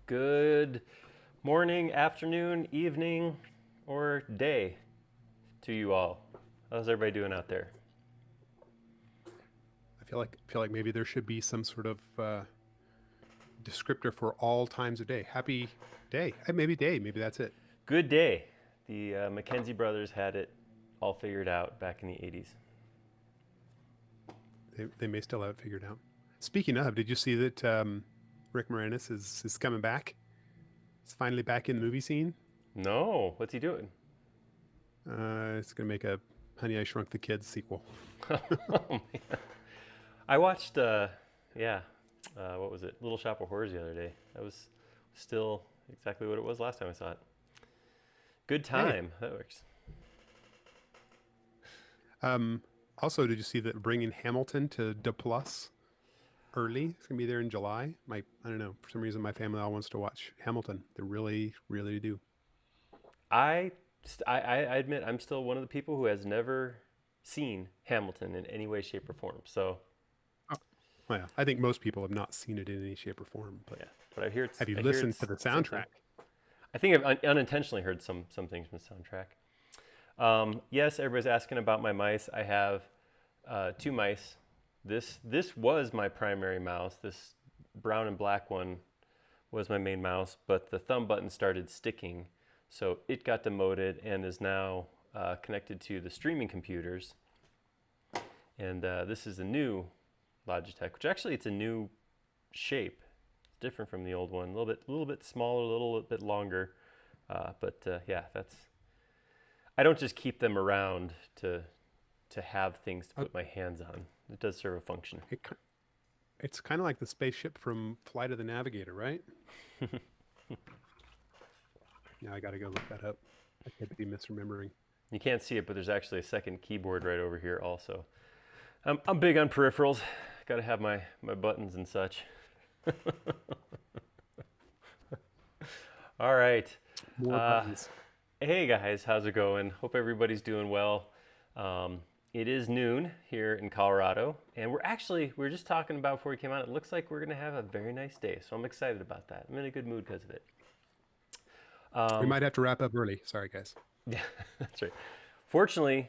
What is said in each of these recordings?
Good morning, afternoon, evening, or day to you all. How's everybody doing out there? I feel like maybe there should be some sort of descriptor for all times of day. Happy day. Maybe day. Maybe that's it. Good day. The Mackenzie brothers had it all figured out back in the 80s. They may still have it figured out. Speaking of, did you see that Rick Moranis is coming back? He's finally back in the movie scene. No, what's he doing? It's gonna make a Honey I Shrunk the Kids sequel. Oh, man. I watched, what was it? Little Shop of Horrors the other day. That was still exactly what it was last time I saw it. Good time. That works. Also, did you see that bringing Hamilton to D Plus early? It's gonna be there in July. I don't know. For some reason, my family all wants to watch Hamilton. They really, really do. I admit I'm still one of the people who has never seen Hamilton in any way, shape, or form. So Oh, well, yeah, I think most people have not seen it in any shape or form. But yeah, but I hear it's. have you I hear listened it's to the something. soundtrack? I think I've unintentionally heard some things from the soundtrack. Yes, everybody's asking about my mice. I have two mice. This was my primary mouse. This brown and black one was my main mouse, but the thumb button started sticking, so it got demoted and is now connected to the streaming computers. And this is a new Logitech, which actually it's a new shape. It's different from the old one. A little bit smaller, a little bit longer. Yeah, that's. I don't just keep them around to have things to put my hands on. It does serve a function. It's kind of like the spaceship from Flight of the Navigator, right? Yeah, I got to go look that up. I could be misremembering. You can't see it, but there's actually a second keyboard right over here also. I'm big on peripherals. Got to have my buttons and such. All right. More buttons. Hey guys, how's it going? Hope everybody's doing well. It is noon here in Colorado, and we were just talking about before we came out, it looks like we're going to have a very nice day, so I'm excited about that. I'm in a good mood because of it. We might have to wrap up early. Sorry, guys. Yeah, that's right. Fortunately,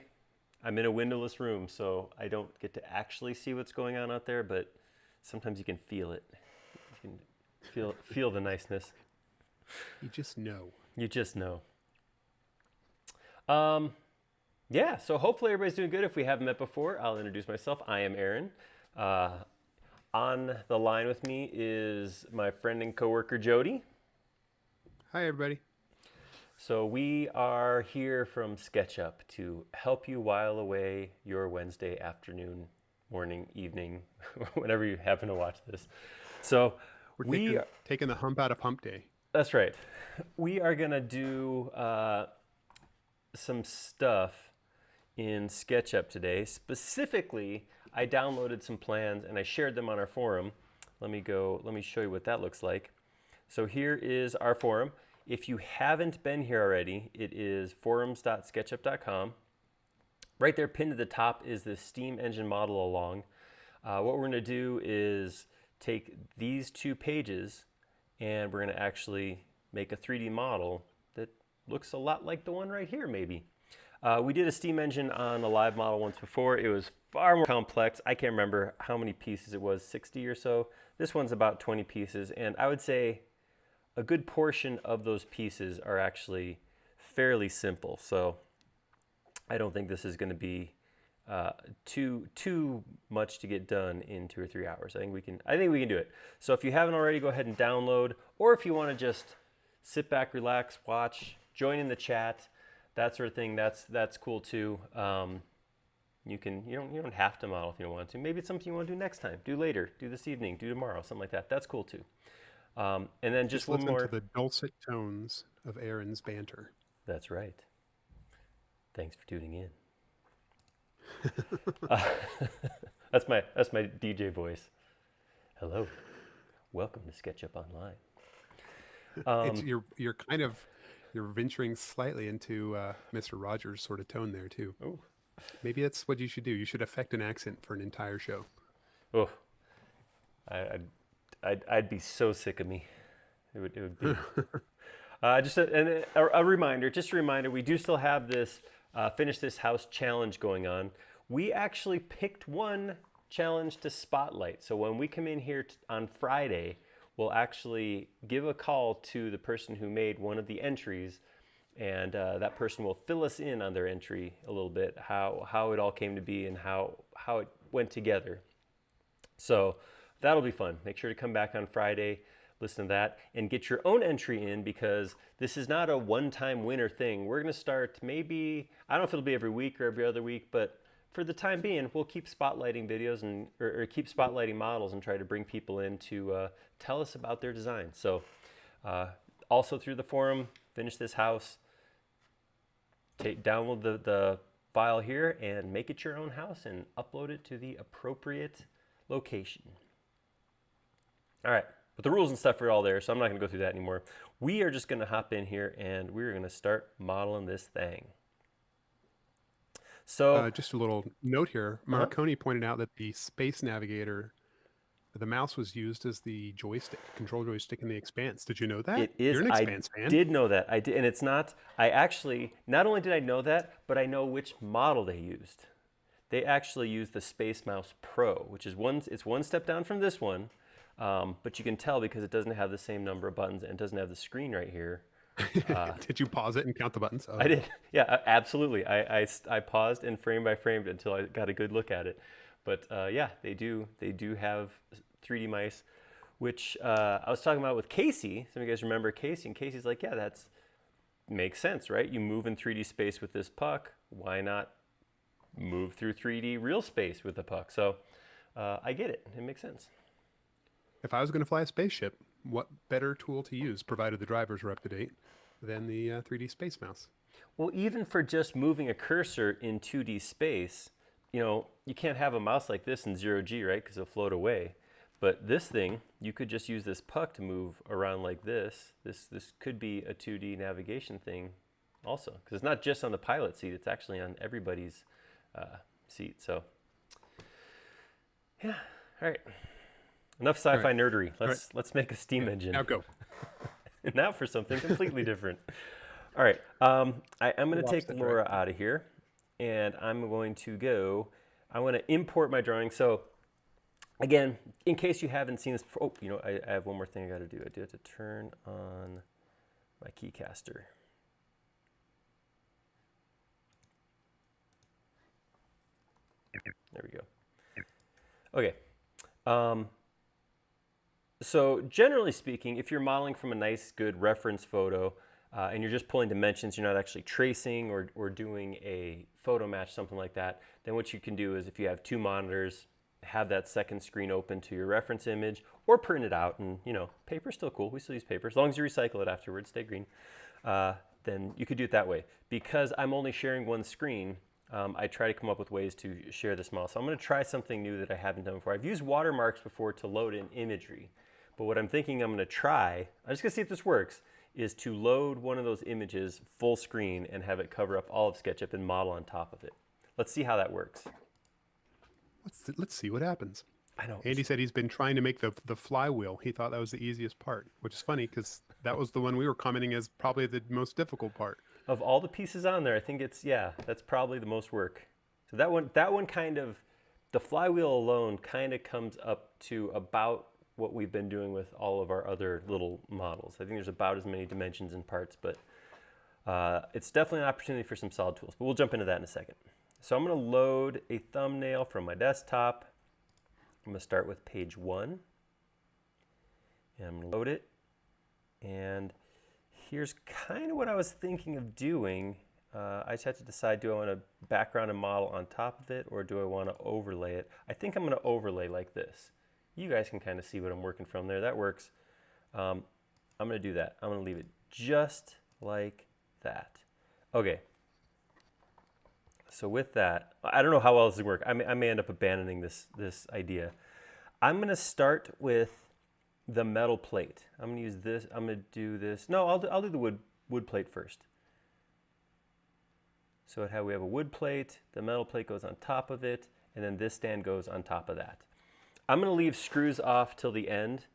I'm in a windowless room, so I don't get to actually see what's going on out there, but sometimes you can feel it. You can feel the niceness. You just know. You just know. Yeah, so hopefully everybody's doing good. If we haven't met before, I'll introduce myself. I am Aaron. On the line with me is my friend and coworker Jody. Hi, everybody. So we are here from SketchUp to help you while away your Wednesday afternoon, morning, evening, whenever you happen to watch this. So We're taking the hump out of hump day. That's right. We are gonna do some stuff in SketchUp today. Specifically, I downloaded some plans and I shared them on our forum. Let me show you what that looks like. So here is our forum. If you haven't been here already, it is forums.sketchup.com. Right there pinned to the top is the steam engine model along. What we're gonna do is take these two pages and we're gonna actually make a 3D model that looks a lot like the one right here maybe. We did a steam engine on a live model once before. It was far more complex. I can't remember how many pieces it was, 60 or so. This one's about 20 pieces, and I would say a good portion of those pieces are actually fairly simple. So I don't think this is going to be too much to get done in 2 or 3 hours. I think we can do it. So if you haven't already, go ahead and download, or if you want to just sit back, relax, watch, join in the chat, that sort of thing. That's cool too. You don't have to model if you don't want to. Maybe it's something you want to do next time, do later, do this evening, do tomorrow, something like that. That's cool too. And then just one listen more. to the dulcet tones of Aaron's banter. That's right. Thanks for tuning in. That's my DJ voice. Hello, welcome to SketchUp Online. You're venturing slightly into Mr. Rogers sort of tone there too. Oh, Maybe that's what you should do. You should affect an accent for an entire show. oh, I'd be so sick of me. It would be just a reminder. Just a reminder. We do still have this finish this house challenge going on. We actually picked one challenge to spotlight. So when we come in here on Friday, we'll actually give a call to the person who made one of the entries, and that person will fill us in on their entry a little bit, how it all came to be and how it went together. So that'll be fun. Make sure to come back on Friday, listen to that, and get your own entry in, because this is not a one-time winner thing. We're going to start maybe, I don't know if it'll be every week or every other week, but for the time being, we'll keep spotlighting videos and or keep spotlighting models and try to bring people in to tell us about their design. So also through the forum, finish this house, download the file here and make it your own house and upload it to the appropriate location. All right, but the rules and stuff are all there, so I'm not going to go through that anymore. We are just going to hop in here and we're going to start modeling this thing. So just a little note here. Marconi pointed out that the Space Navigator, the mouse was used as the joystick, control joystick in the Expanse. Did you know that? it is. You're an Expanse fan. I did know that. I did, and it's not. I actually not only did I know that, but I know which model they used. They actually used the Space Mouse Pro, which is it's one step down from this one, but you can tell because it doesn't have the same number of buttons and doesn't have the screen right here. Did you pause it and count the buttons? Oh. I did. Yeah, absolutely. I paused and frame by frame until I got a good look at it. But yeah, they do have 3D mice, which I was talking about with Casey. Some of you guys remember Casey, and Casey's like, yeah, that's makes sense, right? You move in 3D space with this puck. Why not move through 3D real space with the puck? So I get it. It makes sense. If I was going to fly a spaceship, what better tool to use, provided the drivers were up to date, than the 3D Space Mouse? Well, even for just moving a cursor in 2D space, you can't have a mouse like this in 0G, right? Because it'll float away. But this thing, you could just use this puck to move around like this. This could be a 2D navigation thing also, because it's not just on the pilot seat, it's actually on everybody's seat. So yeah, all right. Enough sci-fi nerdery. Let's make a steam engine. Now go. Now for something completely different. All right, I'm going to take Laura out of here, and I'm going to import my drawing. So again, in case you haven't seen this before, I have one more thing I got to do. I do have to turn on my keycaster. There we go. Okay. So generally speaking, if you're modeling from a nice, good reference photo, and you're just pulling dimensions, you're not actually tracing or doing a photo match, something like that, then what you can do is if you have two monitors, have that second screen open to your reference image, or print it out, and paper's still cool. We still use paper. As long as you recycle it afterwards, stay green. Then you could do it that way. Because I'm only sharing one screen, I try to come up with ways to share this model. So I'm going to try something new that I haven't done before. I've used watermarks before to load in imagery. But what I'm thinking I'm going to try, I'm just going to see if this works, is to load one of those images full screen and have it cover up all of SketchUp and model on top of it. Let's see how that works. Let's see what happens. I know. Andy said he's been trying to make the flywheel. He thought that was the easiest part, which is funny because that was the one we were commenting as probably the most difficult part. Of all the pieces on there, I think that's probably the most work. So that one kind of, the flywheel alone kind of comes up to about what we've been doing with all of our other little models. I think there's about as many dimensions and parts, but it's definitely an opportunity for some solid tools, but we'll jump into that in a second. So I'm going to load a thumbnail from my desktop. I'm going to start with page 1, and I'm going to load it, and here's kind of what I was thinking of doing. I just have to decide, do I want a background and model on top of it, or do I want to overlay it? I think I'm going to overlay like this. You guys can kind of see what I'm working from there. That works. I'm going to do that. I'm going to leave it just like that. Okay. So with that, I don't know how well this will work. I may end up abandoning this idea. I'm going to start with the metal plate. I'm going to use this. I'm going to do this. No, I'll do the wood plate first. So we have a wood plate. The metal plate goes on top of it, and then this stand goes on top of that. I'm going to leave screws off till the end.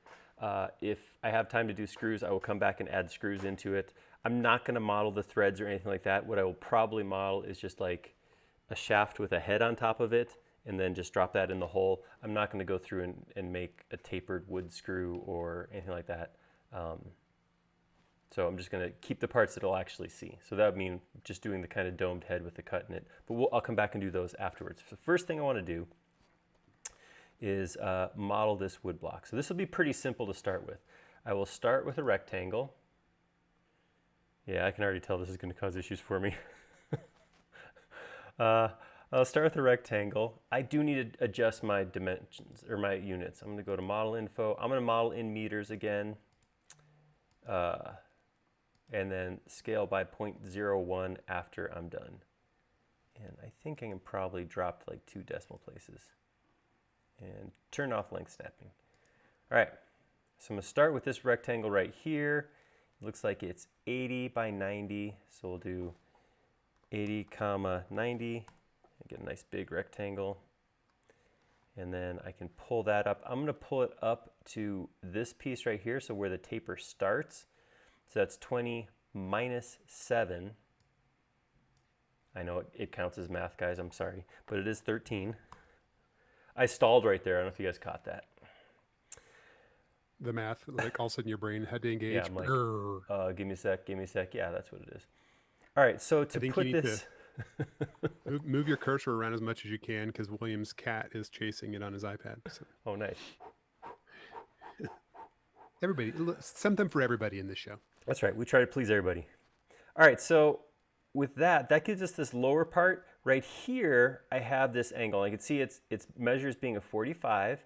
If I have time to do screws, I will come back and add screws into it. I'm not going to model the threads or anything like that. What I will probably model is just like a shaft with a head on top of it, and then just drop that in the hole. I'm not going to go through and make a tapered wood screw or anything like that. So I'm just going to keep the parts that I'll actually see. So that would mean just doing the kind of domed head with the cut in it. But I'll come back and do those afterwards. So the first thing I want to do is model this wood block. So this will be pretty simple to start with. I will start with a rectangle. Yeah, I can already tell this is going to cause issues for me. I'll start with a rectangle. I do need to adjust my dimensions, or my units. I'm going to go to model info. I'm going to model in meters again. And then scale by 0.01 after I'm done. And I think I can probably drop like 2 decimal places. And turn off length snapping. All right, so I'm going to start with this rectangle right here. It looks like it's 80 by 90, so we'll do 80 comma 90. Get a nice big rectangle. And then I can pull that up. I'm going to pull it up to this piece right here, so where the taper starts. So that's 20 minus 7. I know it counts as math, guys, I'm sorry, but it is 13. I stalled right there. I don't know if you guys caught that. The math, like all of a sudden your brain had to engage. Yeah, I'm like, give me a sec, give me a sec. Yeah, that's what it is. All right, so to put this... move your cursor around as much as you can, because William's cat is chasing it on his iPad. So. Oh, nice. Everybody, something for everybody in this show. That's right. We try to please everybody. All right, so with that gives us this lower part. Right here, I have this angle. I can see its measures being a 45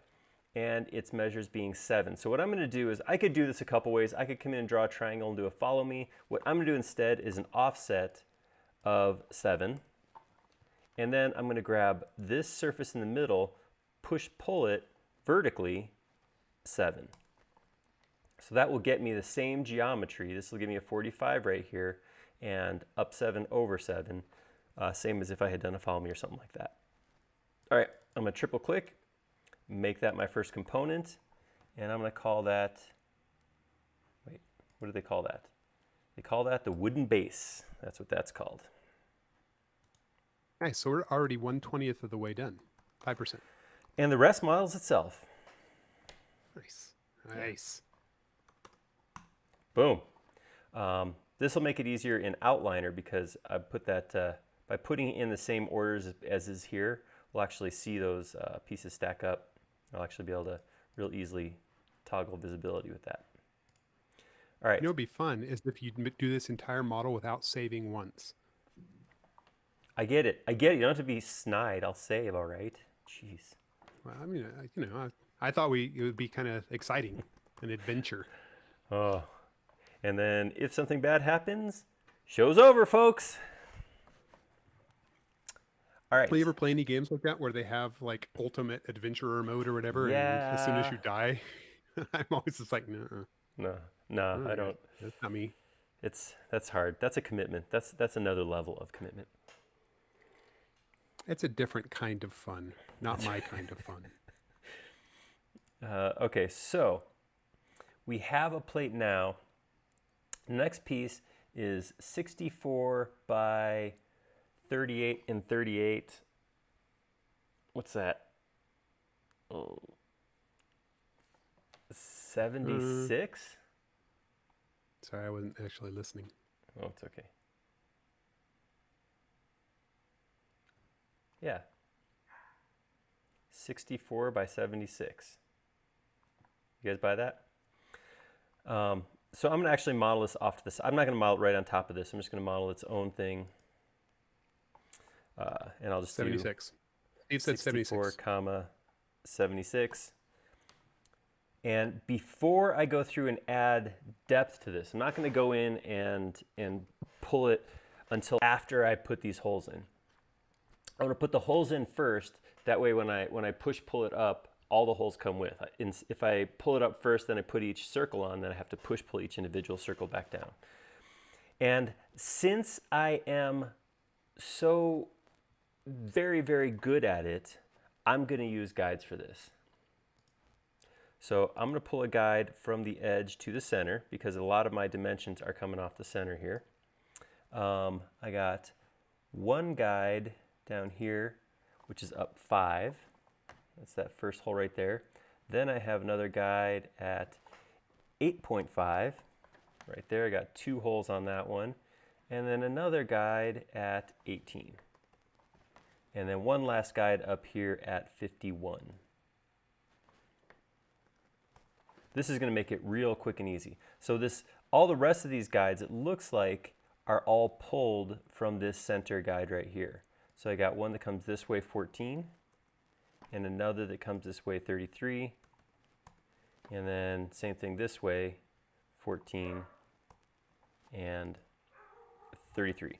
and its measures being 7. So what I'm going to do is, I could do this a couple ways. I could come in and draw a triangle and do a follow me. What I'm going to do instead is an offset of 7. And then I'm going to grab this surface in the middle, pull it vertically 7. So that will get me the same geometry. This will give me a 45 right here, and up 7 over 7, same as if I had done a follow me or something like that. All right, I'm going to triple click, make that my first component, and I'm going to call that, wait, what do they call that? They call that the wooden base. That's what that's called. Nice, so we're already 1/20th of the way done, 5%. And the rest models itself. Nice, nice. Boom. This will make it easier in Outliner, because I put that, by putting in the same orders as is here, we'll actually see those pieces stack up. I'll actually be able to real easily toggle visibility with that. All right. You know what would be fun is if you do this entire model without saving once. I get it. I get it. You don't have to be snide. I'll save, all right? Jeez. Well, I mean, I thought it would be kind of exciting, an adventure. Oh. And then if something bad happens, show's over, folks. All right. Will you ever play any games like that where they have like ultimate adventurer mode or whatever? Yeah. And as soon as you die, I'm always just like, no. No, I don't. That's not me. That's hard. That's a commitment. That's another level of commitment. It's a different kind of fun, not my kind of fun. Okay, so we have a plate now. The next piece is 64 by 38 and 38. What's that? Oh, 76? Sorry, I wasn't actually listening. Oh, it's okay. Yeah. 64 by 76. You guys buy that? So I'm going to actually model this off to this. I'm not going to model it right on top of this. I'm just going to model its own thing. And I'll just 76. do 64, comma 76. And before I go through and add depth to this, I'm not going to go in and pull it until after I put these holes in. I'm going to put the holes in first. That way when I pull it up, all the holes come with. If I pull it up first, then I put each circle on, then I have to pull each individual circle back down. And since I am so very, very good at it, I'm going to use guides for this. So I'm going to pull a guide from the edge to the center because a lot of my dimensions are coming off the center here. I got one guide down here, which is up 5. That's that first hole right there. Then I have another guide at 8.5 right there. I got 2 holes on that one. And then another guide at 18. And then one last guide up here at 51. This is going to make it real quick and easy. So all the rest of these guides, it looks like, are all pulled from this center guide right here. So I got one that comes this way, 14, and another that comes this way, 33, and then same thing this way, 14 and 33.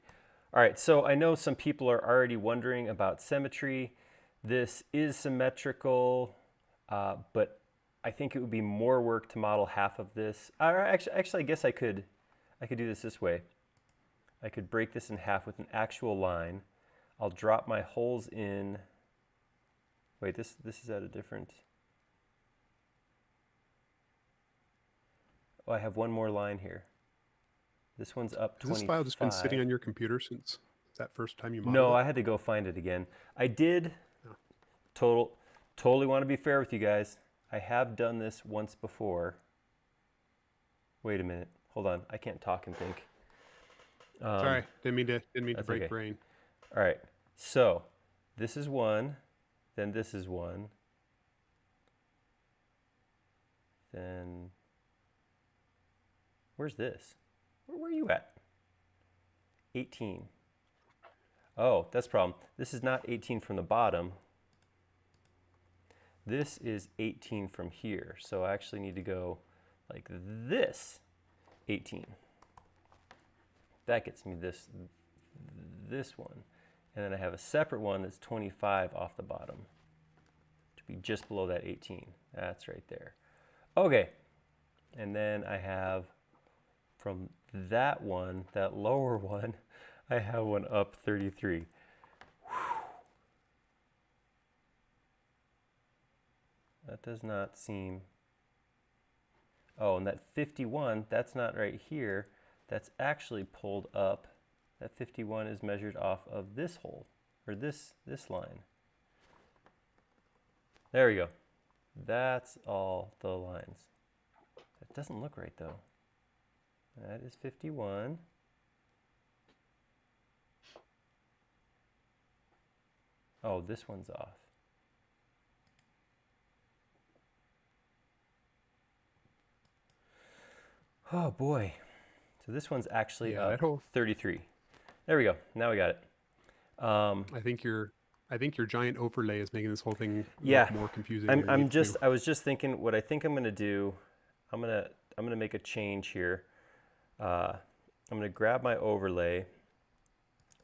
All right, so I know some people are already wondering about symmetry. This is symmetrical, but I think it would be more work to model half of this. Actually, I guess I could do this way. I could break this in half with an actual line. I'll drop my holes in. Wait, this is at a different. Oh, I have one more line here. This one's up 25. Has this file just been sitting on your computer since that first time you modeled No, it? I had to go find it again. I did. Oh. Totally want to be fair with you guys. I have done this once before. Wait a minute. Hold on. I can't talk and think. Sorry, didn't mean to break okay. brain. All right. So this is one. Then this is one. Then where's this? Where are you at? 18. Oh, that's the problem. This is not 18 from the bottom. This is 18 from here. So I actually need to go like this, 18. That gets me this one. And then I have a separate one that's 25 off the bottom to be just below that 18. That's right there. Okay. And then I have from that one, that lower one, I have one up 33. Whew. That does not seem. Oh, and that 51, that's not right here. That's actually pulled up. That 51 is measured off of this hole, or this line. There we go. That's all the lines. That doesn't look right though. That is 51. Oh, this one's off. Oh boy. So this one's actually up 33. There we go. Now we got it. I think your giant overlay is making this whole thing yeah, look more confusing. I was just thinking what I think I'm going to do. I'm going to make a change here. I'm going to grab my overlay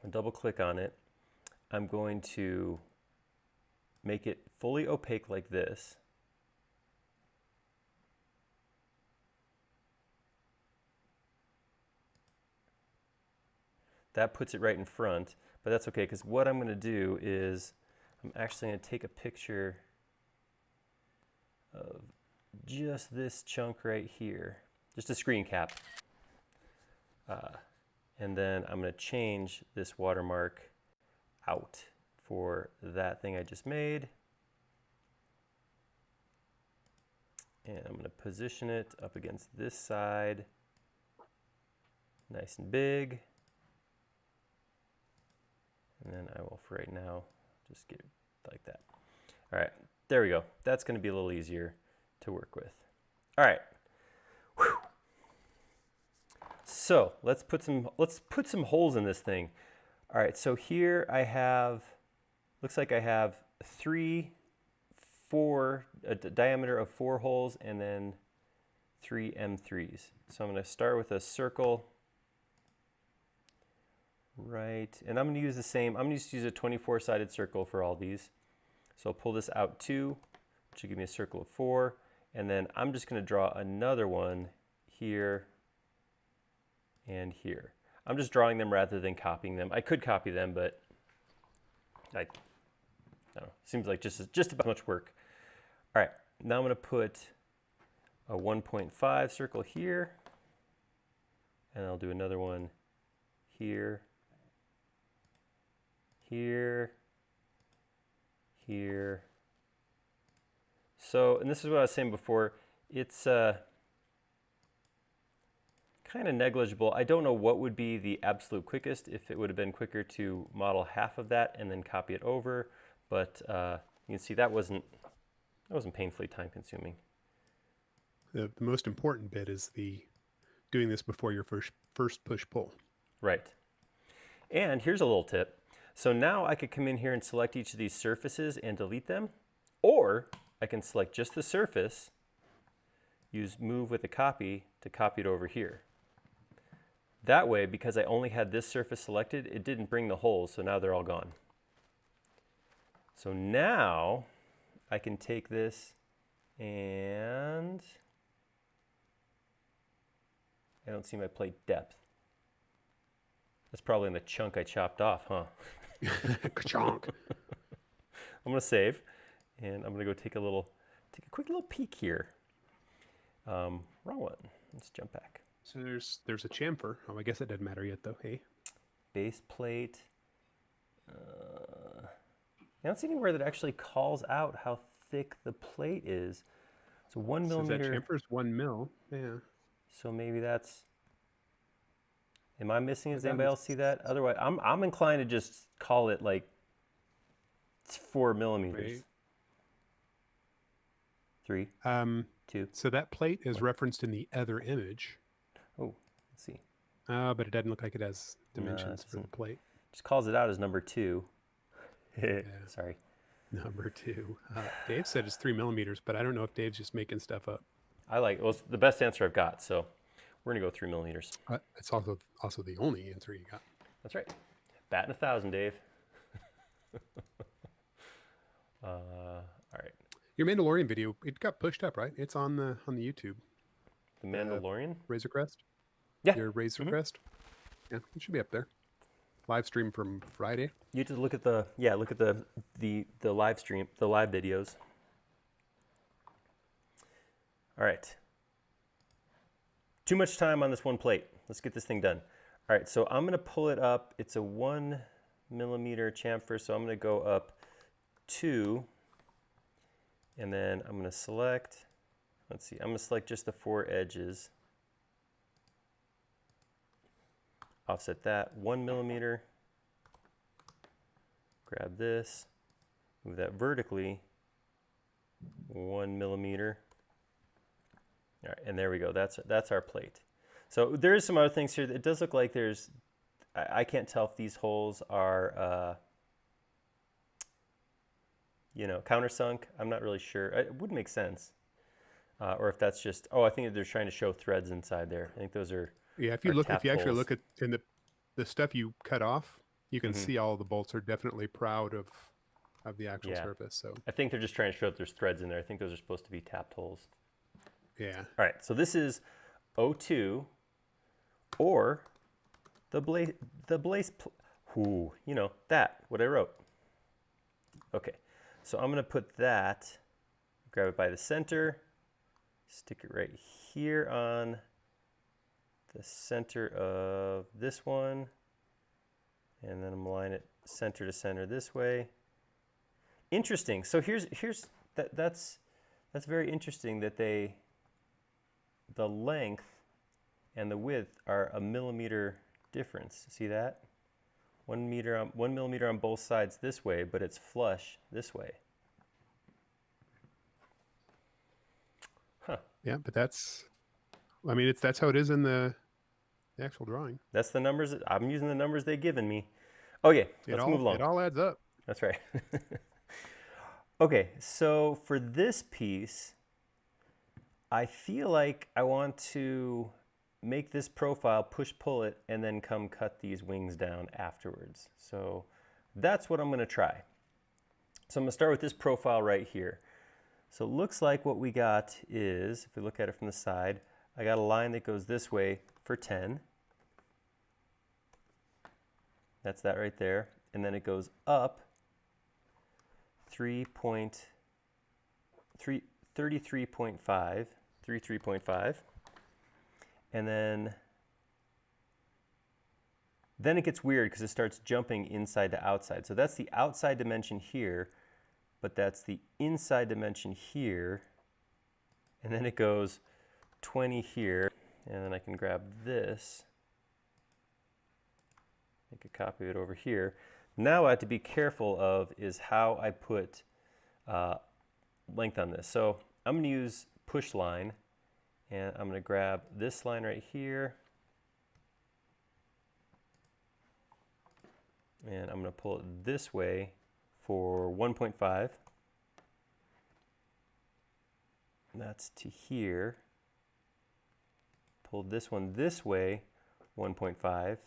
and double click on it. I'm going to make it fully opaque like this. That puts it right in front, but that's okay because what I'm going to do is I'm actually going to take a picture of just this chunk right here, just a screen cap. And then I'm going to change this watermark out for that thing I just made. And I'm going to position it up against this side, nice and big. And then I will, for right now, just get it like that. All right, there we go. That's going to be a little easier to work with. All right. Whew. So let's put some holes in this thing. All right, so here I have, looks like I have a diameter of 4 holes and then 3 M3s. So I'm going to start with a circle. Right, and I'm going to use the same, I'm going to use a 24-sided circle for all these. So I'll pull this out 2, which will give me a circle of 4, and then I'm just going to draw another one here and here. I'm just drawing them rather than copying them. I could copy them, but I don't know, seems like just about as much work. All right, now I'm going to put a 1.5 circle here, and I'll do another one here, here, here. So, and this is what I was saying before, it's kind of negligible. I don't know what would be the absolute quickest, if it would have been quicker to model half of that and then copy it over, but you can see that wasn't painfully time consuming. The most important bit is doing this before your first push-pull. Right. And here's a little tip. So now I could come in here and select each of these surfaces and delete them, or I can select just the surface, use move with a copy to copy it over here. That way, because I only had this surface selected, it didn't bring the holes, so now they're all gone. So now I can take this and I don't see my plate depth. That's probably in the chunk I chopped off, huh? Chonk. I'm gonna save, and I'm gonna go take a quick little peek here. Wrong one. Let's jump back. So there's a chamfer. Oh, I guess it doesn't matter yet though. Hey. Base plate. I don't see anywhere that actually calls out how thick the plate is. So 1 millimeter. So that chamfer's 1 mil. Yeah. So maybe that's. Am I missing it? Does anybody else see that? Otherwise, I'm inclined to just call it like 4 millimeters. Wait. 3, 2. So that plate is referenced in the other image. Oh, let's see. But it doesn't look like it has dimensions for the plate. Just calls it out as number 2. Yeah. Sorry. Number 2. Dave said it's 3 millimeters, but I don't know if Dave's just making stuff up. Well, it's the best answer I've got, so we're gonna go 3 millimeters. It's also the only answer you got. That's right. Batting 1,000, Dave. All right. Your Mandalorian video, it got pushed up, right? It's on the YouTube. The Mandalorian? Razor Crest? Yeah. Your Razor Crest? Yeah, it should be up there. Live stream from Friday. You have to look at the live stream, the live videos. All right. Too much time on this one plate. Let's get this thing done. All right, so I'm gonna pull it up. It's a 1 millimeter chamfer, so I'm gonna go up 2, and then I'm gonna select, let's see, I'm gonna select just the 4 edges. Offset that, 1 millimeter. Grab this, move that vertically, 1 millimeter. All right, and there we go. That's our plate. So there is some other things here. It does look like there's, I can't tell if these holes are, countersunk. I'm not really sure. It would make sense. Or if that's just, I think they're trying to show threads inside there. I think those are. Yeah, if you actually look at in the stuff you cut off, you can see all the bolts are definitely proud of the actual surface. So I think they're just trying to show that there's threads in there. I think those are supposed to be tapped holes. Yeah. All right, so this is O2 or the blaze, that, what I wrote. Okay, so I'm gonna put that, grab it by the center, stick it right here on the center of this one, and then I'm align it center to center this way. Interesting, so that's very interesting that the length and the width are a millimeter difference. See that? 1 millimeter on both sides this way, but it's flush this way. Huh. Yeah, but that's how it is in the actual drawing. That's the numbers. I'm using the numbers they've given me. Okay, let's move along. It all adds up. That's right. Okay, so for this piece, I feel like I want to make this profile, push-pull it, and then come cut these wings down afterwards. So that's what I'm gonna try. So I'm gonna start with this profile right here. So it looks like what we got is, if we look at it from the side, I got a line that goes this way for 10. That's that right there. And then it goes up 33.5 33.5. And then it gets weird because it starts jumping inside to outside. So that's the outside dimension here, but that's the inside dimension here. And then it goes 20 here. And then I can grab this, make a copy of it over here. Now what I have to be careful of is how I put length on this. So I'm going to use push line, and I'm going to grab this line right here, and I'm going to pull it this way for 1.5. That's to here. Pull this one this way, 1.5.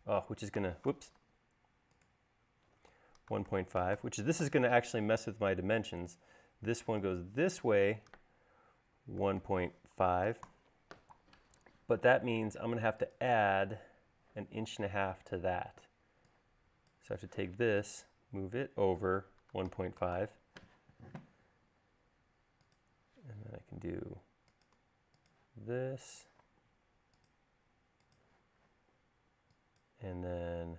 Oh, which is gonna, whoops, 1.5, which is, this is gonna actually mess with my dimensions. This one goes this way, 1.5, but that means I'm gonna have to add 1.5 inches to that. So I have to take this, move it over 1.5, and then I can do this, and then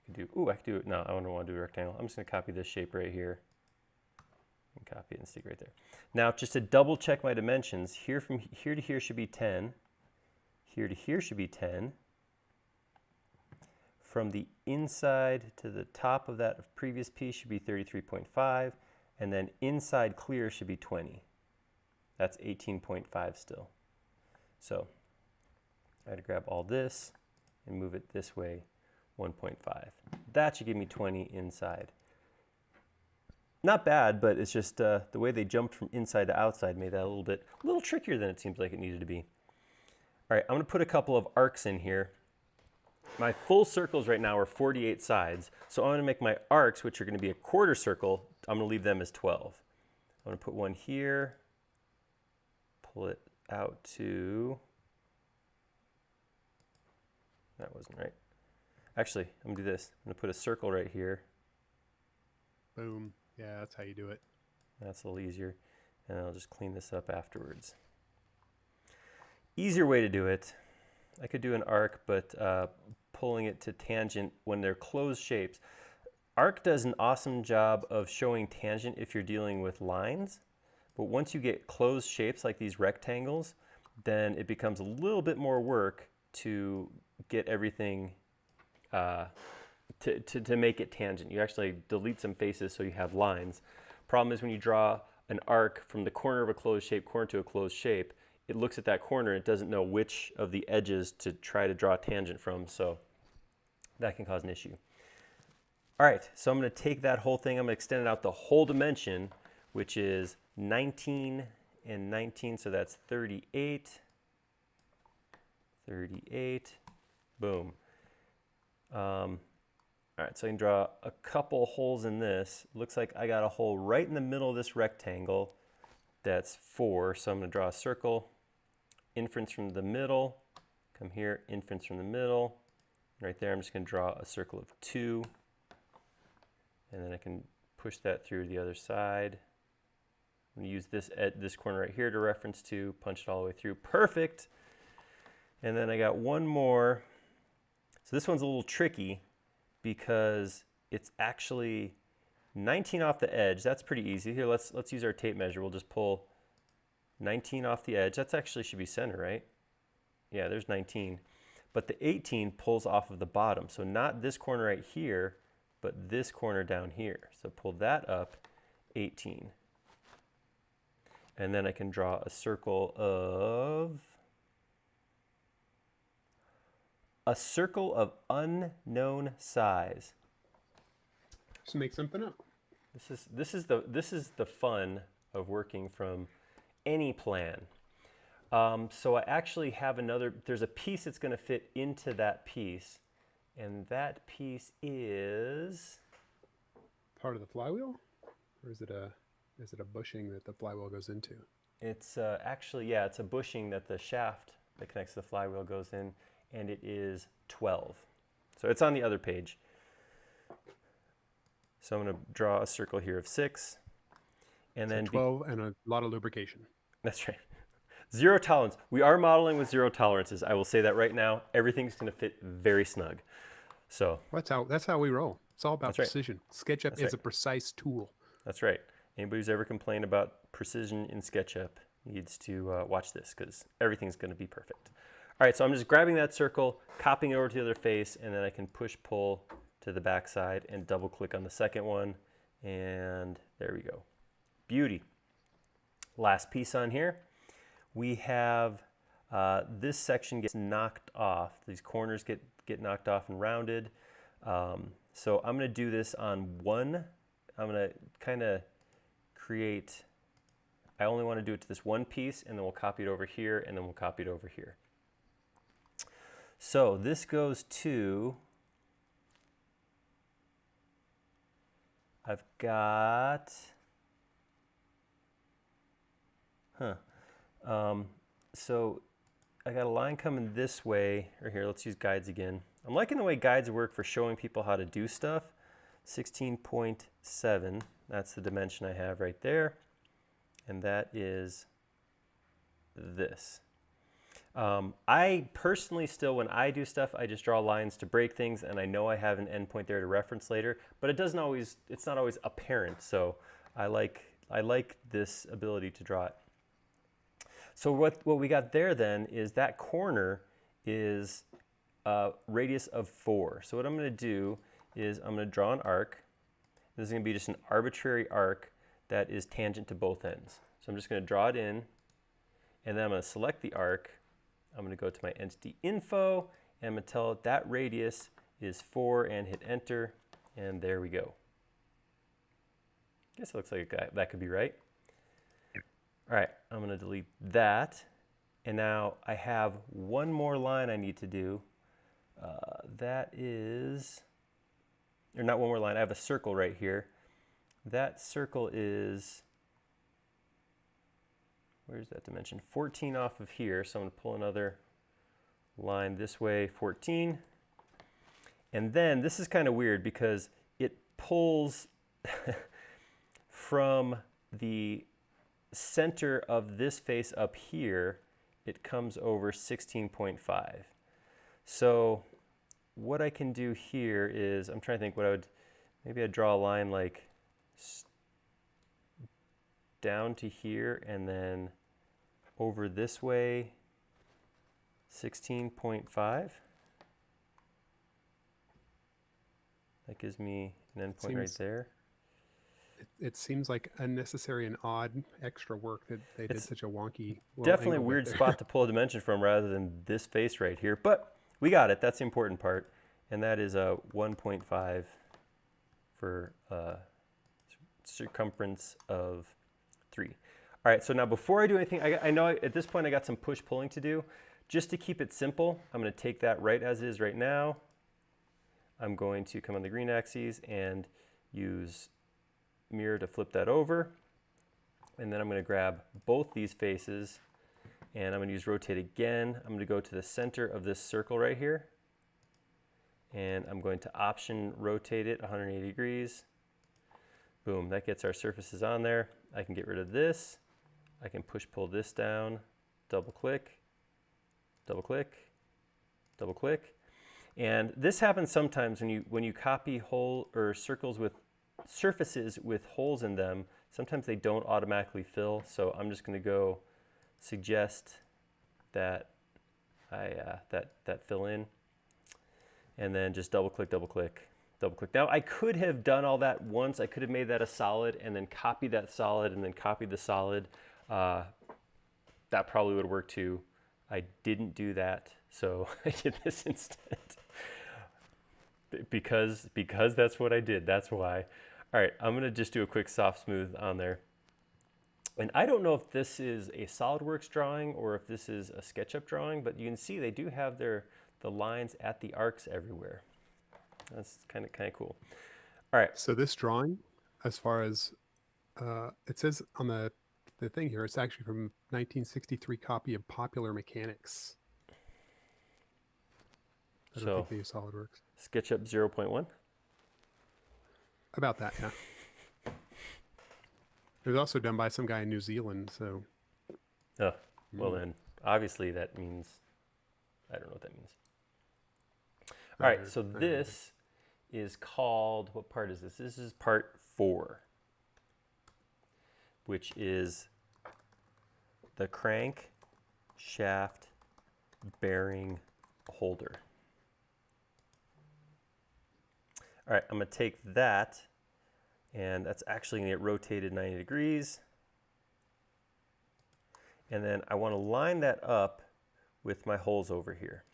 I can do, no, I don't want to do a rectangle. I'm just going to copy this shape right here, and copy it and stick right there. Now, just to double check my dimensions, here from here to here should be 10, here to here should be 10, from the inside to the top of that previous piece should be 33.5, and then inside clear should be 20. That's 18.5 still. So I had to grab all this and move it this way, 1.5. That should give me 20 inside. Not bad, but it's just the way they jumped from inside to outside made that a little trickier than it seems like it needed to be. All right, I'm going to put a couple of arcs in here. My full circles right now are 48 sides, so I'm going to make my arcs, which are going to be a quarter circle, I'm going to leave them as 12. I'm going to put one here, pull it out to, that wasn't right. Actually, I'm going to do this. I'm going to put a circle right here. Boom. Yeah, that's how you do it. That's a little easier. And I'll just clean this up afterwards. Easier way to do it, I could do an arc, but pulling it to tangent when they're closed shapes. Arc does an awesome job of showing tangent if you're dealing with lines, but once you get closed shapes like these rectangles, then it becomes a little bit more work to get everything to make it tangent. You actually delete some faces so you have lines. Problem is when you draw an arc from the corner of a closed shape, corner to a closed shape, it looks at that corner and it doesn't know which of the edges to try to draw a tangent from, so that can cause an issue. All right, so I'm going to take that whole thing, I'm going to extend it out the whole dimension, which is 19 and 19, so that's 38. 38, boom. All right, so I can draw a couple holes in this. Looks like I got a hole right in the middle of this rectangle. That's 4, so I'm going to draw a circle. Inference from the middle, come here, inference from the middle. Right there, I'm just going to draw a circle of 2. And then I can push that through the other side. I'm going to use this corner right here to reference to, punch it all the way through. Perfect! And then I got one more. So this one's a little tricky because it's actually 19 off the edge. That's pretty easy. Here, let's use our tape measure. We'll just pull 19 off the edge. That's actually should be center, right? Yeah, there's 19. But the 18 pulls off of the bottom. So not this corner right here, but this corner down here. So pull that up, 18. And then I can draw a circle of unknown size. Just make something up. This is the fun of working from any plan. So I actually have there's a piece that's going to fit into that piece, and that piece is Part of the flywheel, or is it a bushing that the flywheel goes into? It's actually, yeah, it's a bushing that the shaft that connects to the flywheel goes in, and it is 12. So it's on the other page. So I'm going to draw a circle here of 6. And So then 12 and a lot of lubrication. that's right. Zero tolerance. We are modeling with zero tolerances. I will say that right now. Everything's going to fit very snug. So That's how we roll. It's all about that's right. precision. SketchUp That's is right. a precise tool. That's right. Anybody who's ever complained about precision in SketchUp needs to watch this because everything's going to be perfect. All right, so I'm just grabbing that circle, copying it over to the other face, and then I can push pull to the back side and double click on the second one. And there we go. Beauty. Last piece on here. We have this section gets knocked off. These corners get knocked off and rounded. So I'm going to do this on one. I'm going to kind of create, I only want to do it to this one piece, and then we'll copy it over here, and then we'll copy it over here. So this goes to, I've got, so I got a line coming this way, or here, let's use guides again. I'm liking the way guides work for showing people how to do stuff. 16.7, that's the dimension I have right there. And that is this. I personally still, when I do stuff, I just draw lines to break things, and I know I have an endpoint there to reference later, but it's not always apparent. So I like this ability to draw it. So what we got there then is that corner is a radius of 4. So what I'm going to do is I'm going to draw an arc. This is going to be just an arbitrary arc that is tangent to both ends. So I'm just going to draw it in, and then I'm going to select the arc. I'm going to go to my entity info, and I'm going to tell it that radius is 4 and hit enter, and there we go. I guess it looks like that could be right. All right, I'm going to delete that, and now I have one more line I need to do. That is, or not one more line, I have a circle right here. That circle is, where's that dimension? 14 off of here, so I'm going to pull another line this way, 14. And then this is kind of weird because it pulls from the center of this face up here, it comes over 16.5. So what I can do here is, I'm trying to think what I would, maybe I'd draw a line like down to here and then over this way 16.5. That gives me an endpoint right there. It seems like unnecessary and odd extra work that they did such a wonky. Definitely a weird spot to pull a dimension from rather than this face right here, but we got it. That's the important part, and that is a 1.5 for circumference of 3. All right, so now before I do anything, I know at this point I got some push pulling to do. Just to keep it simple, I'm going to take that right as is right now. I'm going to come on the green axis and use mirror to flip that over, and then I'm going to grab both these faces and I'm going to use rotate again. I'm going to go to the center of this circle right here, and I'm going to option rotate it 180 degrees. Boom, that gets our surfaces on there. I can get rid of this. I can push pull this down, double click, double click, double click. And this happens sometimes when you copy hole or circles with surfaces with holes in them, sometimes they don't automatically fill. So I'm just going to go suggest that that fill in, and then just double click, double click, double click. Now I could have done all that once. I could have made that a solid and then copied that solid and then copied the solid. That probably would work too. I didn't do that, so I did this instead. Because that's what I did. That's why. All right, I'm gonna just do a quick soft smooth on there. And I don't know if this is a SolidWorks drawing or if this is a SketchUp drawing, but you can see they do have the lines at the arcs everywhere. That's kind of cool. All right. So this drawing, as far as it says on the thing here, it's actually from 1963 copy of Popular Mechanics. I don't think they use SolidWorks. SketchUp 0.1? About that, yeah. It was also done by some guy in New Zealand. So, Oh, well then, obviously that means, I don't know what that means. All right, so I don't know. this is called, what part is this? This is part 4, which is the crank shaft bearing holder. All right, I'm gonna take that, and that's actually gonna get rotated 90 degrees. And then I wanna line that up with my holes over here.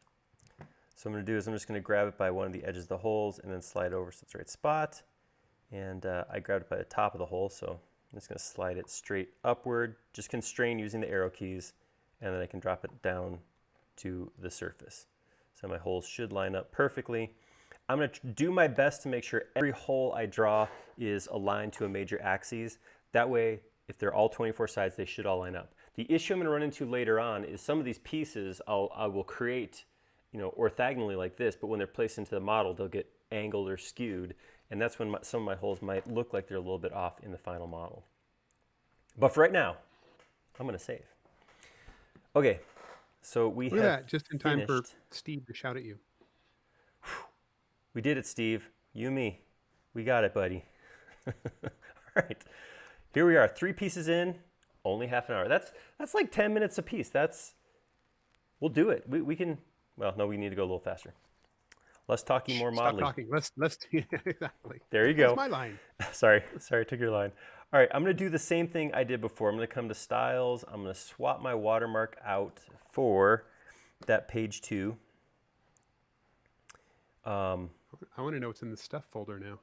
So what I'm gonna do is I'm just gonna grab it by one of the edges of the holes and then slide over so it's the right spot. And I grabbed it by the top of the hole, so I'm just gonna slide it straight upward, just constrain using the arrow keys, and then I can drop it down to the surface. So my holes should line up perfectly. I'm gonna do my best to make sure every hole I draw is aligned to a major axis. That way, if they're all 24 sides, they should all line up. The issue I'm gonna run into later on is some of these pieces I will create, you know, orthogonally like this, but when they're placed into the model, they'll get angled or skewed, and that's when some of my holes might look like they're a little bit off in the final model. But for right now, I'm gonna save. Okay, so we Look have at that, just in time for finished. Steve to shout at you. We did it, Steve. You and me. We got it, buddy. All right, here we are, 3 pieces in, only half an hour. That's like 10 minutes a piece. We'll do it. We can, well, no, we need to go a little faster. Less talking, more Stop modeling. talking. Let's exactly. There you go. That's my line. Sorry, I took your line. All right, I'm gonna do the same thing I did before. I'm gonna come to styles. I'm gonna swap my watermark out for that page 2. I want to know what's in the stuff folder now.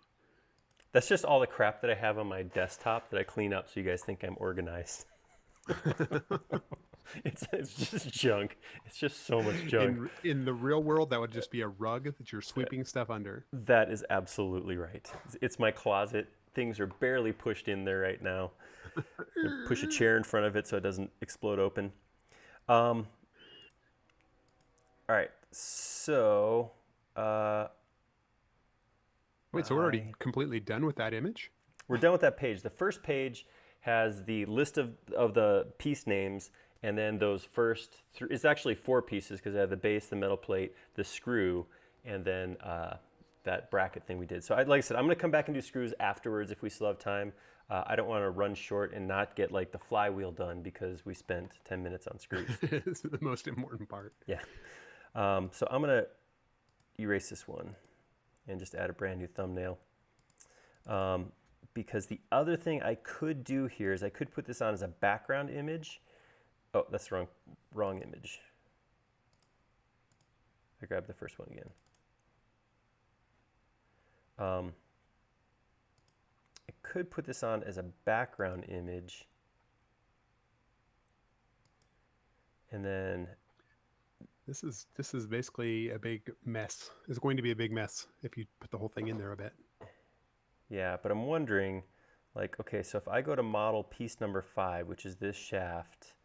That's just all the crap that I have on my desktop that I clean up so you guys think I'm organized. It's just junk. It's just so much junk. In the real world, that would just be a rug that you're sweeping stuff under. That is absolutely right. It's my closet. Things are barely pushed in there right now. Push a chair in front of it so it doesn't explode open. All right, so Wait, so we're already completely done with that image? we're done with that page. The first page has the list of the piece names, and then those first it's actually 4 pieces because I have the base, the metal plate, the screw, and then that bracket thing we did. So like I said, I'm gonna come back and do screws afterwards if we still have time. I don't wanna run short and not get like the flywheel done because we spent 10 minutes on screws. This is the most important part. Yeah. So I'm gonna erase this one and just add a brand new thumbnail. Because the other thing I could do here is I could put this on as a background image. Oh, that's the wrong image. I grabbed the first one again. I could put this on as a background image. And then This is basically a big mess. It's going to be a big mess if you put the whole thing in there a bit. yeah, but I'm wondering, like, okay, so if I go to model piece number 5, which is this shaft,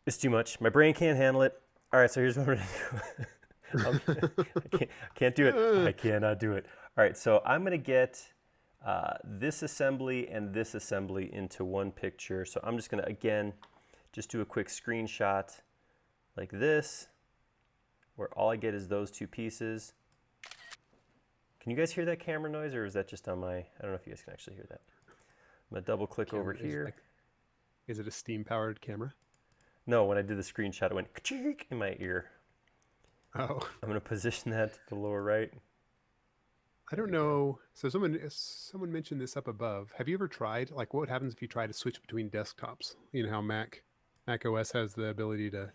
it's too much. My brain can't handle it. All right, so here's what I'm gonna do. I can't do it. I cannot do it. All right, so I'm gonna get this assembly and this assembly into one picture. So I'm just gonna, again, just do a quick screenshot like this, where all I get is those 2 pieces. Can you guys hear that camera noise, or is that just on my, I don't know if you guys can actually hear that. I'm gonna double click over here. Is it a steam powered camera? No, when I did the screenshot, it went ka-chink in my ear. Oh, I'm gonna position that to the lower right. I don't know. So someone mentioned this up above. Have you ever tried, like, what happens if you try to switch between desktops? You know how Mac OS has the ability to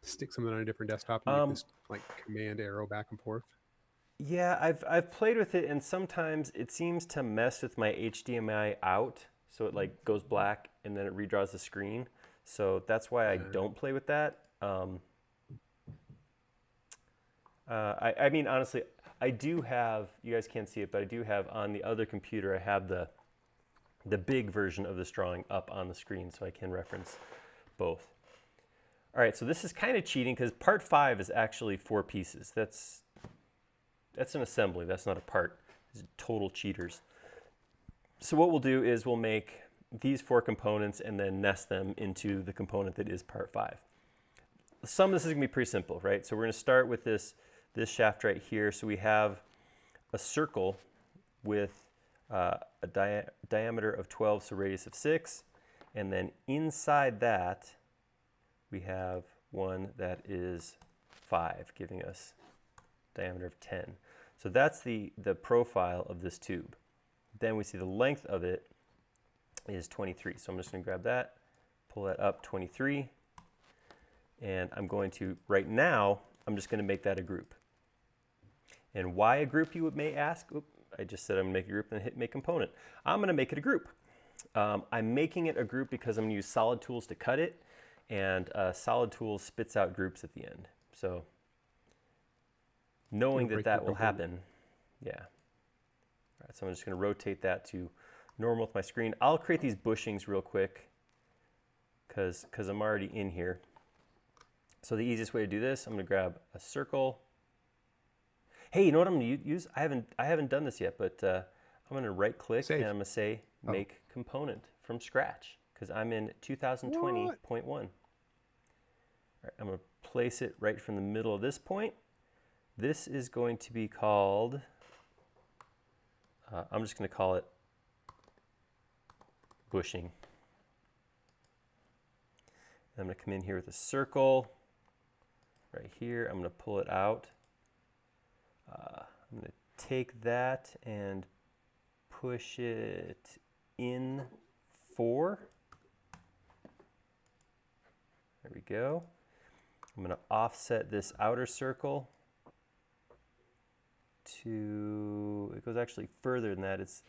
stick something on a different desktop and you can just like command arrow back and forth. Yeah, I've played with it, and sometimes it seems to mess with my HDMI out, so it like goes black and then it redraws the screen. So that's why I don't play with that. I mean, honestly, I do have, you guys can't see it, but I do have on the other computer, I have the big version of this drawing up on the screen so I can reference both. All right, so this is kind of cheating because part 5 is actually 4 pieces. That's an assembly, that's not a part. These are total cheaters. So what we'll do is we'll make these 4 components and then nest them into the component that is part 5. Some of this is gonna be pretty simple, right? So we're gonna start with this shaft right here. So we have a circle with a diameter of 12, so radius of 6. And then inside that, we have one that is 5, giving us diameter of 10. So that's the profile of this tube. Then we see the length of it is 23. So I'm just going to grab that, pull that up 23. And I'm going to, right now, I'm just going to make that a group. And why a group, you may ask? Oop, I just said I'm going to make a group and hit make component. I'm going to make it a group. I'm making it a group because I'm going to use solid tools to cut it. And solid tools spits out groups at the end. So knowing that that will happen, yeah. All right, so I'm just going to rotate that to normal with my screen. I'll create these bushings real quick because I'm already in here. So the easiest way to do this, I'm going to grab a circle. Hey, you know what I'm going to use? I haven't done this yet, but I'm going to right click and I'm going to say make component from scratch because I'm in 2020.1. All right, I'm going to place it right from the middle of this point. This is going to be called, I'm just going to call it bushing. I'm going to come in here with a circle right here. I'm going to pull it out. I'm going to take that and push it in 4. There we go. I'm going to offset this outer circle to, it goes actually further than that. It's,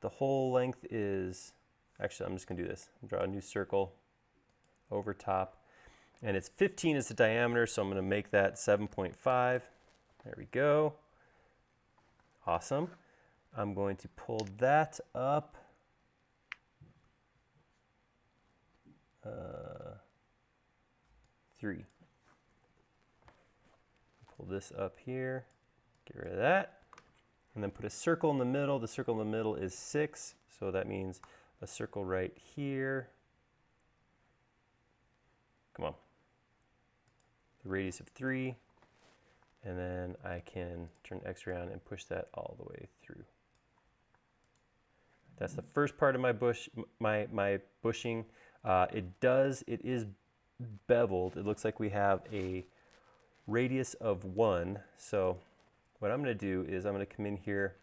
the whole length is, actually I'm just going to do this. Draw a new circle over top. And it's 15 is the diameter, so I'm going to make that 7.5. There we go. Awesome. I'm going to pull that up. 3. Pull this up here, get rid of that, and then put a circle in the middle. The circle in the middle is 6, so that means a circle right here. Come on. The radius of 3, and then I can turn X around and push that all the way through. That's the first part of my my bushing. It is beveled. It looks like we have a radius of 1. So what I'm going to do is I'm going to come in here,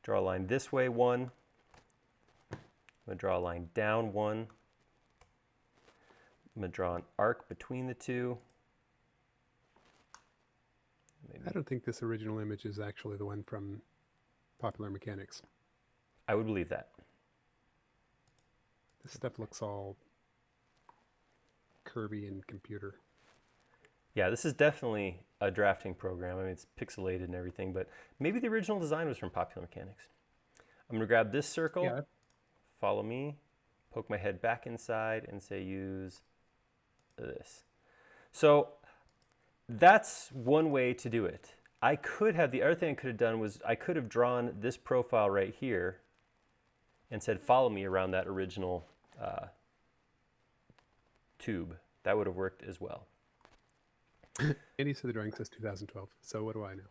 draw a line this way 1. I'm going to draw a line down 1. I'm going to draw an arc between the two. Maybe. I don't think this original image is actually the one from Popular Mechanics. I would believe that. This stuff looks all Kirby and computer. Yeah, this is definitely a drafting program. I mean, it's pixelated and everything, but maybe the original design was from Popular Mechanics. I'm going to grab this circle, follow me, poke my head back inside, and say use this. So that's one way to do it. I could have, the other thing I could have done was I could have drawn this profile right here and said follow me around that original tube. That would have worked as well. Andy said the drawing says 2012, so what do I know?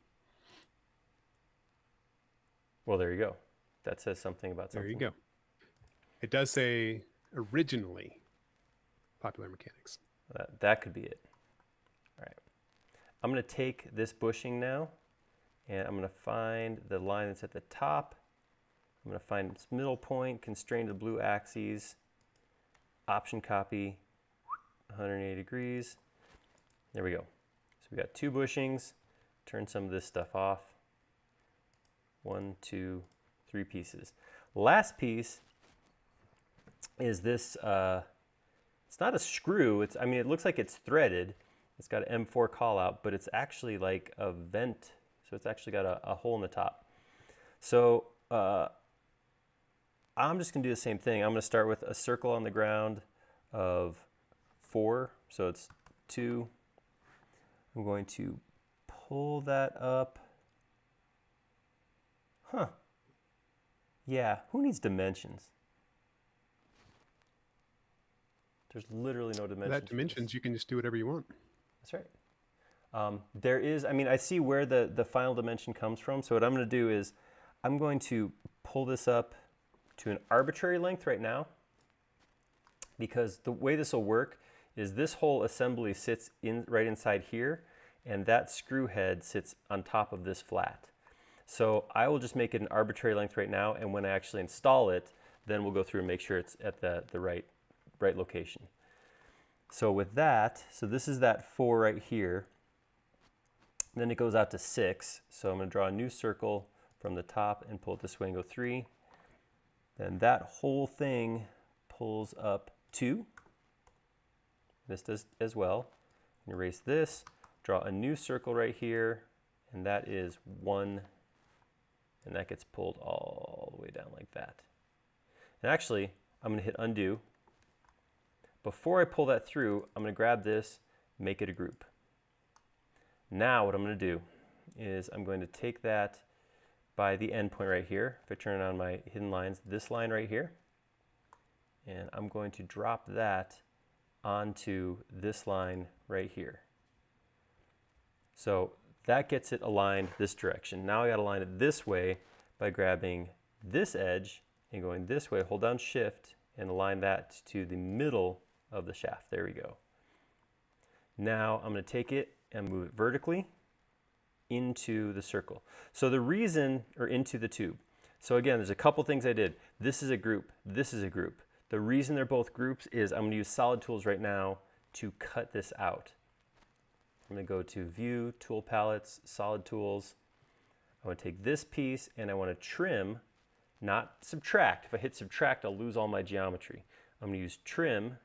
Well, there you go. That says something about something. There you go. It does say originally Popular Mechanics. That could be it. All right. I'm going to take this bushing now, and I'm going to find the line that's at the top. I'm going to find its middle point, constrain to the blue axes, option copy, 180 degrees. There we go. So we got 2 bushings. Turn some of this stuff off. 1, 2, 3 pieces. Last piece is this, it's not a screw. I mean, it looks like it's threaded. It's got an M4 call out, but it's actually like a vent. So it's actually got a hole in the top. So I'm just gonna do the same thing. I'm gonna start with a circle on the ground of 4. So it's 2. I'm going to pull that up. Huh. Yeah, who needs dimensions? There's literally no dimensions. Without dimensions, you can just do whatever you want. That's right. There is, I mean, I see where the final dimension comes from. So what I'm going to do is I'm going to pull this up to an arbitrary length right now, because the way this will work is this whole assembly sits right inside here, and that screw head sits on top of this flat. So I will just make it an arbitrary length right now, and when I actually install it, then we'll go through and make sure it's at the right location. So with that, so this is that 4 right here. Then it goes out to 6. So I'm going to draw a new circle from the top and pull it this way and go 3. Then that whole thing pulls up 2. This does as well. Erase this, draw a new circle right here, and that is 1. And that gets pulled all the way down like that. And actually, I'm going to hit undo. Before I pull that through, I'm going to grab this, make it a group. Now what I'm going to do is I'm going to take that by the end point right here. If I turn on my hidden lines, this line right here, and I'm going to drop that onto this line right here. So that gets it aligned this direction. Now I got to align it this way by grabbing this edge and going this way, hold down shift and align that to the middle of the shaft. There we go. Now I'm going to take it and move it vertically into the circle. So the reason, or into the tube. So again, there's a couple things I did. This is a group, this is a group. The reason they're both groups is I'm going to use solid tools right now to cut this out. I'm going to go to View, Tool Palettes, Solid Tools. I want to take this piece and I want to trim, not subtract. If I hit subtract, I'll lose all my geometry. I'm going to use trim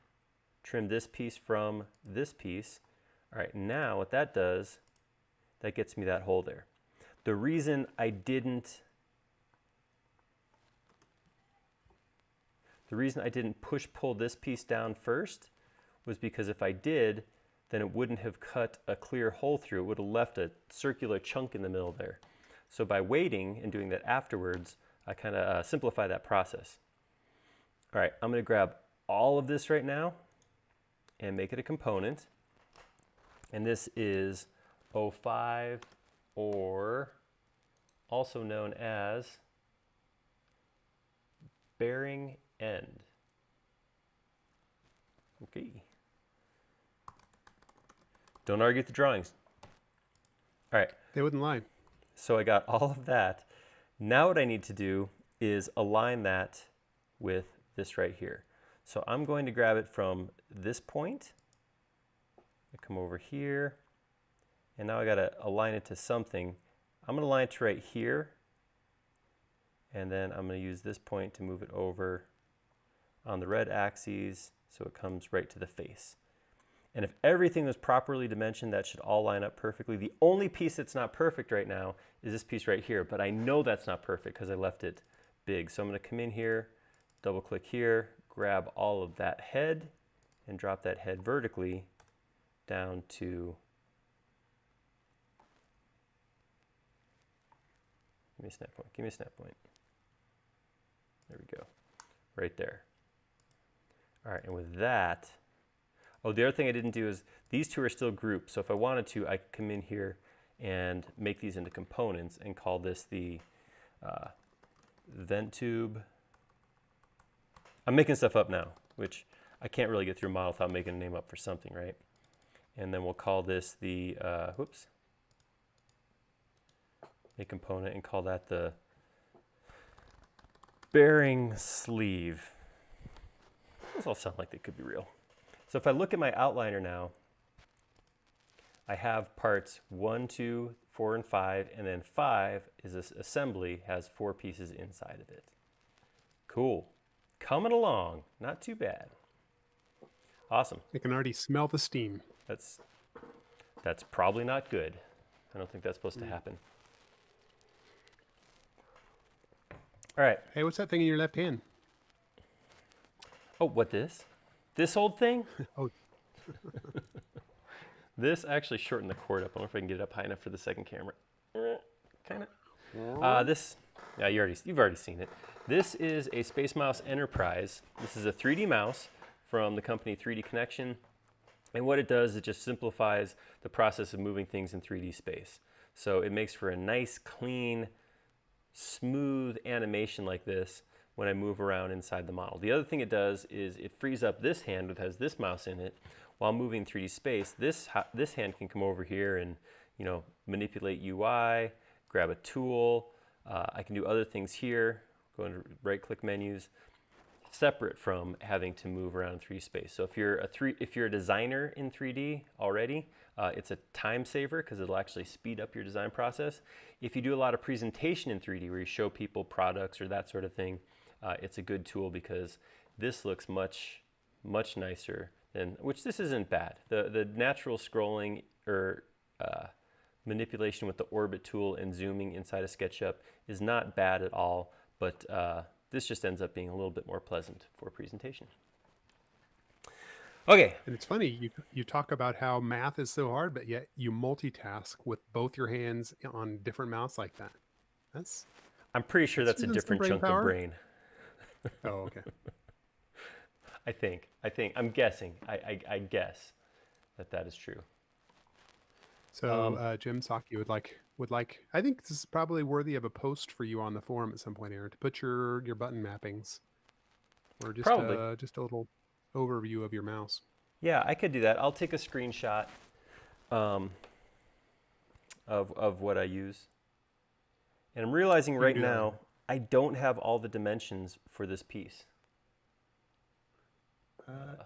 this piece from this piece. All right, now what that does, that gets me that hole there. The reason I didn't push-pull this piece down first was because if I did, then it wouldn't have cut a clear hole through. It would have left a circular chunk in the middle there. So by waiting and doing that afterwards, I kind of simplify that process. All right, I'm going to grab all of this right now and make it a component. And this is 05, or also known as bearing end. Okay. Don't argue with the drawings. All right. They wouldn't lie. So I got all of that. Now what I need to do is align that with this right here. So I'm going to grab it from this point. I come over here, and now I got to align it to something. I'm going to align it to right here, and then I'm going to use this point to move it over on the red axes so it comes right to the face. And if everything was properly dimensioned, that should all line up perfectly. The only piece that's not perfect right now is this piece right here, but I know that's not perfect because I left it big. So I'm going to come in here, double click here, grab all of that head, and drop that head vertically down to, give me a snap point, give me a snap point. There we go, right there. All right, and with that, oh, the other thing I didn't do is these two are still grouped. So if I wanted to, I could come in here and make these into components and call this the vent tube. I'm making stuff up now, which I can't really get through a model without making a name up for something, right? And then we'll call this the, a component and call that the bearing sleeve. Those all sound like they could be real. So if I look at my outliner now, I have parts 1, 2, 4, and 5, and then 5 is this assembly, has 4 pieces inside of it. Cool. Coming along. Not too bad. Awesome. I can already smell the steam. That's probably not good. I don't think that's supposed to happen. All right. Hey, what's that thing in your left hand? Oh, what this? This old thing? Oh. This actually shortened the cord up. I don't know if I can get it up high enough for the second camera. Kind of. This Yeah, you've already seen it. This is a Space Mouse Enterprise. This is a 3D mouse from the company 3D Connection. And what it does, it just simplifies the process of moving things in 3D space. So it makes for a nice, clean, smooth animation like this when I move around inside the model. The other thing it does is it frees up this hand that has this mouse in it while moving 3D space. This hand can come over here and manipulate UI, grab a tool. I can do other things here, go into right-click menus, separate from having to move around in 3D space. So if you're a designer in 3D already, it's a time saver because it'll actually speed up your design process. If you do a lot of presentation in 3D where you show people products or that sort of thing, it's a good tool because this looks much nicer than, which this isn't bad. The natural scrolling or manipulation with the orbit tool and zooming inside of SketchUp is not bad at all, but this just ends up being a little bit more pleasant for presentation. Okay. And it's funny, you talk about how math is so hard, but yet you multitask with both your hands on different mouse like that. I'm pretty sure that's a different chunk of brain. Oh, okay. I'm guessing. I guess that is true. So Jim Saki would like. I think this is probably worthy of a post for you on the forum at some point, Aaron, to put your button mappings, or just just a little overview of your mouse. Yeah, I could do that. I'll take a screenshot of what I use, and I'm realizing right now I don't have all the dimensions for this piece.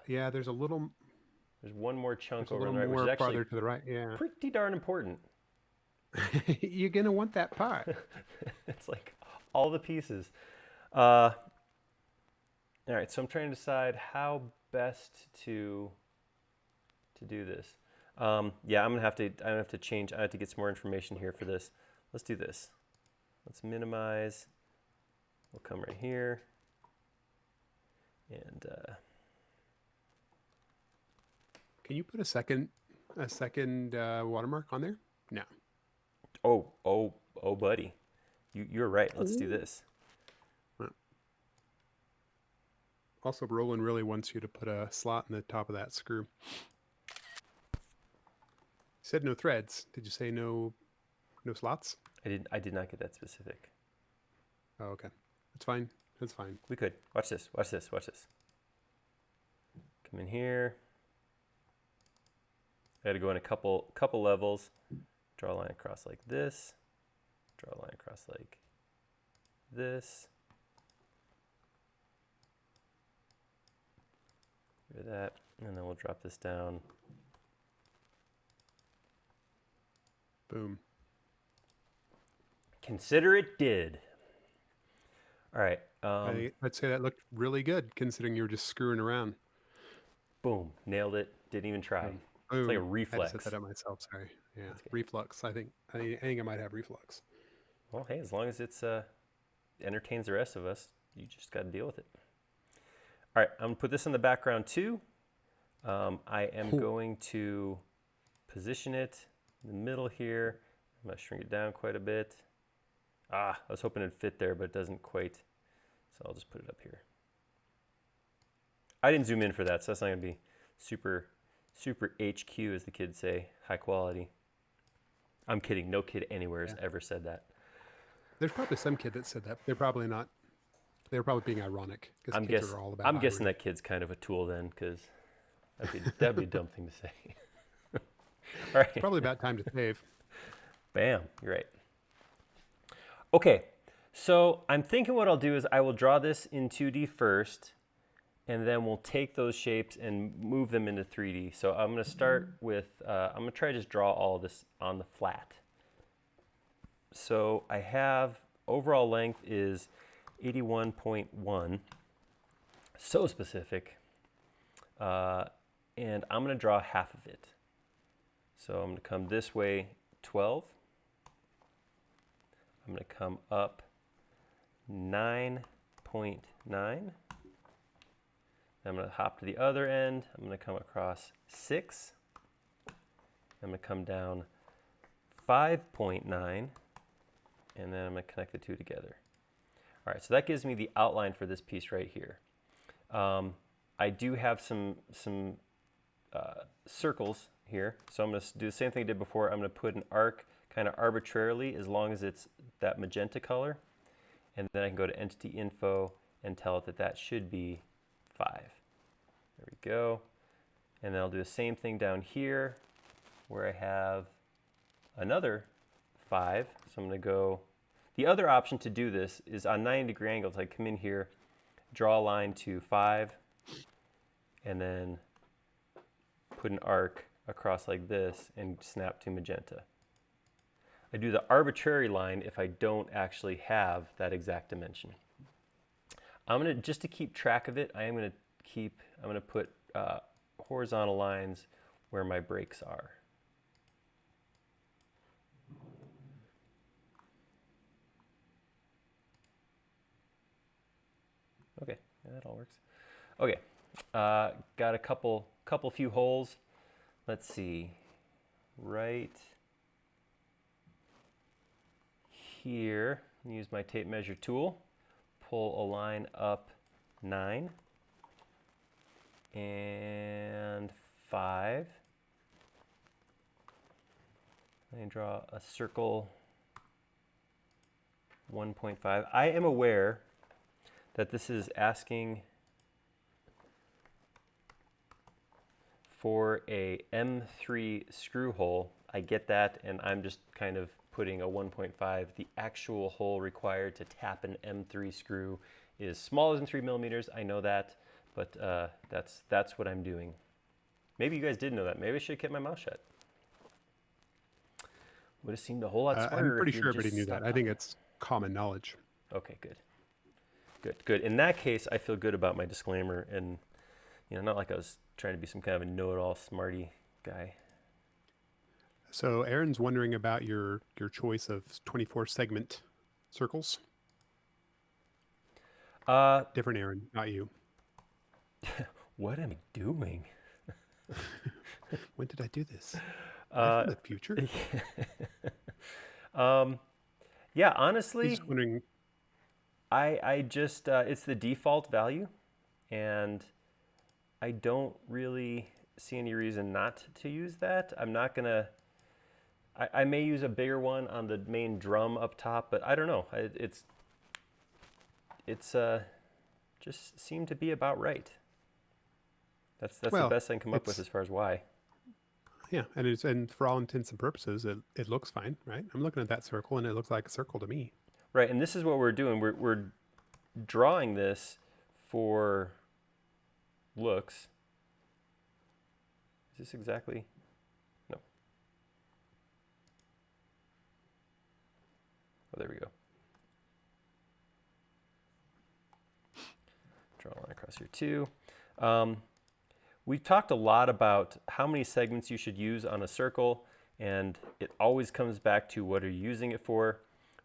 Yeah, there's one more chunk over on the right, which is actually farther to the right. Yeah, pretty darn important. You're gonna want that part. It's like all the pieces. All right, so I'm trying to decide how best to do this. Yeah, I have to change. I have to get some more information here for this. Let's do this. Let's minimize. We'll come right here, and can you put a second watermark on there? No. Oh, buddy, you're right. Let's do this. Also, Roland really wants you to put a slot in the top of that screw. You said no threads. Did you say no slots? I did not get that specific. Oh, okay. That's fine. That's fine. We could. Watch this. Watch this. Watch this. Come in here. I got to go in a couple levels. Draw a line across like this. Draw a line across like this. Do that, and then we'll drop this down. Boom. Consider it did. All right. I'd say that looked really good considering you were just screwing around. Boom. Nailed it. Didn't even try. Boom. It's like a reflex. I set that up myself. Sorry. Yeah. Reflux. I think I might have reflux. Well, hey, as long as it's entertains the rest of us, you just got to deal with it. All right, I'm going to put this in the background too. I am going to position it in the middle here. I'm going to shrink it down quite a bit. I was hoping it'd fit there, but it doesn't quite. So I'll just put it up here. I didn't zoom in for that, so that's not going to be super HQ, as the kids say, high quality. I'm kidding. No kid anywhere has ever said that. There's probably some kid that said that. They're probably not. They're probably being ironic because kids are all about. I'm guessing that kid's kind of a tool then, because that'd be a dumb thing to say. All right. It's probably about time to save. Bam. You're right. Okay. So I'm thinking what I'll do is I will draw this in 2D first, and then we'll take those shapes and move them into 3D. So I'm going to start with, I'm going to try to just draw all of this on the flat. So I have, overall length is 81.1, so specific, and I'm going to draw half of it. So I'm going to come this way 12, I'm going to come up 9.9, I'm going to hop to the other end, I'm going to come across 6, I'm going to come down 5.9, and then I'm going to connect the two together. All right, so that gives me the outline for this piece right here. I do have some circles here, so I'm going to do the same thing I did before. I'm going to put an arc kind of arbitrarily as long as it's that magenta color, and then I can go to Entity Info and tell it that that should be 5. There we go. And then I'll do the same thing down here where I have another 5. So I'm going to go, the other option to do this is on 90-degree angles. I come in here, draw a line to 5, and then put an arc across like this and snap to magenta. I do the arbitrary line if I don't actually have that exact dimension. I'm going to, just to keep track of it, I'm going to put horizontal lines where my breaks are. Okay, yeah, that all works. Okay, got a couple few holes. Let's see, right here, use my tape measure tool, pull a line up 9 and 5. And draw a circle 1.5. I am aware that this is asking for a M3 screw hole. I get that, and I'm just kind of putting a 1.5. The actual hole required to tap an M3 screw is smaller than 3 millimeters. I know that, but that's what I'm doing. Maybe you guys did know that. Maybe I should have kept my mouth shut. Would have seemed a whole lot smarter. I'm pretty if you sure just everybody knew that. I think it's common knowledge. Okay, good. Good. In that case, I feel good about my disclaimer, and not like I was trying to be some kind of a know-it-all smarty guy. So Aaron's wondering about your choice of 24 segment circles. Different Aaron, not you. What am I doing? When did I do this? From the future? Yeah, honestly, He's wondering. I just, it's the default value, and I don't really see any reason not to use that. I'm not gonna, I may use a bigger one on the main drum up top, but I don't know. It's just seemed to be about right. That's the best I can come up with as far as why. Yeah, and for all intents and purposes, it looks fine, right? I'm looking at that circle, and it looks like a circle to me. Right, and this is what we're doing. We're drawing this for looks. Is this exactly? No. Oh, there we go. Draw a line across here too. We've talked a lot about how many segments you should use on a circle, and it always comes back to what are you using it for.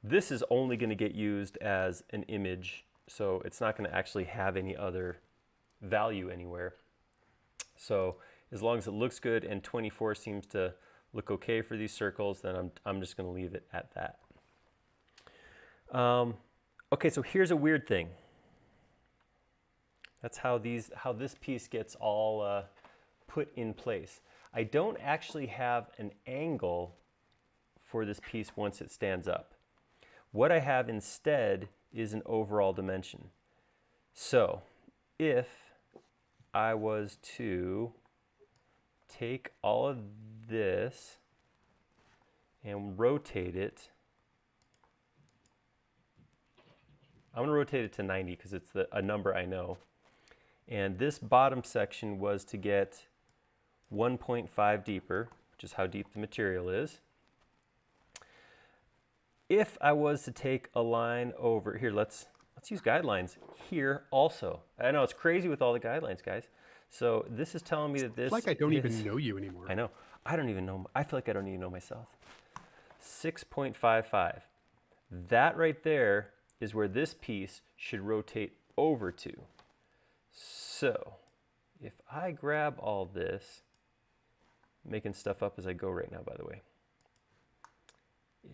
This is only going to get used as an image, so it's not going to actually have any other value anywhere. So as long as it looks good and 24 seems to look okay for these circles, then I'm just going to leave it at that. Okay, so here's a weird thing. That's how this piece gets all put in place. I don't actually have an angle for this piece once it stands up. What I have instead is an overall dimension. So if I was to take all of this and rotate it, I'm going to rotate it to 90 because it's a number I know. And this bottom section was to get 1.5 deeper, which is how deep the material is. If I was to take a line over here, let's use guidelines here also. I know it's crazy with all the guidelines, guys. So this is telling me that this It's like I don't even know you anymore. I know. I don't even know. I feel like I don't even know myself. 6.55. That right there is where this piece should rotate over to. So if I grab all this, making stuff up as I go right now, by the way.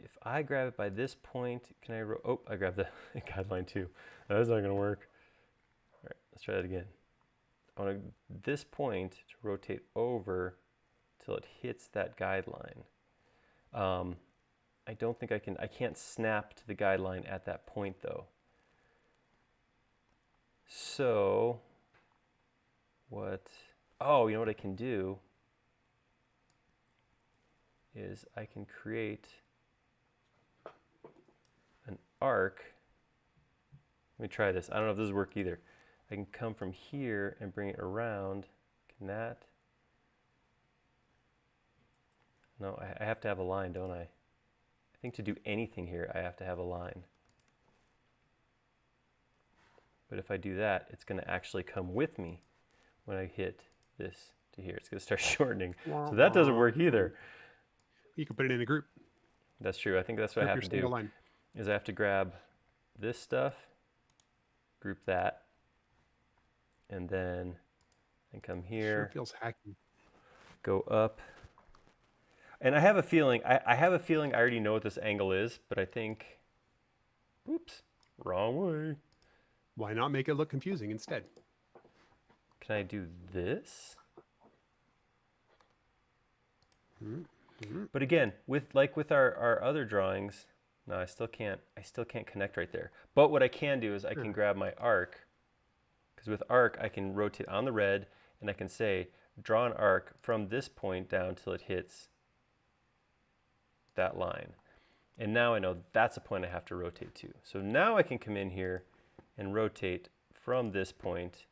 if I grab it by this point, can I, oh, I grabbed the guideline too. That's not gonna work. All right, let's try that again. I want this point to rotate over till it hits that guideline. I don't think I can't snap to the guideline at that point though. So you know what I can do is I can create an arc. Let me try this. I don't know if this will work either. I can come from here and bring it around. Can that? No, I have to have a line, don't I? I think to do anything here, I have to have a line. But if I do that, it's going to actually come with me when I hit this to here. It's going to start shortening. So that doesn't work either. You can put it in a group. That's true. I think that's what I have to do. Line. Is I have to grab this stuff, group that, and then come here. Sure feels hacky. Go up. And I have a feeling, I have a feeling I already know what this angle is, but I think, oops, wrong way. Why not make it look confusing instead? Can I do this? Mm-hmm. But again, with our other drawings, no, I still can't connect right there. But what I can do is I can grab my arc, because with arc I can rotate on the red and I can say draw an arc from this point down till it hits that line. And now I know that's a point I have to rotate to. So now I can come in here and rotate from this point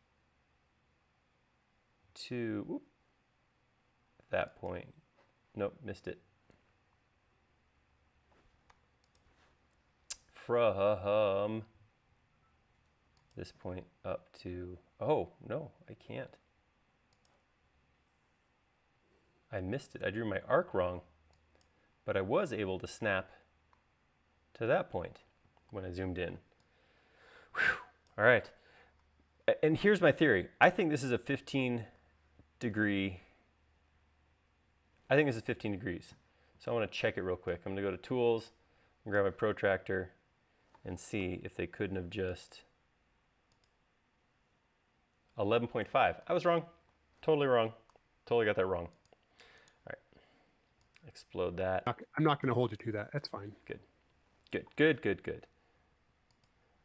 to that point. Nope, missed it. From this point up to, oh, no, I can't. I missed it. I drew my arc wrong, but I was able to snap to that point when I zoomed in. Whew. All right. And here's my theory. I think this is a 15 degree. I think this is 15 degrees. So I want to check it real quick. I'm going to go to Tools and grab my protractor and see if they couldn't have just 11.5. I was wrong. Totally wrong. Totally got that wrong. All right. Explode that. I'm not going to hold you to that. That's fine. Good. Good, good, good, good.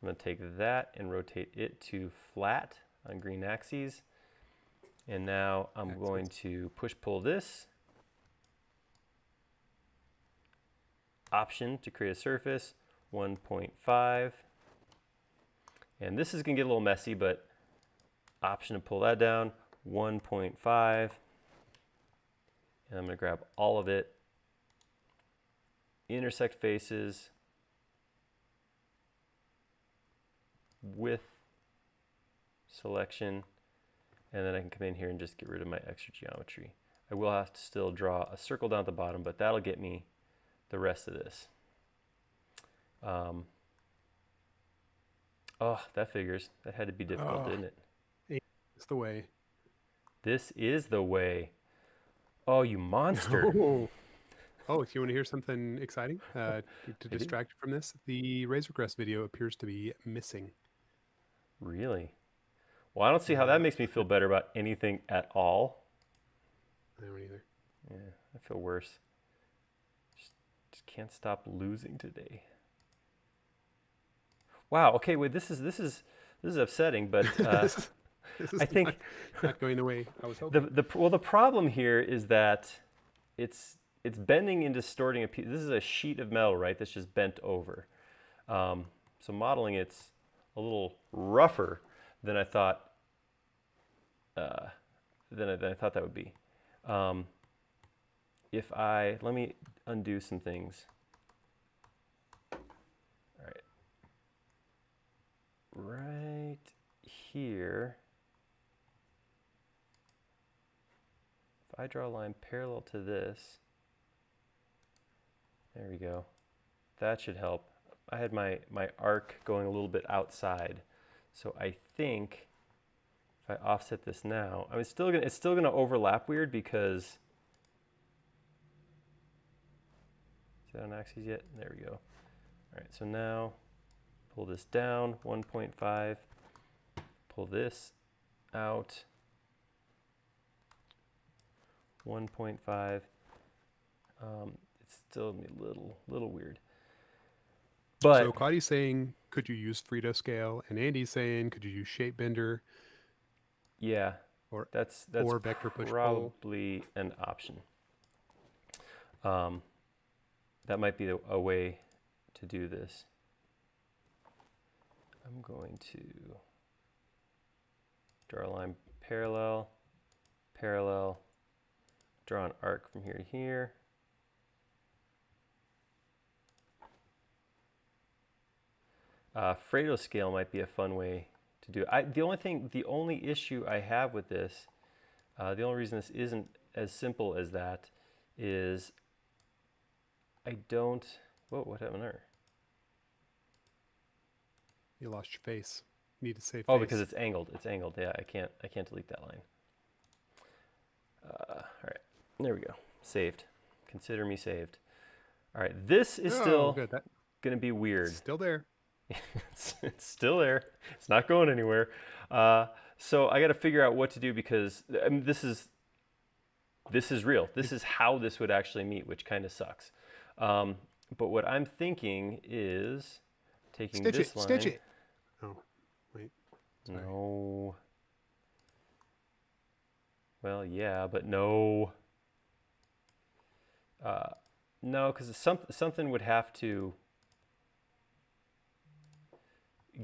I'm going to take that and rotate it to flat on green axes. And now I'm going to push-pull this. Option to create a surface, 1.5. And this is going to get a little messy, but option to pull that down, 1.5. And I'm going to grab all of it. Intersect faces with selection, and then I can come in here and just get rid of my extra geometry. I will have to still draw a circle down at the bottom, but that'll get me the rest of this. Oh, that figures. That had to be difficult, didn't it? It's the way. This is the way. Oh, you monster. Oh, if you want to hear something exciting to distract you from this, the Razor Crest video appears to be missing. Really? Well, I don't see how that makes me feel better about anything at all. I don't either. Yeah, I feel worse. Just can't stop losing today. Wow. Okay. Wait. This is upsetting, but this is I think not going the way I was hoping. the problem here is that it's bending and distorting a piece. This is a sheet of metal, right? That's just bent over. So modeling it's a little rougher than I thought. Than I thought that would be. Let me undo some things. All right. Right here. If I draw a line parallel to this, there we go. That should help. I had my arc going a little bit outside. So I think if I offset this now, I mean, it's still gonna overlap weird because See that on axes yet? There we go. All right, so now pull this down 1.5, pull this out 1.5. It's still gonna be a little weird. But so Claudia's saying, could you use Frito scale? And Andy's saying, could you use shape bender yeah, or that's vector push pull? probably an option. That might be a way to do this. I'm going to draw a line parallel, parallel, draw an arc from here to here. Fredo scale might be a fun way to do it. The only issue I have with this, the only reason this isn't as simple as that is I don't, whoa, what happened there? You lost your face. You need to save Oh, face. because it's angled. It's angled. Yeah, I can't delete that line. All right, there we go. Saved. Consider me saved. All right, this is still going to be weird. It's still there. It's still there. It's not going anywhere. So I got to figure out what to do because I mean, this is real. This is how this would actually meet, which kind of sucks. But what I'm thinking is taking this line. Stitch it. Oh, wait. Sorry. No. Well, yeah, but no. No, because something would have to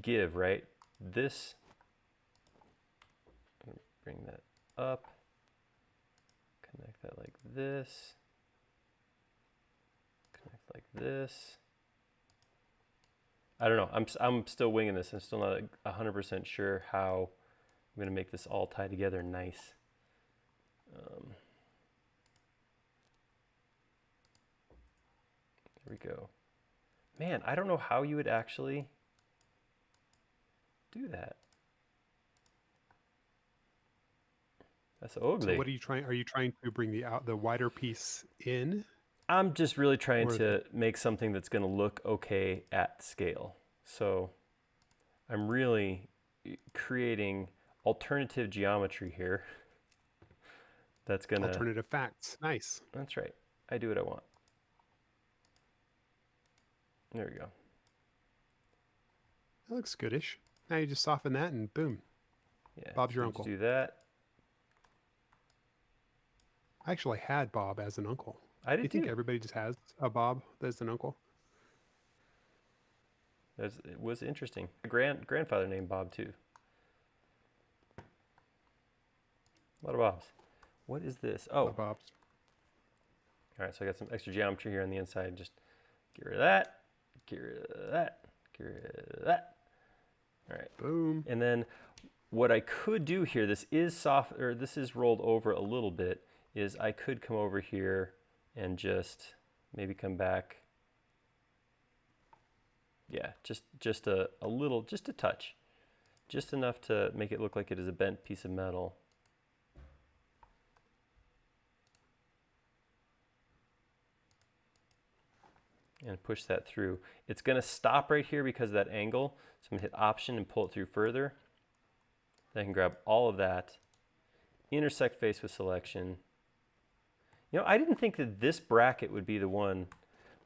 give, right? This, I'm gonna bring that up, connect that like this, connect like this. I don't know, I'm still winging this. I'm still not 100% sure how I'm gonna make this all tie together nice. There we go. Man, I don't know how you would actually do that. That's ugly. So what are you trying? Are you trying to bring the wider piece in? I'm just really trying to make something that's going to look okay at scale. So I'm really creating alternative geometry here. That's going to... Alternative facts. Nice. That's right. I do what I want. There we go. That looks goodish. Now you just soften that and boom. Yeah. Bob's your uncle. Do that. I actually had Bob as an uncle. I did. Do you think everybody just has a Bob as an uncle? It was interesting. A grandfather named Bob too. A lot of Bobs. What is this? Oh, Bob's. All right, so I got some extra geometry here on the inside. Just get rid of that. Get rid of that. Get rid of that. All right. Boom. And then what I could do here, this is soft, or this is rolled over a little bit, is I could come over here and just maybe come back. Yeah, just a little, just a touch. Just enough to make it look like it is a bent piece of metal. And push that through. It's going to stop right here because of that angle. So I'm going to hit Option and pull it through further. Then I can grab all of that, intersect face with selection. You know, I didn't think that this bracket would be the one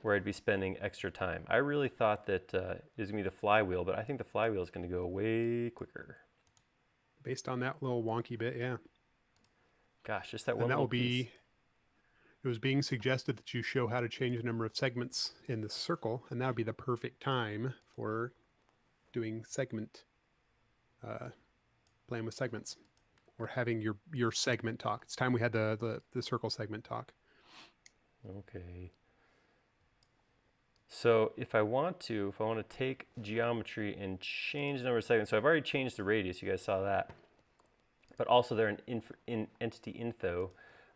where I'd be spending extra time. I really thought that it was going to be the flywheel, but I think the flywheel is going to go way quicker. Based on that little wonky bit, yeah. Gosh, just that one little piece. It was being suggested that you show how to change the number of segments in the circle, and that would be the perfect time for doing segment, playing with segments, or having your segment talk. It's time we had the circle segment talk. Okay. So if I want to take geometry and change the number of segments, so I've already changed the radius, you guys saw that, but also there in entity info,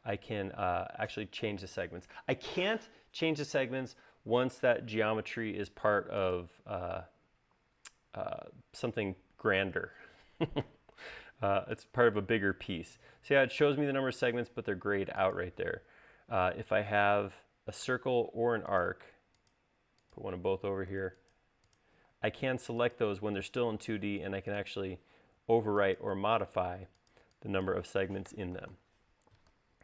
I can actually change the segments. I can't change the segments once that geometry is part of something grander. It's part of a bigger piece. See how it shows me the number of segments, but they're grayed out right there. If I have a circle or an arc, Put one of both over here. I can select those when they're still in 2D, and I can actually overwrite or modify the number of segments in them.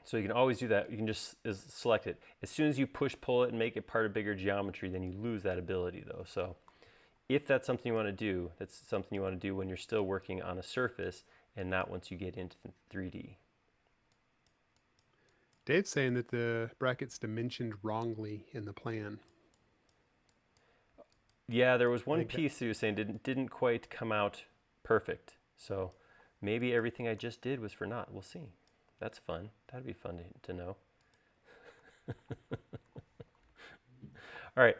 So you can always do that. You can just select it. As soon as you push pull it and make it part of bigger geometry, then you lose that ability though. So if that's something you want to do, that's something you want to do when you're still working on a surface and not once you get into 3D. Dave's saying that the bracket's dimensioned wrongly in the plan. Yeah, there was one piece that he was saying didn't quite come out perfect. So maybe everything I just did was for naught. We'll see. That's fun. That'd be fun to know. All right.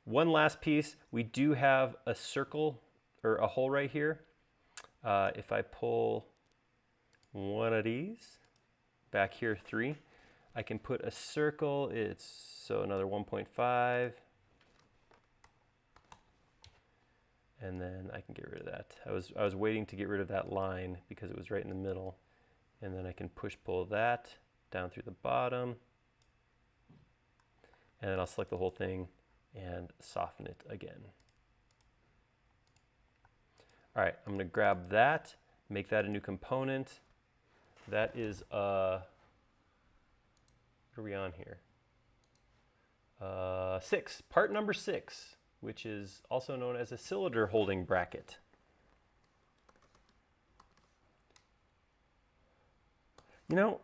One last piece. We do have a circle or a hole right here. If I pull one of these, back here 3, I can put a circle. It's so another 1.5. And then I can get rid of that. I was waiting to get rid of that line because it was right in the middle. And then I can push pull that down through the bottom. And then I'll select the whole thing and soften it again. All right, I'm gonna grab that, make that a new component. That is, what are we on here? 6, part number 6, which is also known as a cylinder holding bracket. You know,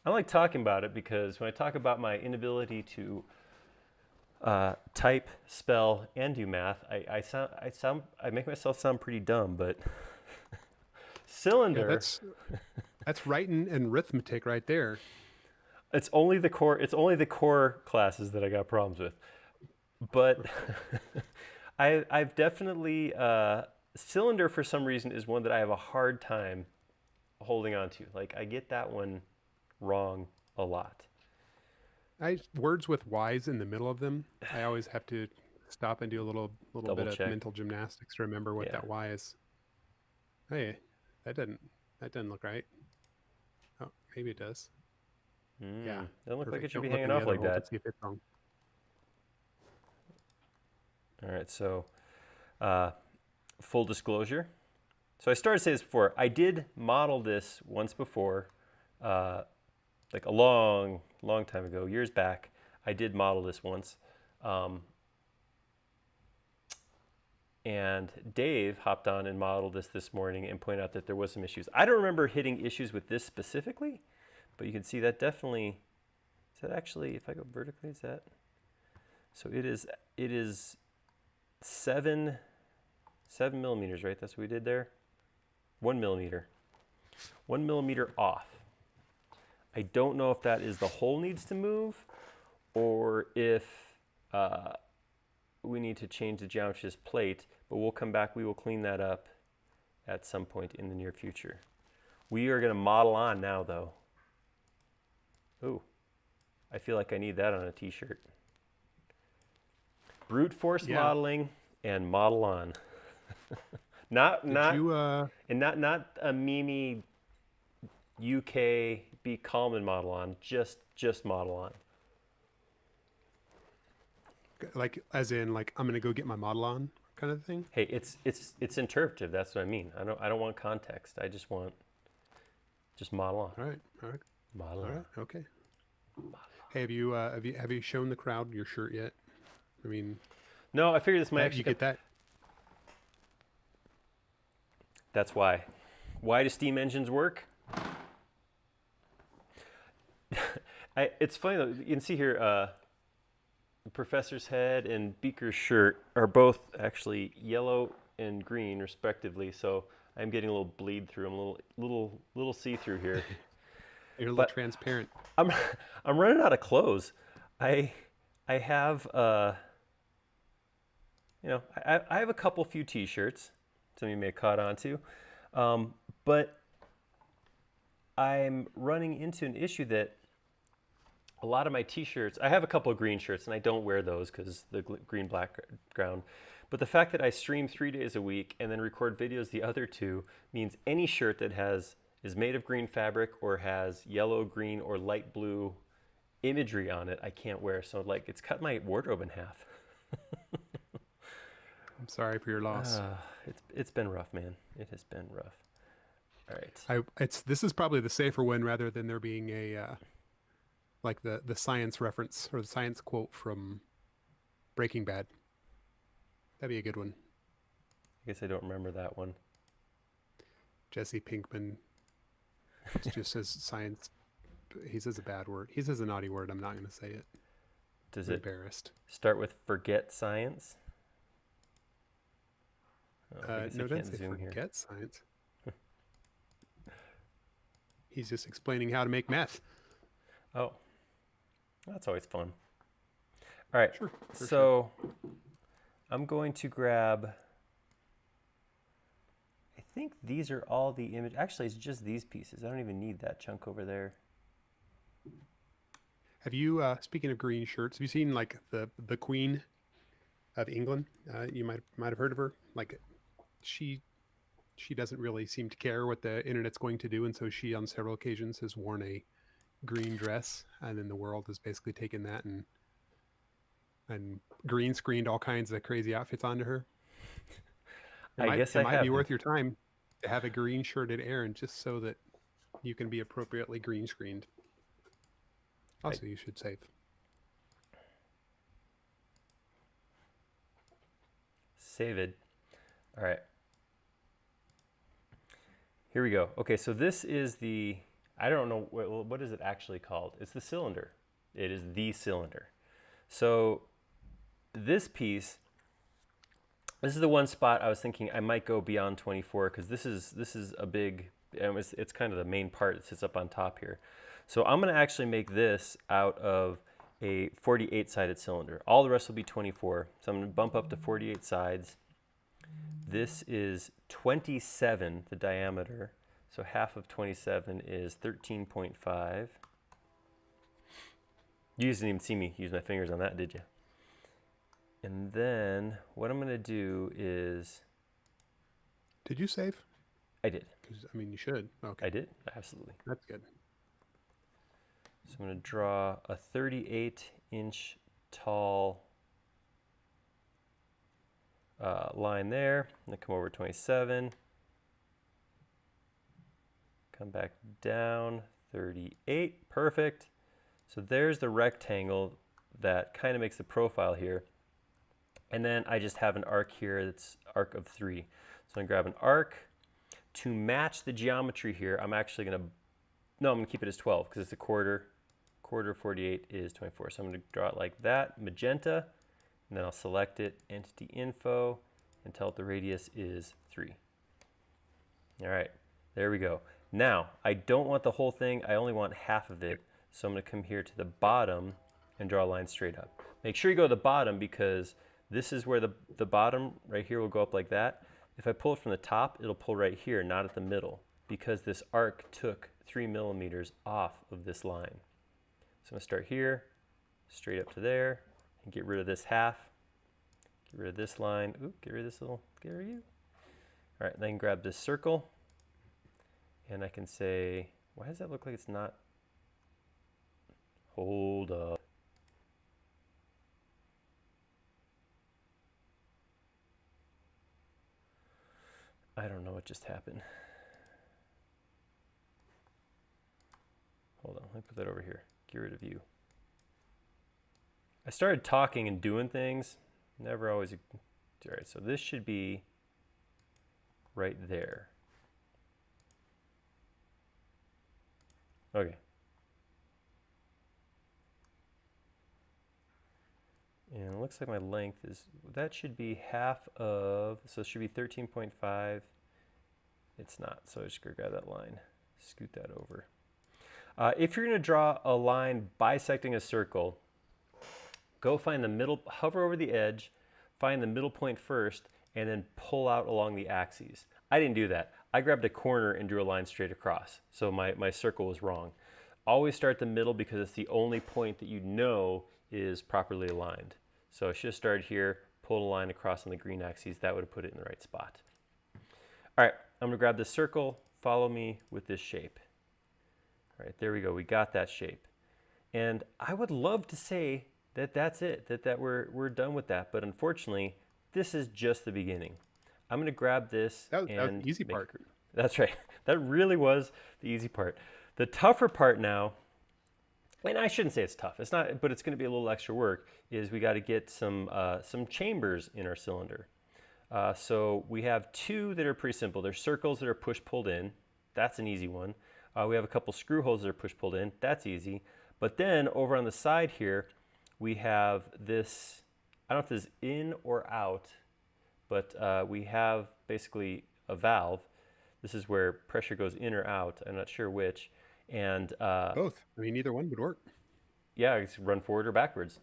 I like talking about it because when I talk about my inability to type, spell, and do math, I make myself sound pretty dumb. But cylinder, yeah, that's writing and arithmetic right there. It's only the core classes that I got problems with. But I've definitely cylinder for some reason is one that I have a hard time holding on to. Like I get that one wrong a lot. Words with Y's in the middle of them, I always have to stop and do a little bit of mental gymnastics to remember what that Y is. Hey, that doesn't look right. Oh, maybe it does. Yeah, doesn't look like it should be hanging off like that. See if it's wrong. All right, so full disclosure. So I started to say this before. I did model this once before, like a long time ago, years back. I did model this once. And Dave hopped on and modeled this morning and pointed out that there was some issues. I don't remember hitting issues with this specifically, but you can see that definitely, is that actually, if I go vertically, is that? So it is 7 millimeters, right? That's what we did there. 1 millimeter. 1 millimeter off. I don't know if that is the hole needs to move or if we need to change the geometry of this plate, but we'll come back, we will clean that up at some point in the near future. We are gonna model on now though. Ooh, I feel like I need that on a t-shirt. Brute force modeling and model on. not a Mimi UK be calm and model on, just model on. Like as in like I'm gonna go get my model on kind of thing. Hey, it's interpretive. That's what I mean. I don't want context. I just want model on. All right. Model all on. right. Okay. Model hey, have you shown the crowd your shirt yet? I mean, no. I figured this might actually. You get that. That's why. Why do steam engines work? It's funny though. You can see here. The professor's head and Beaker's shirt are both actually yellow and green respectively, so I'm getting a little bleed through. I'm a little see-through here. You're a little transparent. I'm running out of clothes. I have I have a few t-shirts some of you may have caught on to, but I'm running into an issue that a lot of my t-shirts, I have a couple of green shirts and I don't wear those because the green background, but the fact that I stream 3 days a week and then record videos the other 2 means any shirt that is made of green fabric or has yellow, green, or light blue imagery on it I can't wear. So like it's cut my wardrobe in half. I'm sorry for your loss. It's been rough, man. It has been rough. All right. This is probably the safer one rather than there being a like the science reference or the science quote from Breaking Bad. That'd be a good one. I guess I don't remember that one. Jesse Pinkman just says science. He says a bad word. He says a naughty word. I'm not going to say it. Does I'm it embarrassed. start with forget science? Oh, I guess No, I don't can't say zoom here. forget science. He's just explaining how to make meth. Oh, that's always fun. All right, Sure. so I'm going to grab, I think these are all the image. Actually, it's just these pieces. I don't even need that chunk over there. Have you, speaking of green shirts, have you seen like the Queen of England? You might have heard of her. Like she doesn't really seem to care what the internet's going to do, and so she on several occasions has worn a green dress, and then the world has basically taken that and green screened all kinds of crazy outfits onto her. I guess It I might be haven't. worth your time to have a green shirted Aaron just so that you can be appropriately green screened. Also, you should save. Save it. All right. Here we go. Okay, so this is the, I don't know, what is it actually called? It's the cylinder. It is the cylinder. So this piece, this is the one spot I was thinking I might go beyond 24 because this is a big, it's kind of the main part that sits up on top here. So I'm going to actually make this out of a 48 sided cylinder. All the rest will be 24. So I'm going to bump up to 48 sides. This is 27, the diameter. So half of 27 is 13.5. You didn't even see me use my fingers on that, did you? And then what I'm going to do is... Did you save? I did. Because, I mean, you should. Okay. I did, absolutely. That's good. So I'm going to draw a 38-inch tall line there. I'm going to come over 27. Come back down 38. Perfect. So there's the rectangle that kind of makes the profile here. And then I just have an arc here that's arc of 3. So I'm going to grab an arc. To match the geometry here, I'm actually going to, no, I'm going to keep it as 12 because it's a quarter. Quarter of 48 is 24. So I'm going to draw it like that, magenta, and then I'll select it, entity info, and tell it the radius is 3. All right, there we go. Now, I don't want the whole thing, I only want half of it. So I'm going to come here to the bottom and draw a line straight up. Make sure you go to the bottom because this is where the bottom right here will go up like that. If I pull it from the top, it'll pull right here, not at the middle, because this arc took 3 millimeters off of this line. So I'm going to start here, straight up to there, and get rid of this half. Get rid of this line. Ooh, get rid of this little, get rid of you. All right, then grab this circle, and I can say, why does that look like it's not? Hold up. I don't know what just happened. Hold on, let me put that over here. Get rid of you. I started talking and doing things. Never always. All right, so this should be right there. Okay. And it looks like my length is, that should be half of, so it should be 13.5. It's not, so I just gotta grab that line, scoot that over. If you're gonna draw a line bisecting a circle, go find the middle, hover over the edge, find the middle point first, and then pull out along the axes. I didn't do that. I grabbed a corner and drew a line straight across, so my circle was wrong. Always start the middle because it's the only point that you know is properly aligned. So I should have started here, pulled a line across on the green axis. That would have put it in the right spot. All right, I'm gonna grab this circle, follow me with this shape. All right, there we go, we got that shape. And I would love to say that that's it, that we're done with that. But unfortunately, this is just the beginning. I'm going to grab this That was and the easy make part. That's right. That really was the easy part. The tougher part now, and I shouldn't say it's tough. It's not, but it's going to be a little extra work. Is we got to get some chambers in our cylinder. So we have two that are pretty simple. There's circles that are push-pulled in. That's an easy one. We have a couple screw holes that are push-pulled in. That's easy. But then over on the side here, we have this, I don't know if this is in or out, but we have basically a valve. This is where pressure goes in or out. I'm not sure which. And Both. I mean, either one would work. yeah, it's run forward or backwards.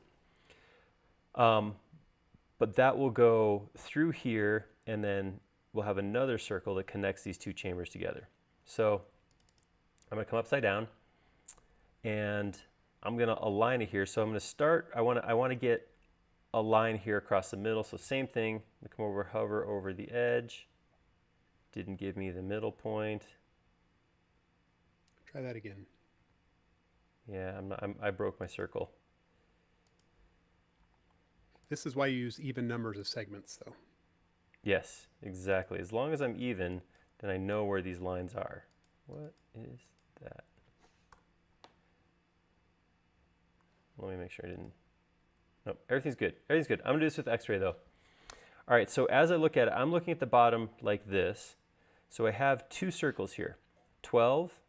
But that will go through here, and then we'll have another circle that connects these two chambers together. So I'm going to come upside down, and I'm going to align it here. So I'm going to start. I want to get a line here across the middle. So same thing. I'm going to come over, hover over the edge. Didn't give me the middle point. Try that again. Yeah, I broke my circle. This is why you use even numbers of segments, though. Yes, exactly. As long as I'm even, then I know where these lines are. What is that? Let me make sure I didn't. Nope, everything's good. Everything's good. I'm going to do this with X-ray, though. All right, so as I look at it, I'm looking at the bottom like this. So I have two circles here, 12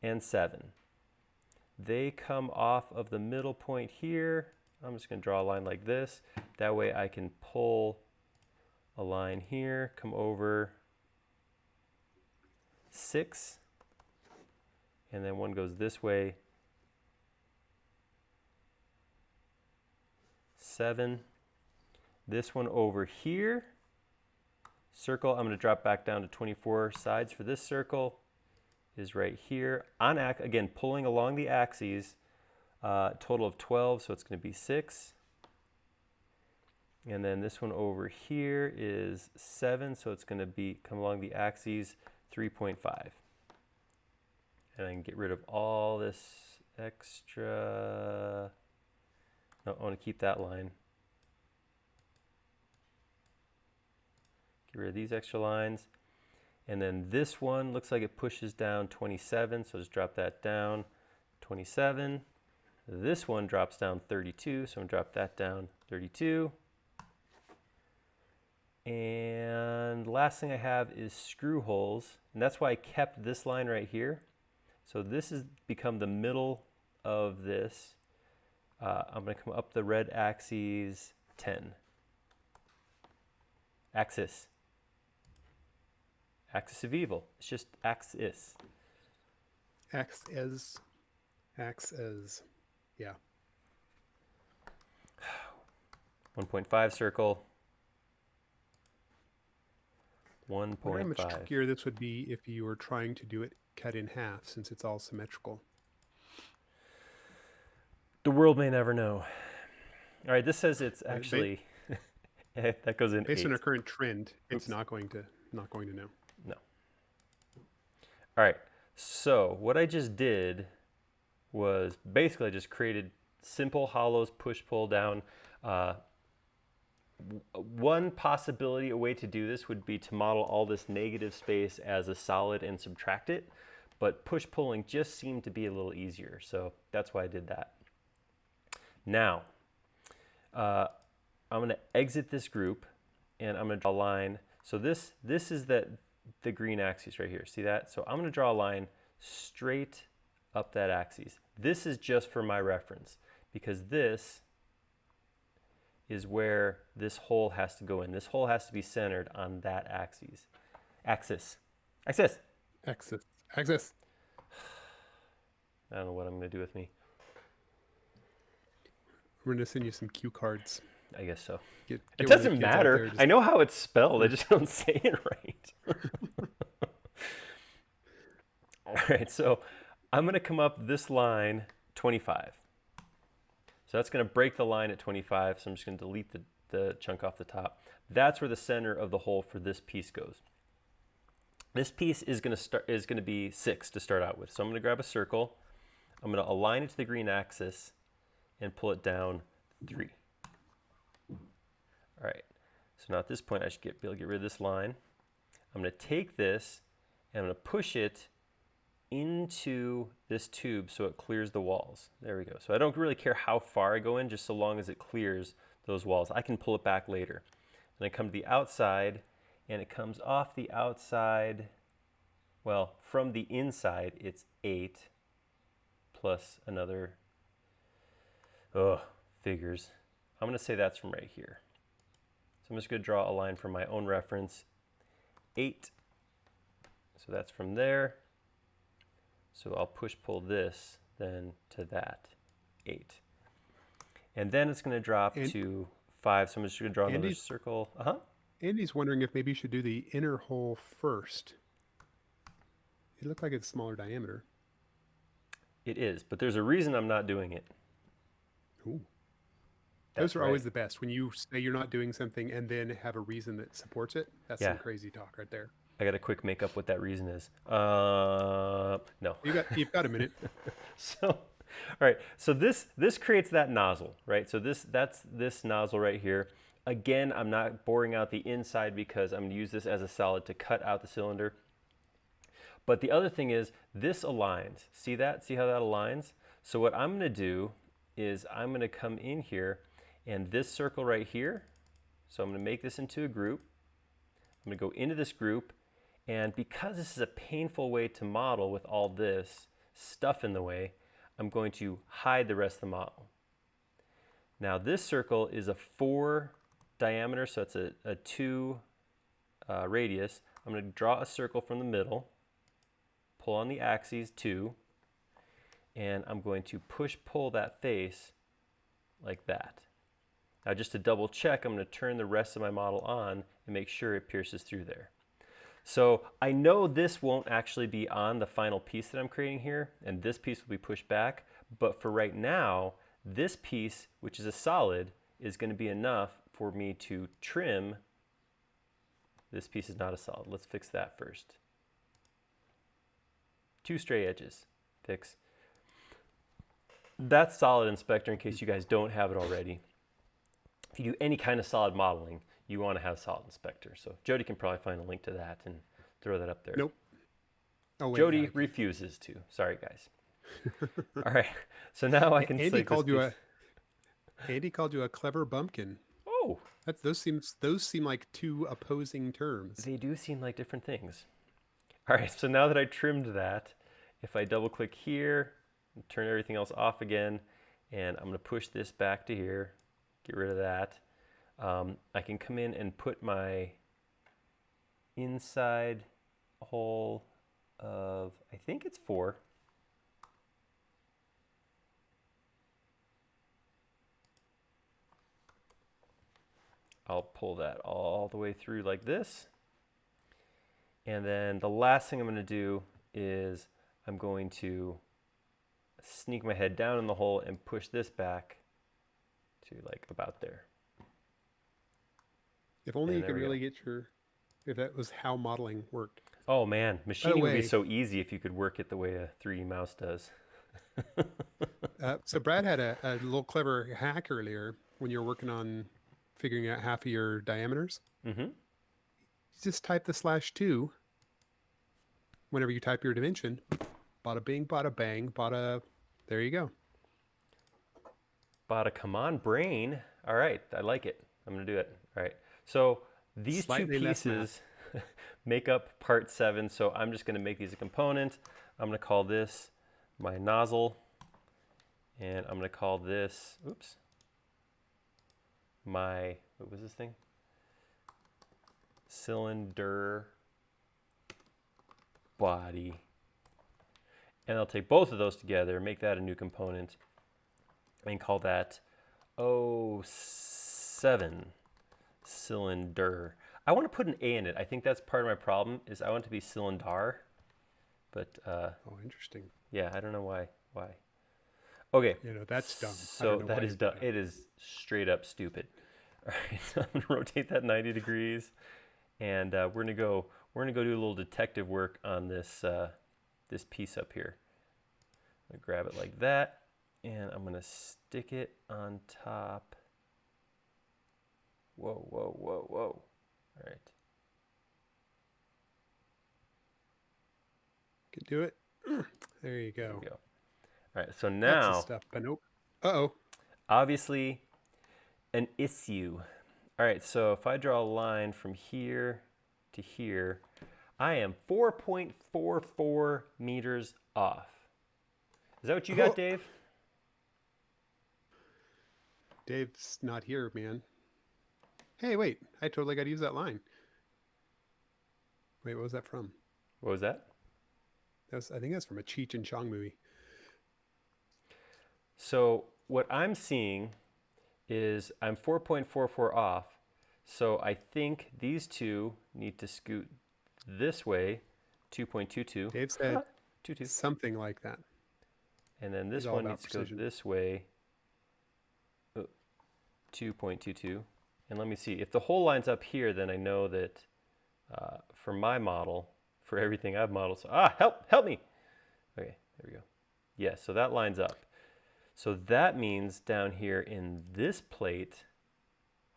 and 7. They come off of the middle point here. I'm just going to draw a line like this. That way I can pull a line here, come over 6, and then one goes this way, 7. This one over here, circle, I'm going to drop back down to 24 sides for this circle, is right here. Again, pulling along the axes, total of 12, so it's going to be 6. And then this one over here is 7, so it's going to come along the axes 3.5. And I can get rid of all this extra. No, I want to keep that line. Get rid of these extra lines. And then this one looks like it pushes down 27, so just drop that down, 27. This one drops down 32, so I'm going to drop that down 32. And last thing I have is screw holes, and that's why I kept this line right here. So this has become the middle of this. I'm going to come up the red axes 10. Axis. Axis of evil. It's just axis. Axes. Yeah. 1.5 circle. I wonder how 1.5. much trickier this would be if you were trying to do it cut in half, since it's all symmetrical. The world may never know. All right, this says it's actually that goes in Based 8. on our current trend, it's not going to know. No. All right. So what I just did was basically I just created simple hollows, push, pull down. One possibility, a way to do this would be to model all this negative space as a solid and subtract it, but push pulling just seemed to be a little easier, so that's why I did that. Now, I'm going to exit this group, and I'm going to draw a line. So this is the green axis right here. See that? So I'm going to draw a line straight up that axis. This is just for my reference, because this is where this hole has to go in. This hole has to be centered on that axis. Axis. Axis. Axis. Axis. I don't know what I'm going to do with me. We're going to send you some cue cards. I guess so. Get It one of the doesn't kids out matter. there, just- I know how it's spelled. I just don't say it right. All right, so I'm going to come up this line 25. So that's going to break the line at 25. So I'm just going to delete the chunk off the top. That's where the center of the hole for this piece goes. This piece is going to be 6 to start out with. So I'm going to grab a circle. I'm going to align it to the green axis and pull it down 3. All right, so now at this point I should be able to get rid of this line. I'm going to take this and I'm going to push it into this tube so it clears the walls. There we go. So I don't really care how far I go in, just so long as it clears those walls. I can pull it back later. And I come to the outside, and it comes off the outside, well, from the inside, it's 8 plus another, figures. I'm going to say that's from right here. So I'm just going to draw a line for my own reference. 8. So that's from there. So I'll push-pull this then to that 8. And then it's going to drop to 5. So I'm just going to draw another circle. Andy's wondering if maybe you should do the inner hole first. It looked like it's smaller diameter. It is, but there's a reason I'm not doing it. Ooh. Those are always the best. When you say you're not doing something and then have a reason that supports it, that's some crazy talk right there. I got to quick make up what that reason is. No. You've got a minute. So, all right. So this creates that nozzle, right? So that's this nozzle right here. Again, I'm not boring out the inside because I'm going to use this as a solid to cut out the cylinder. But the other thing is this aligns. See that? See how that aligns? So what I'm going to do is I'm going to come in here and this circle right here. So I'm going to make this into a group. I'm going to go into this group. And because this is a painful way to model with all this stuff in the way, I'm going to hide the rest of the model. Now this circle is a 4 diameter, so it's a 2 radius. I'm going to draw a circle from the middle, pull on the axes 2, and I'm going to push-pull that face like that. Now just to double check, I'm going to turn the rest of my model on and make sure it pierces through there. So I know this won't actually be on the final piece that I'm creating here, and this piece will be pushed back, but for right now, this piece, which is a solid, is going to be enough for me to trim. This piece is not a solid. Let's fix that first. 2 stray edges. Fix. That's solid inspector in case you guys don't have it already. If you do any kind of solid modeling, you want to have solid inspector. So Jody can probably find a link to that and throw that up there. Nope. Oh, wait, Jody refuses to. Sorry, guys. All right. So now I can. Andy called you a clever bumpkin. Oh, Those seem like 2 opposing terms. they do seem like different things. All right. So now that I trimmed that, if I double click here, turn everything else off again, and I'm going to push this back to here, get rid of that. I can come in and put my inside hole of, I think it's 4. I'll pull that all the way through like this. And then the last thing I'm going to do is I'm going to sneak my head down in the hole and push this back to like about there. If only you could really get if that was how modeling worked. Oh man, machining would be so easy if you could work it the way a 3D mouse does. So Brad had a little clever hack earlier when you were working on figuring out half of your diameters. Mm-hmm. Just type the /2 whenever you type your dimension. Bada bing, bada bang, bada. There you go. Bada come on, brain. All right, I like it. I'm going to do it. All right. So these Slightly 2 pieces make up part 7. So I'm just going to make these a component. I'm going to call this my nozzle. And I'm going to call this, my, what was this thing? Cylinder body. And I'll take both of those together, make that a new component, and call that 07 cylinder. I want to put an A in it. I think that's part of my problem, is I want it to be cylinder. But oh, interesting. Yeah, I don't know why. Okay. That's dumb. So that is dumb. It is straight up stupid. All right, so I'm gonna rotate that 90 degrees, and we're gonna go do a little detective work on this this piece up here. I grab it like that, and I'm gonna stick it on top. Whoa, whoa, whoa, whoa. All right. Can do it. There you There go. we go. All right, so Lots of now, stuff, but nope. Uh-oh. obviously, an issue. All right, so if I draw a line from here to here, I am 4.44 meters off. Is that what you got, Oh, Dave? Dave's not here, man. Hey, wait. I totally got to use that line. Wait, what was that from? What was that? I think that's from a Cheech and Chong movie. So what I'm seeing is I'm 4.44 off. So I think these two need to scoot this way, 2.22. Dave said 22. something like that. And then He's this all one about needs to precision. go this way, 2.22. And let me see. If the hole lines up here, then I know that for my model, for everything I've modeled, so, help me. Okay, there we go. Yeah, so that lines up. So that means down here in this plate,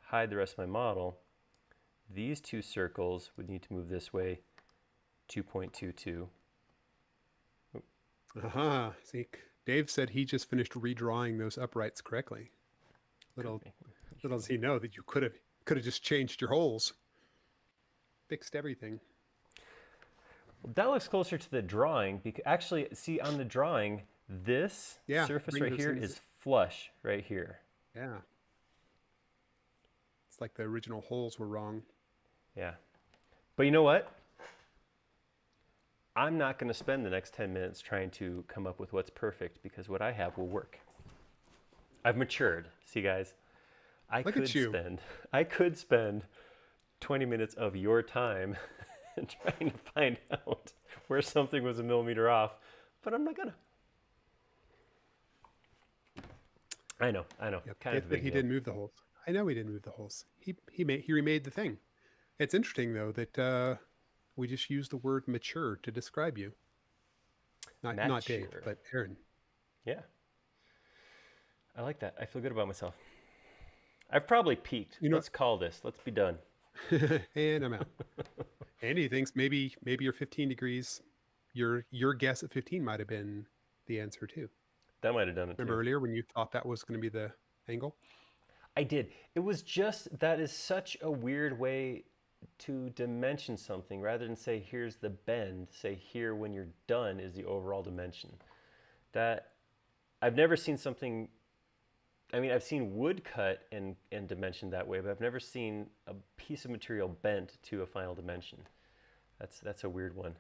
hide the rest of my model, these two circles would need to move this way, 2.22. Aha. See, Dave said he just finished redrawing those uprights correctly. Little does he know that you could have just changed your holes, fixed everything. Well, that looks closer to the drawing because actually, see on the drawing, this surface right here is flush right here. Yeah. It's like the original holes were wrong. Yeah. But you know what? I'm not going to spend the next 10 minutes trying to come up with what's perfect because what I have will work. I've matured. See, guys, I could spend 20 minutes of your time trying to find out where something was a millimeter off, but I'm not gonna. I know. Yep. Kind of a big he deal. didn't move the holes. I know he didn't move the holes. He remade the thing. It's interesting though that we just used the word mature to describe you. Not Dave, but Aaron. Yeah. I like that. I feel good about myself. I've probably peaked. Let's call this. Let's be done. And I'm out. And he thinks maybe you're 15 degrees. Your guess at 15 might have been the answer too. That might have done it. Remember earlier when you thought that was going to be the angle? I did. It was just that is such a weird way to dimension something rather than say here's the bend, say here when you're done is the overall dimension. That I've never seen something. I mean, I've seen wood cut and dimensioned that way, but I've never seen a piece of material bent to a final dimension. That's a weird one.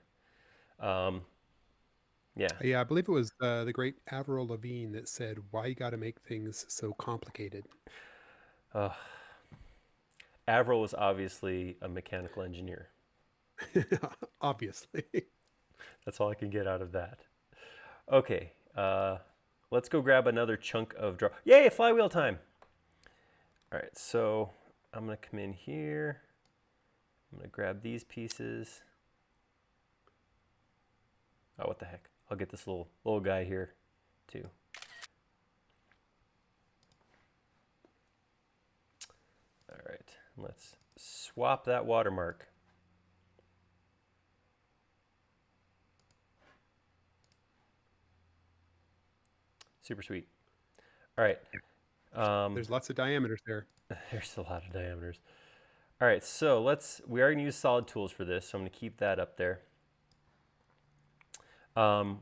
Yeah, I believe it was the great Avril Lavigne that said, "Why you got to make things so complicated?" Avril was obviously a mechanical engineer. Obviously. That's all I can get out of that. Okay, let's go grab another chunk of draw. Yay, flywheel time! All right, so I'm gonna come in here. I'm gonna grab these pieces. Oh, what the heck? I'll get this little guy here too. All right, let's swap that watermark. Super sweet. All right. There's lots of diameters there. There's a lot of diameters. All right, so we are going to use solid tools for this, so I'm going to keep that up there. So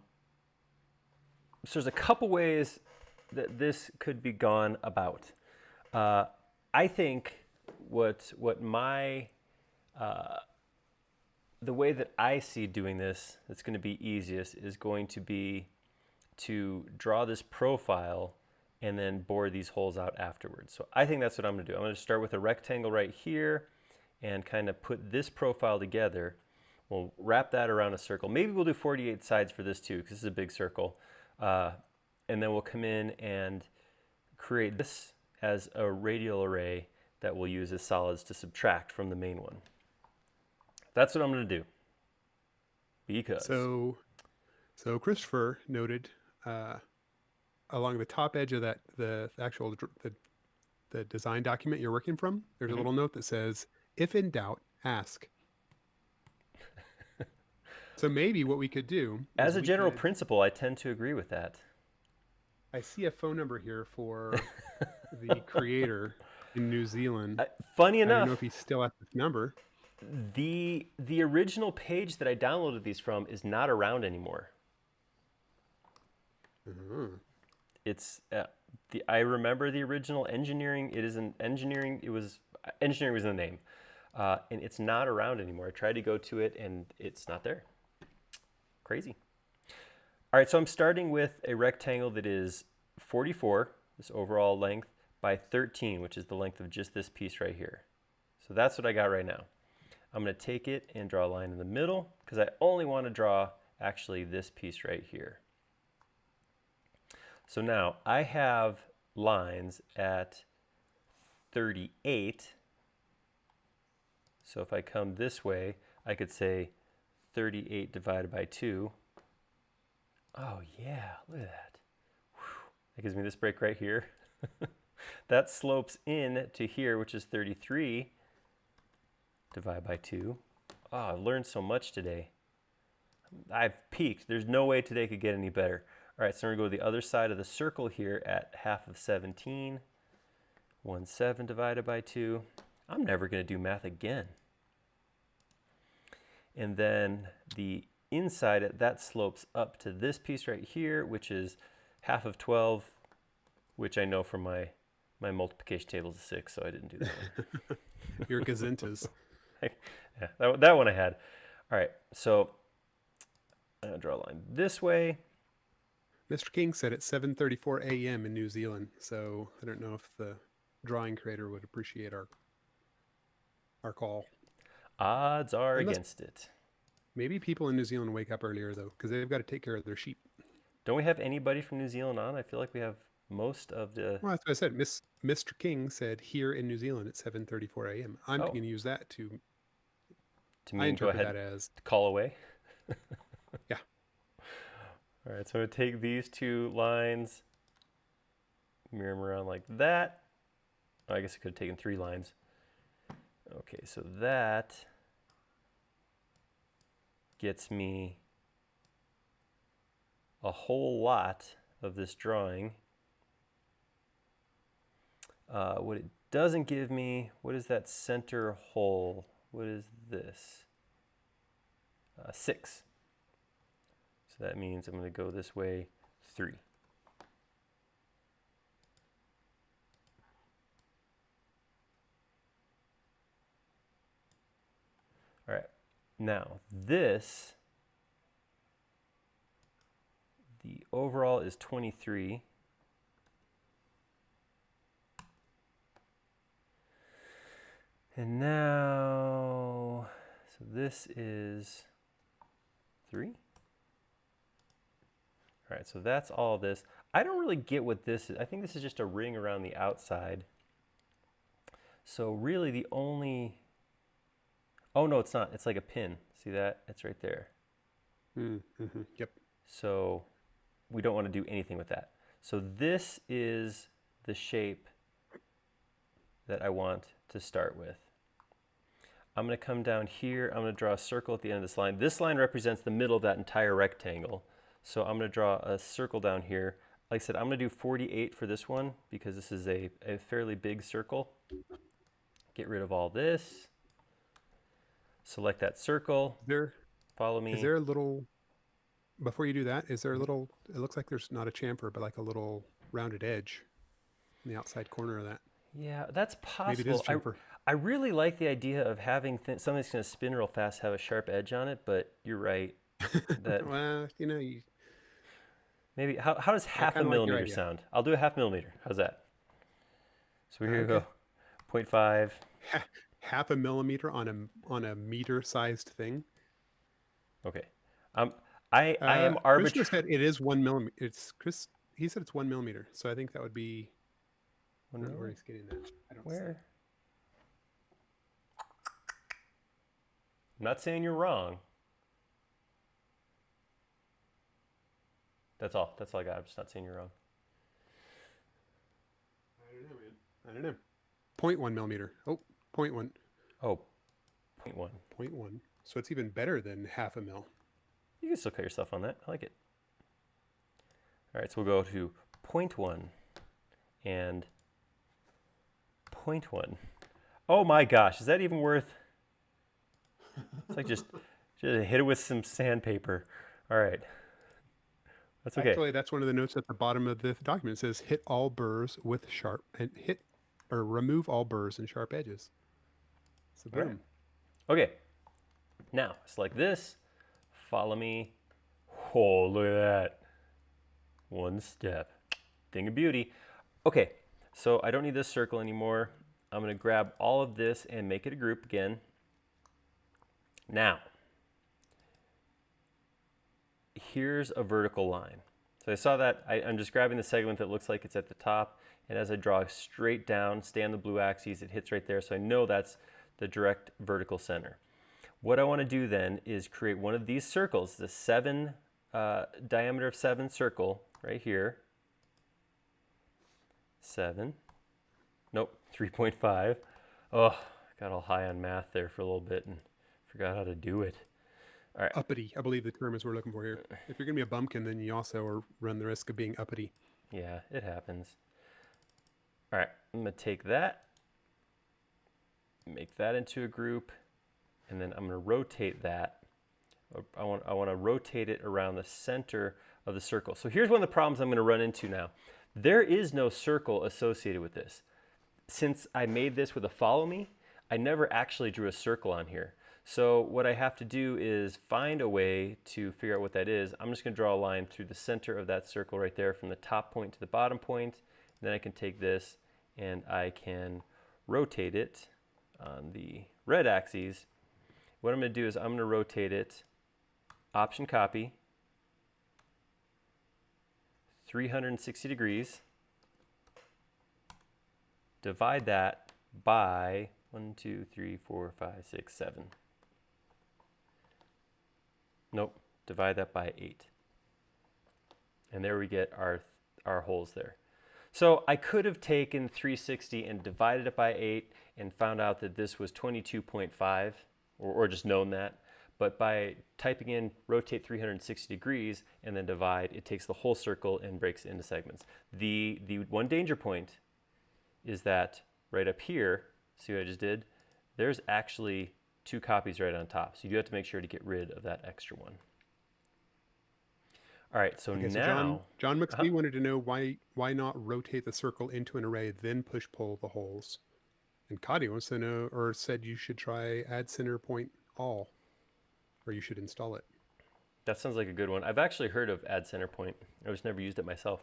there's a couple ways that this could be gone about. I think the way that I see doing this that's going to be easiest is going to be to draw this profile and then bore these holes out afterwards. So I think that's what I'm going to do. I'm going to start with a rectangle right here and kind of put this profile together. We'll wrap that around a circle. Maybe we'll do 48 sides for this too, because this is a big circle. And then we'll come in and create this as a radial array that we'll use as solids to subtract from the main one. That's what I'm going to do. Because. So Christopher noted along the top edge of that the actual the design document you're working from, there's a little note that says, "If in doubt, ask." So maybe what we could do As is a we general could. principle, I tend to agree with that. I see a phone number here for the creator in New Zealand. Funny I don't know if enough, he's still at this number. the original page that I downloaded these from is not around anymore. It's I remember the original engineering. It is an engineering. It was engineering was in the name, and it's not around anymore. I tried to go to it, and it's not there. Crazy. All right, so I'm starting with a rectangle that is 44, this overall length, by 13, which is the length of just this piece right here. So that's what I got right now. I'm going to take it and draw a line in the middle because I only want to draw actually this piece right here. So now I have lines at 38. So if I come this way, I could say 38 divided by 2. Oh yeah, look at that. Whew. That gives me this break right here. That slopes in to here, which is 33 divided by 2. Oh, I've learned so much today. I've peaked. There's no way today could get any better. All right, so we're going to go to the other side of the circle here at half of 17. 1/7 divided by 2. I'm never going to do math again. And then the inside, that slopes up to this piece right here, which is half of 12, which I know from my multiplication table is 6, so I didn't do that one. Your gazintas. Yeah, that one I had. All right, so I'm going to draw a line this way. Mr. King said it's 7:34 a.m. in New Zealand, so I don't know if the drawing creator would appreciate our call. Odds are against it. Maybe people in New Zealand wake up earlier though, because they've got to take care of their sheep. Don't we have anybody from New Zealand on? I feel like we have most of the. Well, that's what I said. Mr. King said here in New Zealand at 7:34 a.m. I'm going to use that to mean go ahead that as call away. Yeah. All right, so I'm going to take these two lines, mirror them around like that. Oh, I guess I could have taken 3 lines. Okay, so that gets me a whole lot of this drawing. What it doesn't give me, what is that center hole? What is this? 6. So that means I'm going to go this way 3. All right, now this, the overall is 23. And now, so this is 3. All right, so that's all of this. I don't really get what this is. I think this is just a ring around the outside. So really the only, oh no, it's not. It's like a pin. See that? It's right there. Mm-hmm. Yep. So we don't want to do anything with that. So this is the shape that I want to start with. I'm going to come down here. I'm going to draw a circle at the end of this line. This line represents the middle of that entire rectangle. So I'm going to draw a circle down here. Like I said, I'm going to do 48 for this one because this is a fairly big circle. Get rid of all this. Select that circle. Follow me. Is there a little, before you do that, is there a little, it looks like there's not a chamfer, but like a little rounded edge in the outside corner of that. Yeah, that's possible. Maybe it is chamfer. I really like the idea of having something that's going to spin real fast have a sharp edge on it, but you're right. That well, you know, maybe how does half a millimeter sound? I'll do a half millimeter. How's that? So we're going to go 0.5. Half a millimeter on a meter-sized thing. Okay. I am arbitrary. Chris said it is 1 millimeter. It's Chris. He said it's 1 millimeter. So I think that would be. I don't know where he's getting that. I don't see. I'm not saying you're wrong. That's all. That's all I got. I'm just not saying you're wrong. I don't know, man. I don't know. 0.1 millimeter. Oh, 0.1. Oh, 0.1. 0.1. So it's even better than half a mil. You can still cut yourself on that. I like it. All right, so we'll go to 0.1 and 0.1. Oh my gosh, is that even worth? It's like just hit it with some sandpaper. All right, that's okay. Actually, that's one of the notes at the bottom of the document. It says hit all burrs with sharp and remove all burrs and sharp edges. So boom. All right. Okay, now select this. Follow me. Oh, look at that. One step. Thing of beauty. Okay, so I don't need this circle anymore. I'm going to grab all of this and make it a group again. Now, here's a vertical line. So I saw that. I'm just grabbing the segment that looks like it's at the top, and as I draw straight down, stay on the blue axis, it hits right there, so I know that's the direct vertical center. What I want to do then is create one of these circles, the diameter of 7 circle right here. 7. Nope, 3.5. Oh, got all high on math there for a little bit and forgot how to do it. All right. Uppity, I believe the term is we're looking for here. If you're going to be a bumpkin, then you also run the risk of being uppity. Yeah, it happens. All right, I'm going to take that, make that into a group, and then I'm going to rotate that. I want to rotate it around the center of the circle. So here's one of the problems I'm going to run into now. There is no circle associated with this. Since I made this with a follow me, I never actually drew a circle on here. So what I have to do is find a way to figure out what that is. I'm just going to draw a line through the center of that circle right there from the top point to the bottom point. Then I can take this and I can rotate it on the red axis. What I'm going to do is I'm going to rotate it, Option copy, 360 degrees. Divide that by 1, 2, 3, 4, 5, 6, 7. Nope, divide that by 8. And there we get our holes there. So I could have taken 360 and divided it by 8 and found out that this was 22.5, or just known that. But by typing in rotate 360 degrees and then divide, it takes the whole circle and breaks it into segments. The one danger point is that right up here, see what I just did? There's actually 2 copies right on top. So you do have to make sure to get rid of that extra one. All right, so Okay, now... So John McPhee wanted to know why not rotate the circle into an array, then push-pull the holes. And Cody wants to know, or said you should try add center point all, or you should install it. That sounds like a good one. I've actually heard of add center point. I just never used it myself.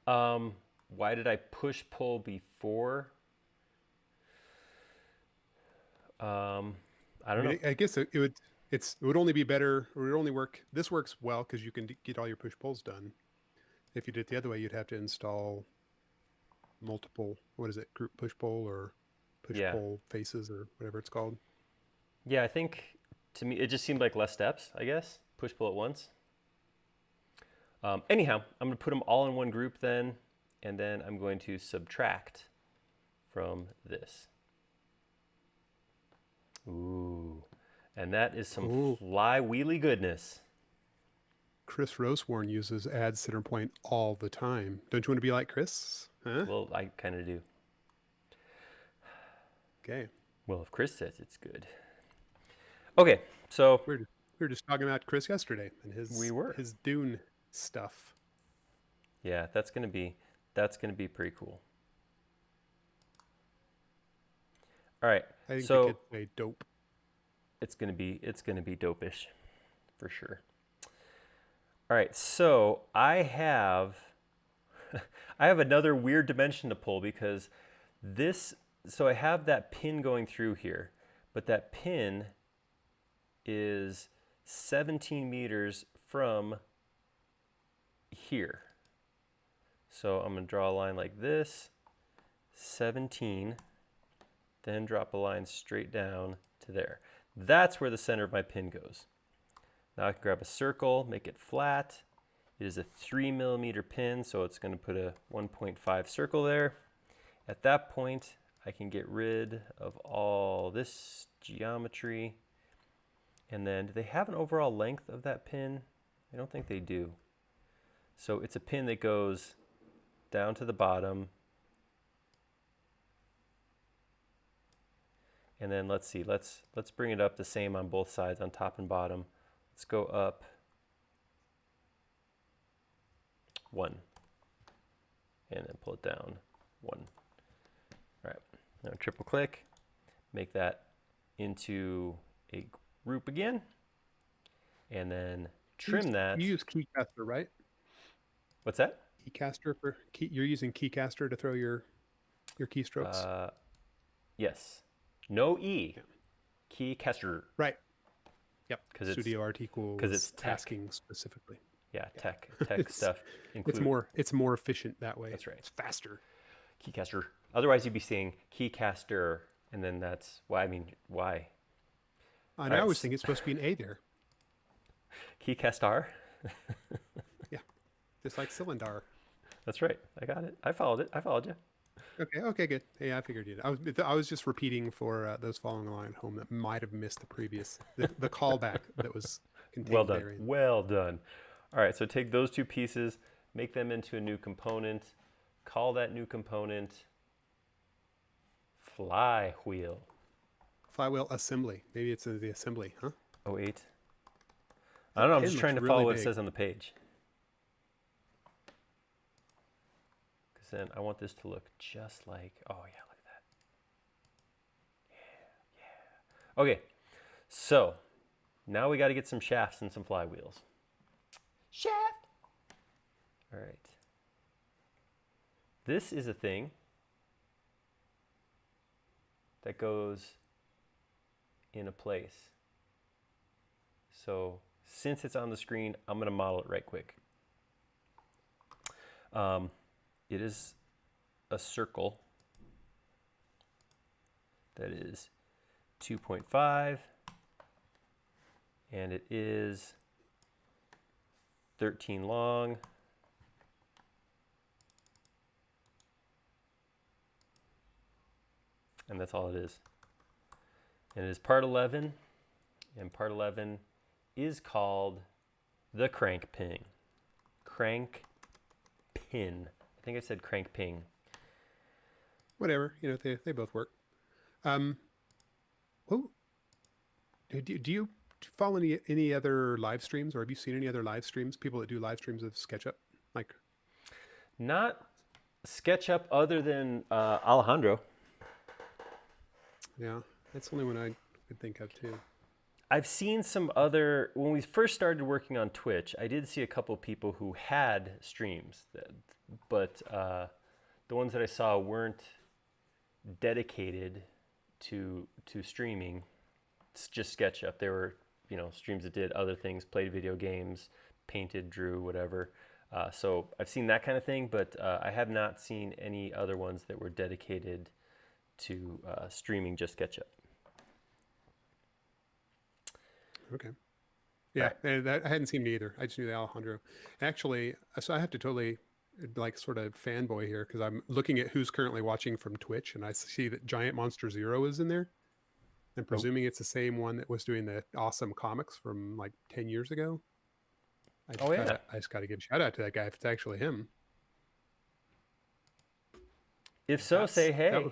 Why did I push-pull before? I don't know. I guess it would only be better, or it would only work. This works well because you can get all your push-pulls done. If you did it the other way, you'd have to install multiple, group push-pull or push-pull faces or whatever it's called. Yeah, I think to me, it just seemed like less steps, I guess. Push-pull at once. Anyhow, I'm going to put them all in one group then, and then I'm going to subtract from this. Ooh, and that is some flywheely goodness. Chris Rosewarn uses add center point all the time. Don't you want to be like Chris? Huh? Well, I kind of do. Okay. Well, if Chris says it's good. Okay, so we were just talking about Chris yesterday and his Dune stuff. Yeah, that's gonna be pretty cool. All right, I think so the kids say dope. It's gonna be dopish, for sure. All right, so I have another weird dimension to pull because so I have that pin going through here, but that pin is 17 meters from here. So I'm going to draw a line like this, 17, then drop a line straight down to there. That's where the center of my pin goes. Now I can grab a circle, make it flat, It is a 3mm pin, so it's going to put a 1.5 circle there. At that point, I can get rid of all this geometry. And then, do they have an overall length of that pin? I don't think they do. So it's a pin that goes down to the bottom. And then let's see, let's bring it up the same on both sides, on top and bottom. Let's go up 1. And then pull it down 1. All right, now triple click, make that into a group again, and then trim that. You use Keycaster, right? What's that? Keycaster for key. You're using Keycaster to throw your keystrokes. Yes. No E. Keycaster. Right. Yep. Because Studio Article. because it's tech. tasking specifically. Yeah, tech stuff. It's more efficient that way. That's right. It's faster. Keycaster. Otherwise, you'd be saying Keycaster, and then that's why. I mean, why? And I always think it's supposed to be an A there. Keycastar. Yeah, just like cylinder. That's right. I got it. I followed you. Okay, good. Yeah, I figured you did. I was just repeating for those following along at home that might have missed the previous the callback that was contained Well done. therein. Well done. All right, so take those two pieces, make them into a new component. Call that new component flywheel. Flywheel assembly. Maybe it's the assembly, huh? 08. I don't know. I'm just trying to follow really what it big. says on the page. Because then I want this to look just like, oh yeah, look at that. Yeah. Okay, so now we got to get some shafts and some flywheels. Shaft. All right. This is a thing that goes in a place. So since it's on the screen, I'm going to model it right quick. It is a circle that is 2.5, and it is 13 long. And that's all it is. And it is part 11, and part 11 is called the crank pin. Crank pin. I think I said crank ping. Whatever, they both work. Do you follow any other live streams, or have you seen any other live streams? People that do live streams of SketchUp, like Not SketchUp, other than Alejandro. Yeah, that's the only one I could think of too. I've seen some other, when we first started working on Twitch, I did see a couple people who had streams, but the ones that I saw weren't dedicated to streaming. It's just SketchUp. They were, streams that did other things, played video games, painted, drew, whatever. So I've seen that kind of thing, but I have not seen any other ones that were dedicated to streaming just SketchUp. Okay. Yeah, and I hadn't seen it either. I just knew the Alejandro. Actually, so I have to totally sort of fanboy here, because I'm looking at who's currently watching from Twitch, and I see that Giant Monster Zero is in there. I'm presuming it's the same one that was doing the awesome comics from like 10 years ago. I just got to give a shout out to that guy if it's actually him. If so, say hey.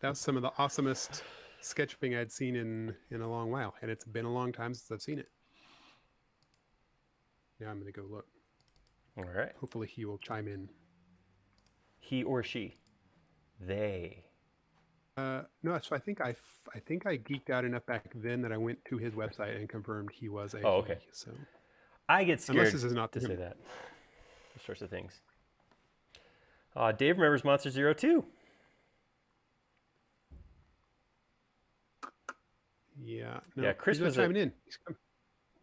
That was some of the awesomest sketching I'd seen in a long while, and it's been a long time since I've seen it. Yeah, I'm going to go look. All right. Hopefully he will chime in. He or she. They. No, so I think I geeked out enough back then that I went to his website and confirmed he was a okay. he, so I get scared unless this is not to him. say that. Those sorts of things. Dave remembers Monster Zero too. Yeah. No, yeah, Chris was chiming in.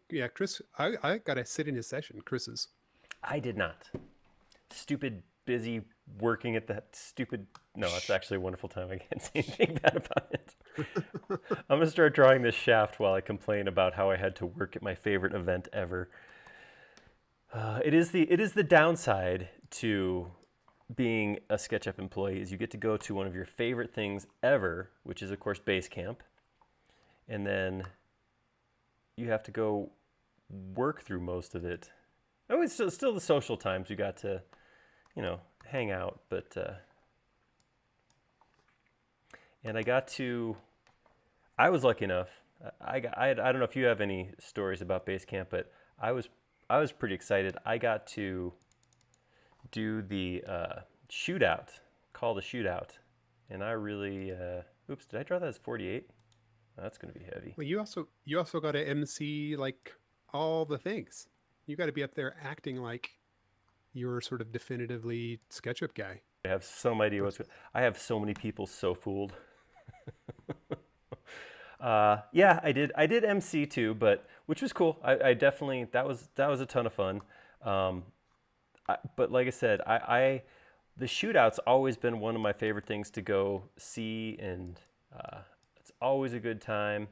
Yeah, Chris, I got to sit in his session, Chris's. I did not. Stupid, busy working at that stupid... No, it's actually a wonderful time. I can't say anything bad about it. I'm going to start drawing this shaft while I complain about how I had to work at my favorite event ever. It is the downside to being a SketchUp employee is you get to go to one of your favorite things ever, which is of course Basecamp, and then you have to go work through most of it. Oh, it's still the social times you got to, hang out, but and I was lucky enough. I don't know if you have any stories about Basecamp, but I was pretty excited. I got to do the shootout, call the shootout, and I really oops, did I draw that as 48? That's going to be heavy. Well, you also got to MC like all the things. You got to be up there acting like you're sort of definitively SketchUp guy. I have some idea I have so many people so fooled. Yeah, I did MC too, but which was cool. I definitely that was a ton of fun. But like I said, the shootout's always been one of my favorite things to go see, and it's always a good time.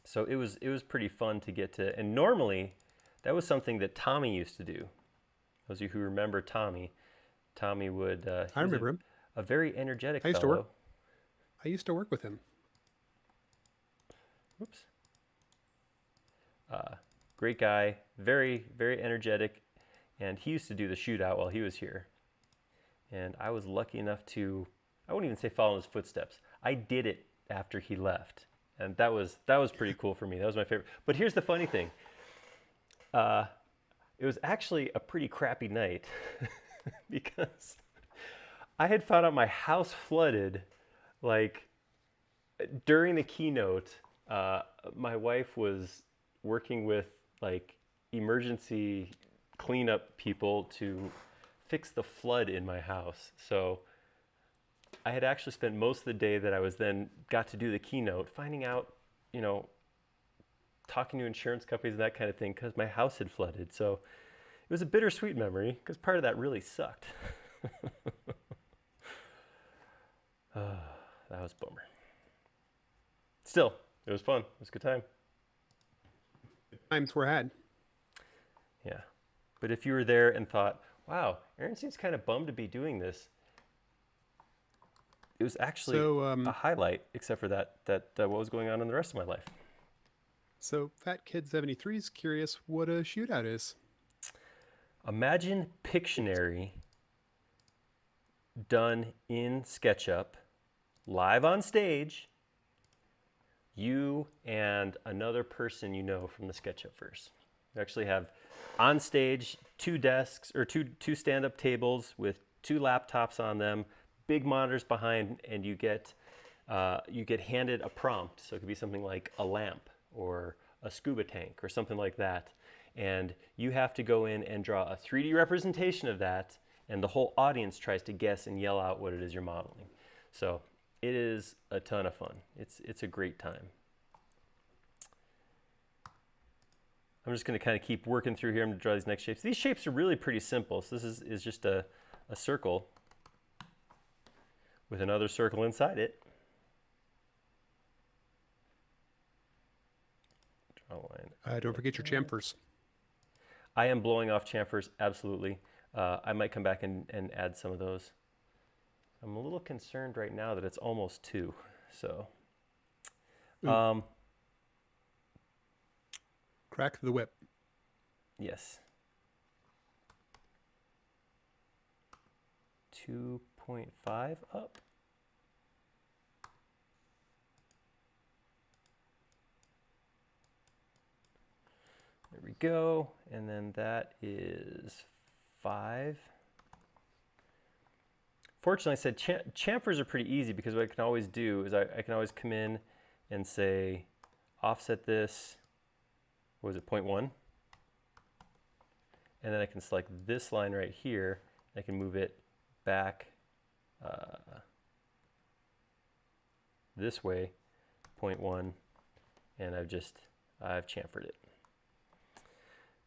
So it was pretty fun to get to, and normally that was something that Tommy used to do. Those of you who remember Tommy would. I remember him. A very energetic I used fellow. I used to work with him. Oops. Great guy, very, very energetic, and he used to do the shootout while he was here. And I was lucky enough to, I wouldn't even say follow in his footsteps. I did it after he left, and that was pretty cool for me. That was my favorite. But here's the funny thing. It was actually a pretty crappy night because I had found out my house flooded like during the keynote. My wife was working with like emergency cleanup people to fix the flood in my house. So I had actually spent most of the day that I was then got to do the keynote finding out, talking to insurance companies and that kind of thing because my house had flooded. So it was a bittersweet memory because part of that really sucked. That was a bummer. Still, it was fun. It was a good time. Times were had. Yeah. But if you were there and thought, wow, Aaron seems kind of bummed to be doing this, it was actually a highlight, except for that what was going on in the rest of my life. So Fat Kid 73 is curious what a shootout is. Imagine Pictionary done in SketchUp, live on stage, you and another person you know from the SketchUpverse. You actually have on stage 2 desks or two stand-up tables with 2 laptops on them, big monitors behind, and you get handed a prompt. So it could be something like a lamp or a scuba tank or something like that. And you have to go in and draw a 3D representation of that, and the whole audience tries to guess and yell out what it is you're modeling. So it is a ton of fun. It's a great time. I'm just going to kind of keep working through here. I'm going to draw these next shapes. These shapes are really pretty simple. So this is just a circle with another circle inside it. Draw a line. Don't forget your chamfers. I am blowing off chamfers, absolutely. I might come back and add some of those. I'm a little concerned right now that it's almost 2. So, crack the whip. Yes. 2.5 up. There we go. And then that is 5. Fortunately, I said chamfers are pretty easy because what I can always do is I can always come in and say offset this, what was it, 0.1? And then I can select this line right here. I can move it back this way, 0.1, and I've chamfered it.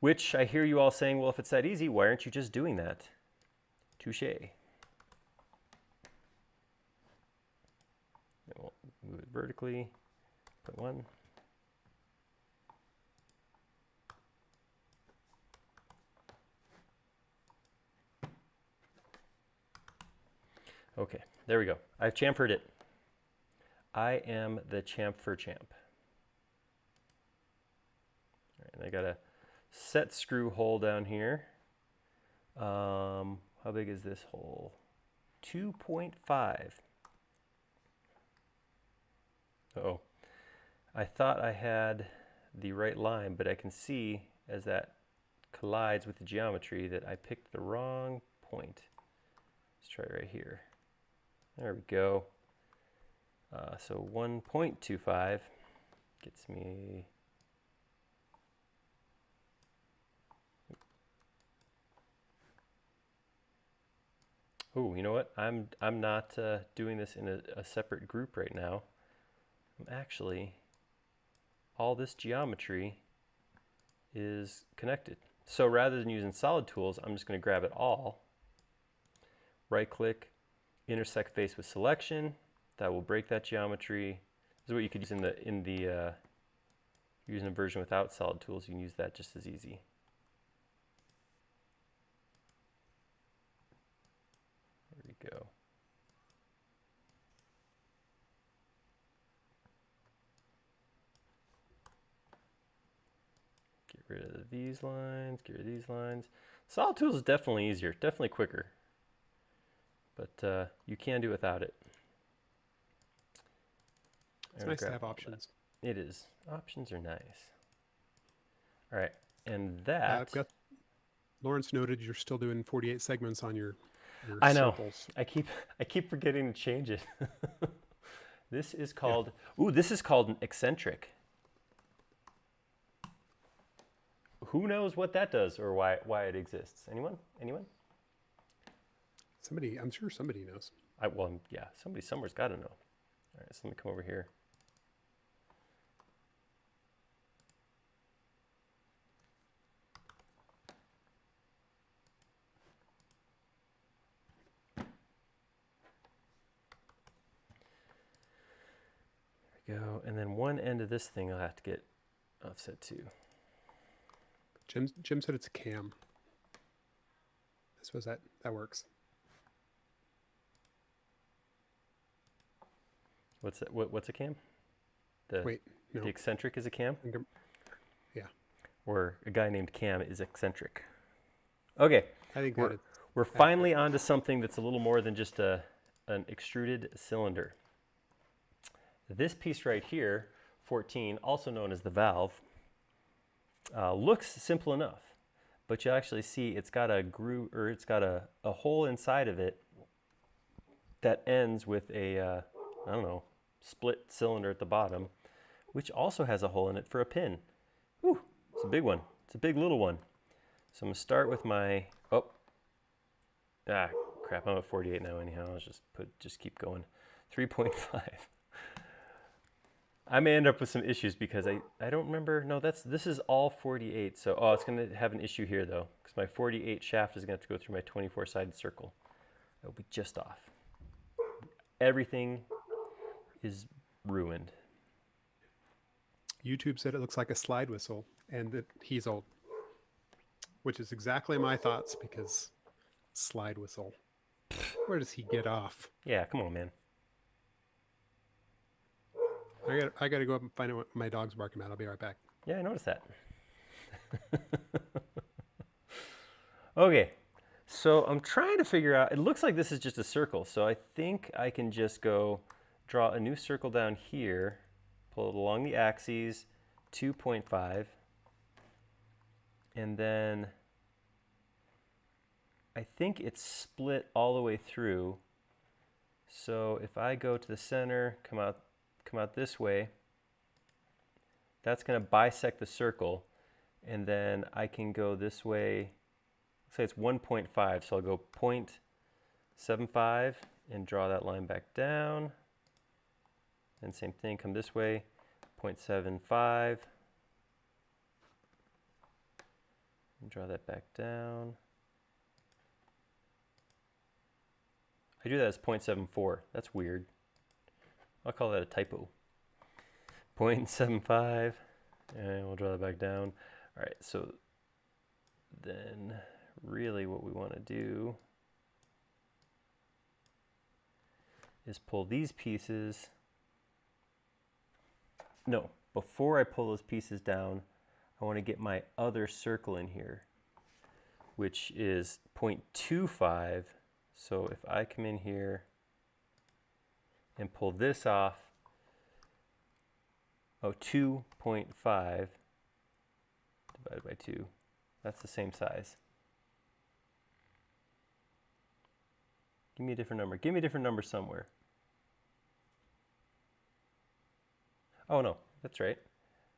Which I hear you all saying, well, if it's that easy, why aren't you just doing that? Touché. We'll move it vertically, 0.1. Okay, there we go. I've chamfered it. I am the chamfer champ. All right, and I got a set screw hole down here. How big is this hole? 2.5. Uh-oh. I thought I had the right line, but I can see as that collides with the geometry that I picked the wrong point. Let's try right here. There we go. So 1.25 gets me. Oh, you know what? I'm not doing this in a separate group right now. I'm actually, all this geometry is connected. So rather than using solid tools, I'm just going to grab it all, right click, intersect face with selection. That will break that geometry. This is what you could use using a version without solid tools. You can use that just as easy. There we go. Get rid of these lines, get rid of these lines. Solid tools is definitely easier, definitely quicker. But you can do without it. It's nice to have options. It is. Options are nice. All right, and that. I've got. Lawrence noted you're still doing 48 segments on your I know. circles. I keep forgetting to change it. This is called. Yeah. Ooh, this is called an eccentric. Who knows what that does or why it exists? Anyone? Anyone? Somebody. I'm sure somebody knows. Well, yeah. Somebody somewhere's got to know. All right, so let me come over here. Go, and then one end of this thing I'll have to get offset too. Jim said it's a cam. I suppose that works. What's that? What's a cam? Wait, no. The eccentric is a cam? Yeah. Or a guy named Cam is eccentric. Okay. I think we're finally onto something that's a little more than just an extruded cylinder. This piece right here, 14, also known as the valve, looks simple enough, but you actually see it's got a groove, or it's got a hole inside of it that ends with a, I don't know, split cylinder at the bottom, which also has a hole in it for a pin. Whew, it's a big one. It's a big little one. So I'm gonna start with my, crap, I'm at 48 now anyhow. I'll just keep going. 3.5. I may end up with some issues because I don't remember. No, this is all 48. So, it's going to have an issue here though, because my 48 shaft is going to have to go through my 24-sided circle. It'll be just off. Everything is ruined. YouTube said it looks like a slide whistle and that he's old, which is exactly my thoughts because slide whistle. Where does he get off? Yeah, come on, man. I got to go up and find out what my dog's barking at. I'll be right back. Yeah, I noticed that. Okay, so I'm trying to figure out, it looks like this is just a circle, so I think I can just go draw a new circle down here, pull it along the axes, 2.5, and then I think it's split all the way through. So if I go to the center, come out this way, that's going to bisect the circle, and then I can go this way. Say it's 1.5, so I'll go 0.75 and draw that line back down, and same thing, come this way, 0.75 and draw that back down. I do that as 0.74. That's weird. I'll call that a typo. 0.75, and we'll draw that back down. All right, so then really what we want to do is pull these pieces. No, before I pull those pieces down, I want to get my other circle in here, which is 0.25. So if I come in here and pull this off, 2.5 divided by 2, that's the same size. Give me a different number. Give me a different number somewhere. Oh no, that's right.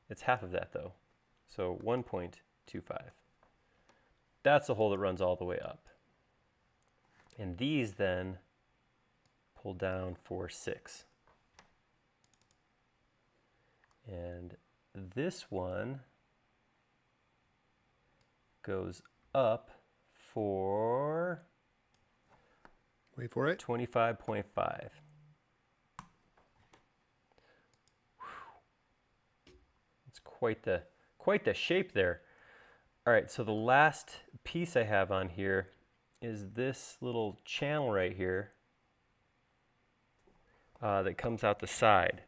It's half of that though. So 1.25. That's the hole that runs all the way up. And these then pull down for 6. And this one goes up for, wait for it, 25.5. It's quite the shape there. All right, so the last piece I have on here is this little channel right here that comes out the side.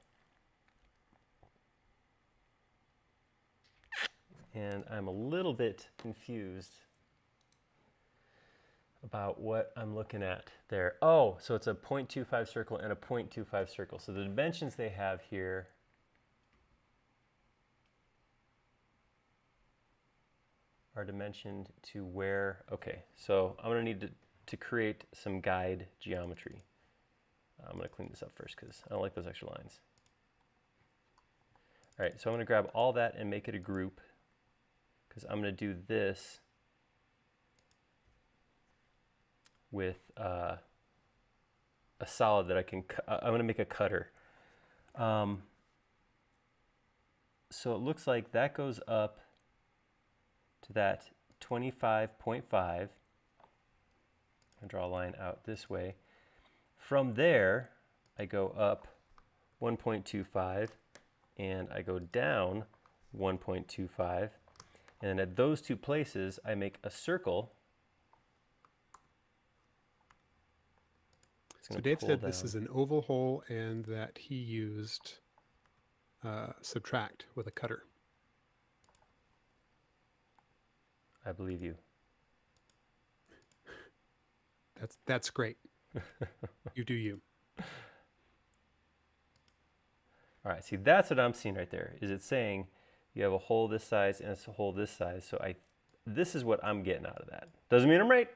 And I'm a little bit confused about what I'm looking at there. Oh, so it's a 0.25 circle and a 0.25 circle. So the dimensions they have here are dimensioned to where, okay, so I'm gonna need to create some guide geometry. I'm gonna clean this up first because I don't like those extra lines. All right, so I'm gonna grab all that and make it a group, because I'm going to do this with a solid that I can, I'm going to make a cutter. So it looks like that goes up to that 25.5. I draw a line out this way. From there, I go up 1.25 and I go down 1.25. And at those two places, I make a circle. So Dave said this is an oval hole and that he used subtract with a cutter. I believe you. That's great. You do you. All right, see, that's what I'm seeing right there. Is it saying you have a hole this size and a hole this size? So this is what I'm getting out of that. Doesn't mean I'm right.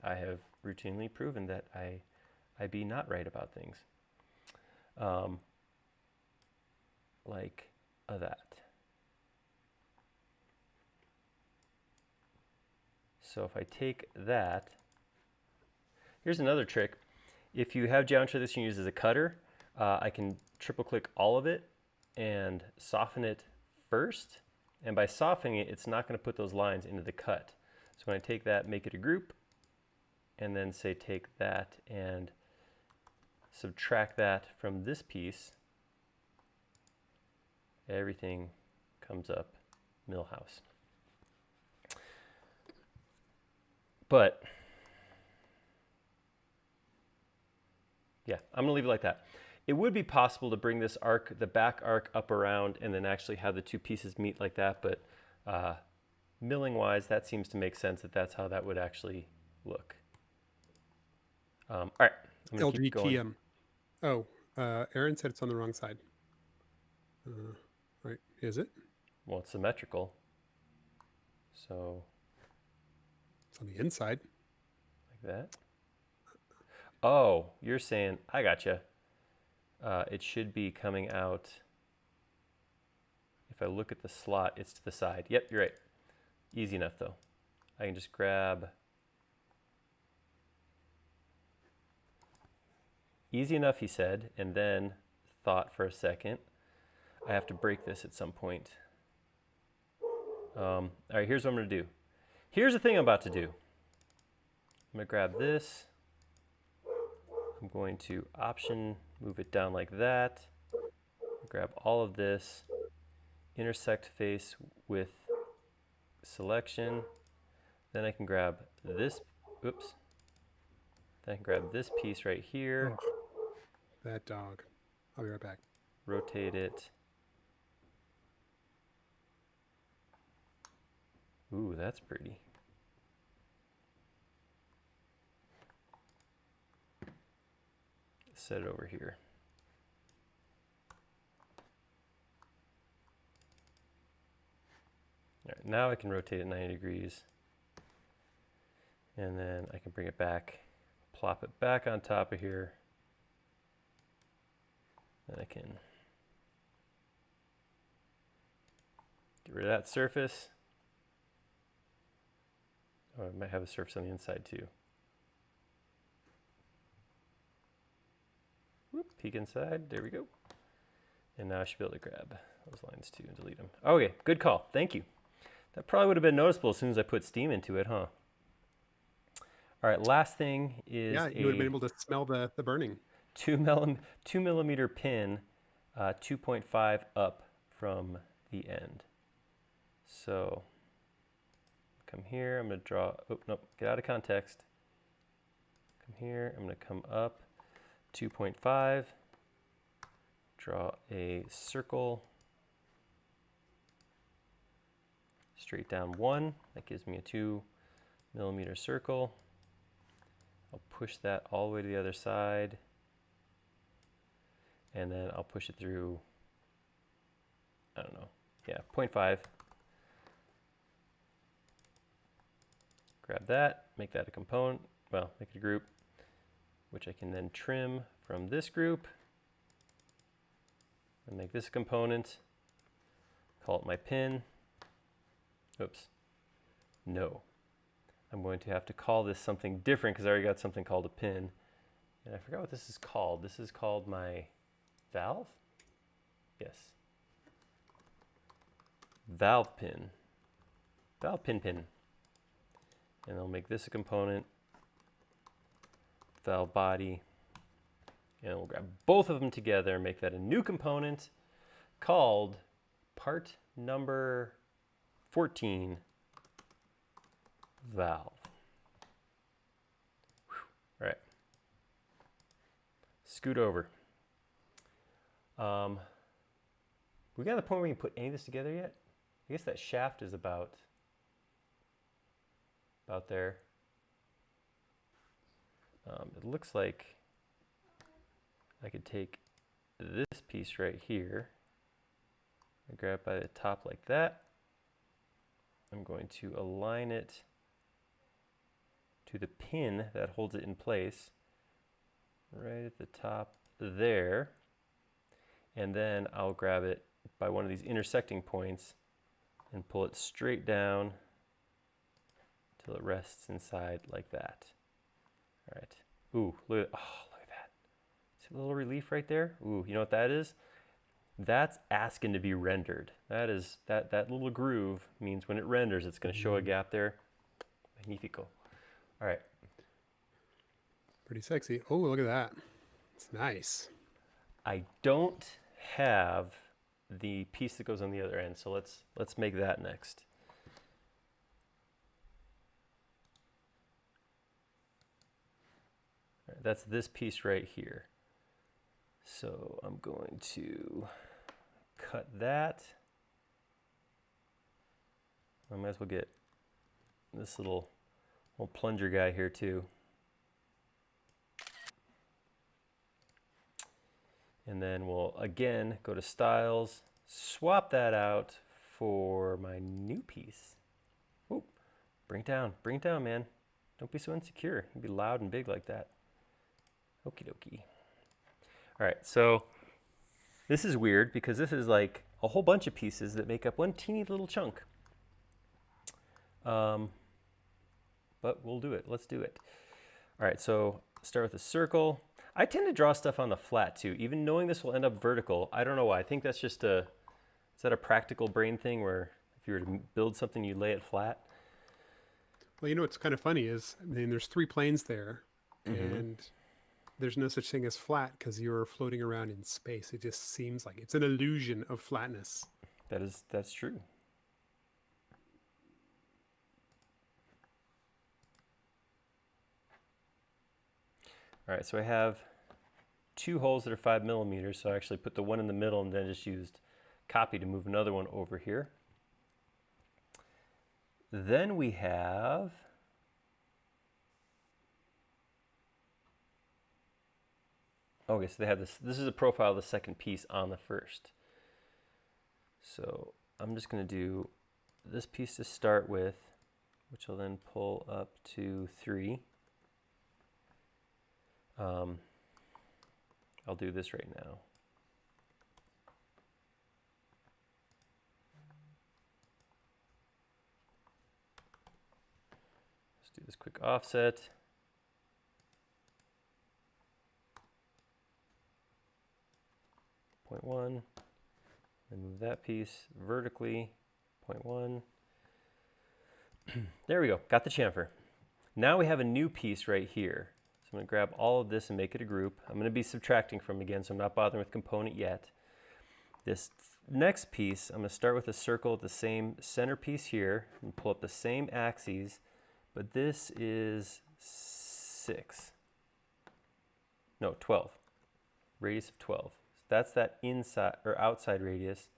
I have routinely proven that I be not right about things. Like that. So if I take that, here's another trick. If you have geometry that you can use as a cutter, I can triple click all of it and soften it first. And by softening it, it's not going to put those lines into the cut. So when I take that, make it a group, and then say take that and subtract that from this piece, everything comes up Millhouse. But yeah, I'm gonna leave it like that. It would be possible to bring this arc, the back arc, up around and then actually have the two pieces meet like that, but milling wise, that seems to make sense that that's how that would actually look. All right, I'm gonna keep going. Oh, Aaron said it's on the wrong side. Right, is it? Well, it's symmetrical, so it's on the inside. Like that. Oh, you're saying, I gotcha. It should be coming out. If I look at the slot, it's to the side. Yep, you're right. Easy enough though. I can just grab. Easy enough, he said, and then thought for a second. I have to break this at some point. All right, here's what I'm gonna do. Here's the thing I'm about to do. I'm gonna grab this. I'm going to option, move it down like that. Grab all of this, intersect face with selection. Then I can grab this, oops. Then I can grab this piece right here. That dog. I'll be right back. Rotate it. Ooh, that's pretty. Set it over here. All right, now I can rotate it 90 degrees. And then I can bring it back, plop it back on top of here. Then I can get rid of that surface. Oh, I might have a surface on the inside too. Whoop, peek inside, there we go. And now I should be able to grab those lines too and delete them. Okay, good call, thank you. That probably would have been noticeable as soon as I put steam into it, huh? All right, last thing is Yeah, you would have been able to smell the burning. 2 millimeter pin, 2.5 up from the end. So come here, I'm gonna draw, oh, nope, get out of context. Come here, I'm gonna come up 2.5, draw a circle, straight down 1, that gives me a 2 millimeter circle. I'll push that all the way to the other side, and then I'll push it through, I don't know, yeah, 0.5. Grab that, make that a component, well, make it a group, which I can then trim from this group, and make this a component, call it my pin. Oops, no. I'm going to have to call this something different because I already got something called a pin. And I forgot what this is called. This is called my valve? Yes. Valve pin. Valve pin pin. And I'll make this a component. Valve body. And we'll grab both of them together and make that a new component called part number 14. Valve. All right. Scoot over. We got to the point where we can put any of this together yet? I guess that shaft is about there. It looks like I could take this piece right here and grab it by the top like that. I'm going to align it to the pin that holds it in place right at the top there, and then I'll grab it by one of these intersecting points and pull it straight down till it rests inside like that. All right. Ooh, look at, oh, look at that. See a little relief right there? Ooh, you know what that is? That's asking to be rendered. That is that little groove means when it renders, it's going to show a gap there. Magnifico. All right. Pretty sexy. Oh, look at that. It's nice. I don't have the piece that goes on the other end, so let's make that next. All right, that's this piece right here. So I'm going to cut that. I might as well get this little plunger guy here too. And then we'll again go to styles, swap that out for my new piece. Whoop, bring it down, man. Don't be so insecure. Be loud and big like that. Okie dokie. All right, so this is weird because this is like a whole bunch of pieces that make up one teeny little chunk. But we'll do it. Let's do it. All right, so start with a circle. I tend to draw stuff on the flat too, even knowing this will end up vertical. I don't know why. I think that's just is that a practical brain thing where if you were to build something, you lay it flat? Well, you know what's kind of funny is, I mean, there's 3 planes there, and there's no such thing as flat because you're floating around in space. It just seems like it's an illusion of flatness. That's true. All right, so I have 2 holes that are 5 millimeters, so I actually put the one in the middle and then just used copy to move another one over here. Then we have okay, so they have this. This is a profile of the second piece on the first. So I'm just going to do this piece to start with, which will then pull up to 3. I'll do this right now. Let's do this quick offset. Point 1. And move that piece vertically. Point 1. There we go. Got the chamfer. Now we have a new piece right here. So I'm going to grab all of this and make it a group. I'm going to be subtracting from it again, so I'm not bothering with component yet. This next piece, I'm going to start with a circle at the same center piece here and pull up the same axes, but this is 6. No, 12. Radius of 12. So that's that inside or outside radius.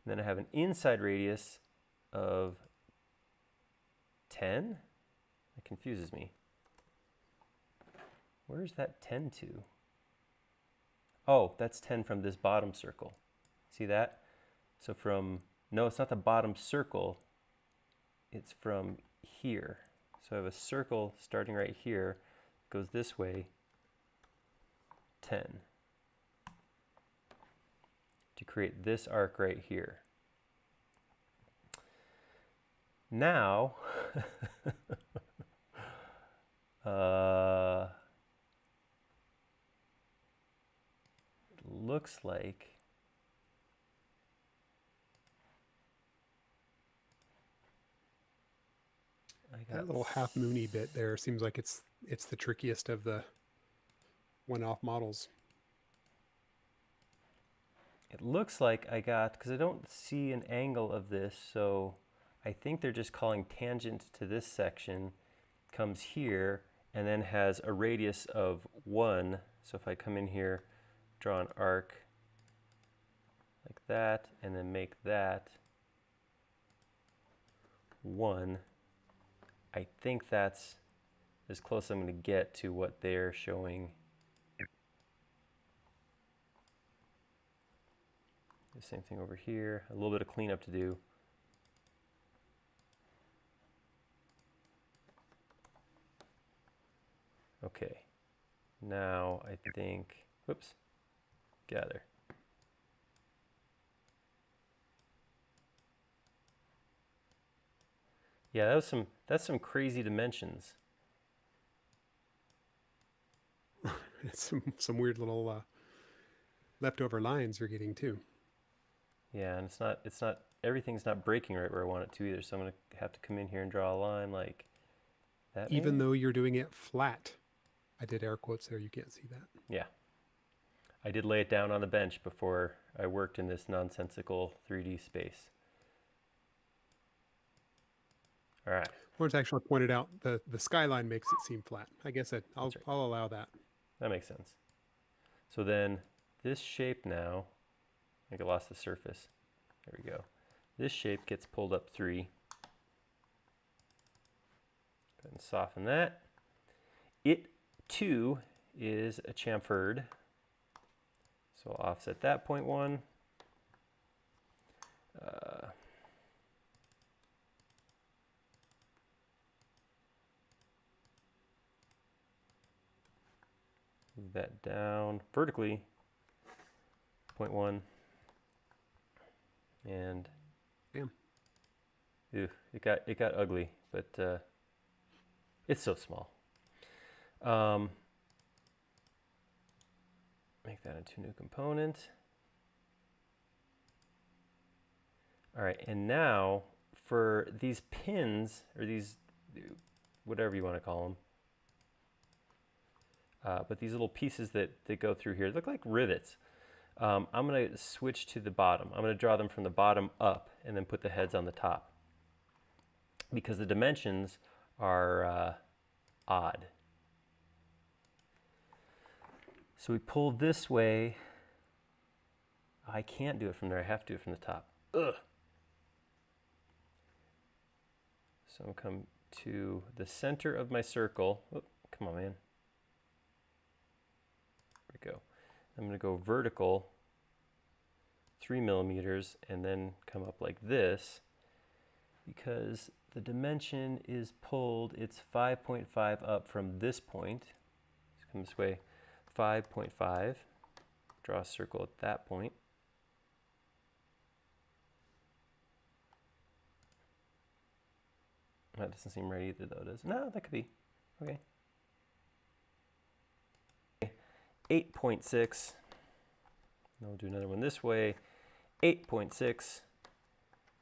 And then I have an inside radius of 10. That confuses me. Where's that 10 to? Oh, that's 10 from this bottom circle. See that? So from, no, it's not the bottom circle. It's from here. So I have a circle starting right here, goes this way, 10. To create this arc right here. Now, it looks like that little half moony bit there seems like it's the trickiest of the one-off models. It looks like I got, because I don't see an angle of this, so I think they're just calling tangent to this section, comes here, and then has a radius of 1. So if I come in here, draw an arc like that, and then make that 1, I think that's as close as I'm going to get to what they're showing. The same thing over here, a little bit of cleanup to do. Okay, now I think, whoops, gather. Yeah, that's some crazy dimensions. It's some weird little leftover lines you're getting too. Yeah, and it's not everything's not breaking right where I want it to either. So I'm gonna have to come in here and draw a line like that. Even though you're doing it flat. I did air quotes there, you can't see that. Yeah. I did lay it down on the bench before I worked in this nonsensical 3D space. All right. Lawrence actually pointed out the skyline makes it seem flat. I guess I'll allow that. That makes sense. So then this shape now, I think I lost the surface. There we go. This shape gets pulled up 3. Go ahead and soften that. It too is a chamfered. So I'll offset that 0.1. Move that down vertically, 0.1, and damn, ew, it got ugly, but it's so small. Make that into a new component. All right, and now for these pins, or these, whatever you want to call them, but these little pieces that go through here look like rivets. I'm going to switch to the bottom. I'm going to draw them from the bottom up and then put the heads on the top because the dimensions are odd. So we pull this way. I can't do it from there. I have to do it from the top. Ugh. So I'm going to come to the center of my circle. Oh, come on, man. There we go. I'm going to go vertical 3 millimeters and then come up like this because the dimension is pulled. It's 5.5 up from this point. Let's come this way. 5.5. Draw a circle at that point. That doesn't seem right either, though, does it? No, that could be. Okay. 8.6. Then we'll do another one this way. 8.6.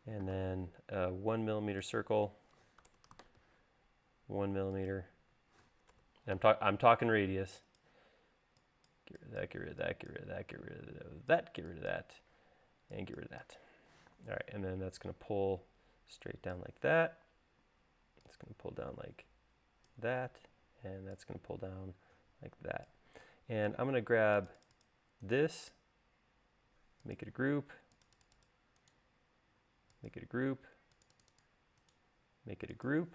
And then a 1 millimeter circle. 1 millimeter. And I'm talking radius. Get rid of that, get rid of that, get rid of that, get rid of that, get rid of that, and get rid of that. All right, and then that's going to pull straight down like that. It's going to pull down like that, and that's going to pull down like that. And I'm going to grab this, make it a group, make it a group, make it a group.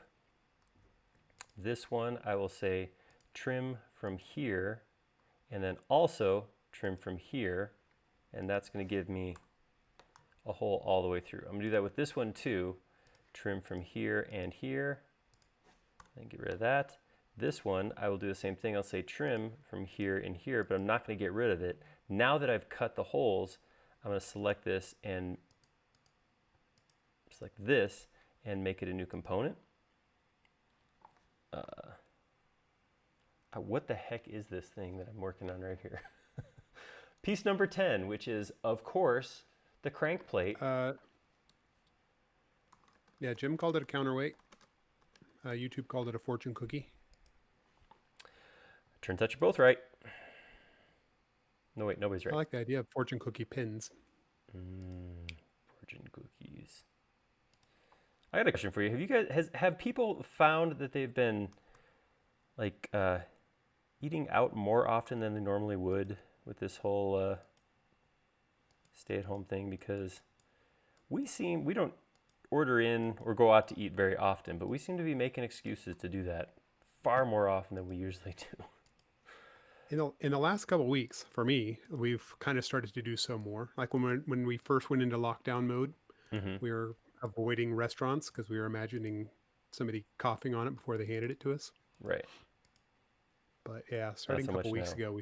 This one I will say trim from here, and then also trim from here, and that's going to give me a hole all the way through. I'm going to do that with this one too. Trim from here and here, and get rid of that. This one, I will do the same thing. I'll say trim from here and here, but I'm not going to get rid of it. Now that I've cut the holes, I'm going to select this and select this and make it a new component. What the heck is this thing that I'm working on right here? Piece number 10, which is, of course, the crank plate. Yeah, Jim called it a counterweight. YouTube called it a fortune cookie. Turns out you're both right. No, wait, nobody's right. I like the idea of fortune cookie pins. Fortune cookies. I got a question for you. Have you guys have people found that they've been like eating out more often than they normally would with this whole stay-at-home thing? Because we don't order in or go out to eat very often, but we seem to be making excuses to do that far more often than we usually do. In the last couple of weeks, for me, we've kind of started to do so more. Like when we first went into lockdown mode, we were avoiding restaurants because we were imagining somebody coughing on it before they handed it to us. Right. But yeah, starting a couple weeks ago,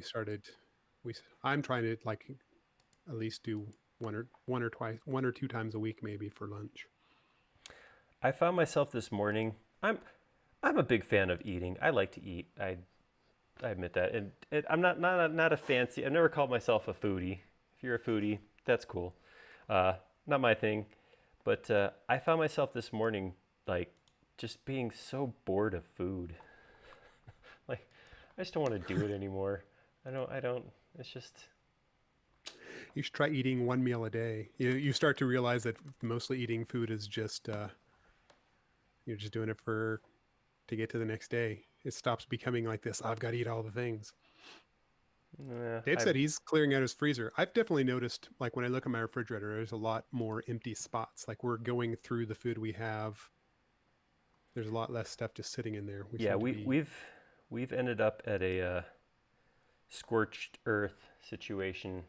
I'm trying to like at least do one or two times a week maybe for lunch. I found myself this morning. I'm a big fan of eating. I like to eat. I admit that. And I'm not a fancy. I've never called myself a foodie. If you're a foodie, that's cool. Not my thing. But I found myself this morning like just being so bored of food. Like I just don't want to do it anymore. I don't. It's just. You should try eating one meal a day. You start to realize that mostly eating food is just you're just doing it to get to the next day. It stops becoming like this. I've got to eat all the things. Dave said he's clearing out his freezer. I've definitely noticed, like when I look at my refrigerator, there's a lot more empty spots. Like we're going through the food we have. There's a lot less stuff just sitting in there. We've ended up at a scorched earth situation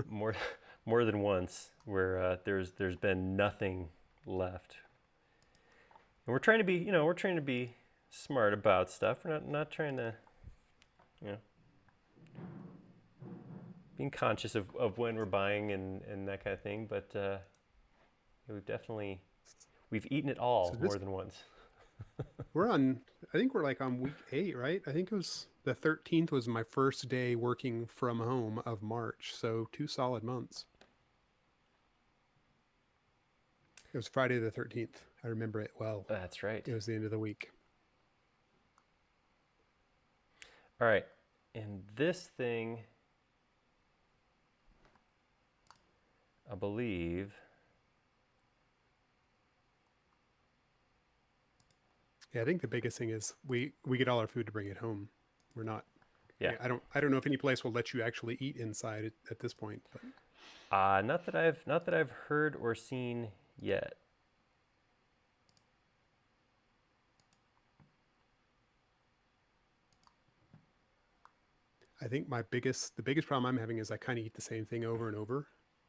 more than once, where there's been nothing left. And we're trying to be smart about stuff. We're not trying to, being conscious of when we're buying and that kind of thing. But we've eaten it all more than once. I think we're like on week 8, right? I think it was the 13th was my first day working from home of March. So 2 solid months. It was Friday the 13th. I remember it well. That's right. It was the end of the week. All right. And this thing, I believe. Yeah, I think the biggest thing is we get all our food to bring it home. We're not Yeah. I don't know if any place will let you actually eat inside at this point, but Not that I've heard or seen yet. I think the biggest problem I'm having is I kind of eat the same thing over and over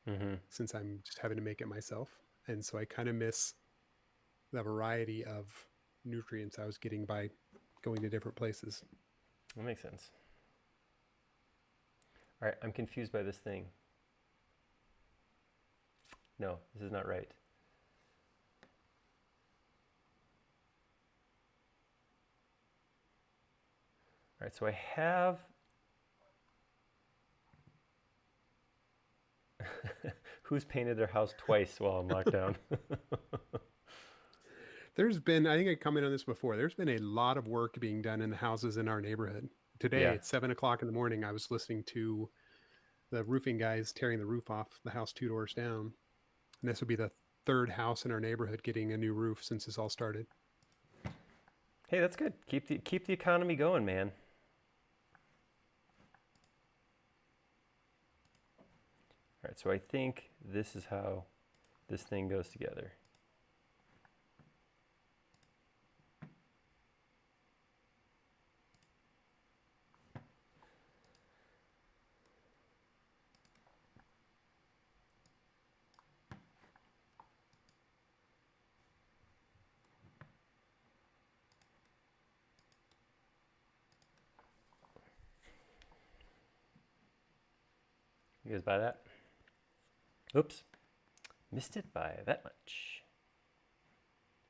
Mm-hmm. since I'm just having to make it myself. And so I kind of miss the variety of nutrients I was getting by going to different places. That makes sense. All right, I'm confused by this thing. No, this is not right. All right, so I have. Who's painted their house twice while in lockdown? There's been, I think I commented on this before, there's been a lot of work being done in the houses in our neighborhood. Today Yeah. at 7 o'clock in the morning, I was listening to the roofing guys tearing the roof off the house 2 doors down. And this would be the third house in our neighborhood getting a new roof since this all started. Hey, that's good. Keep the economy going, man. All right, so I think this is how this thing goes together. You guys buy that? Oops. Missed it by that much.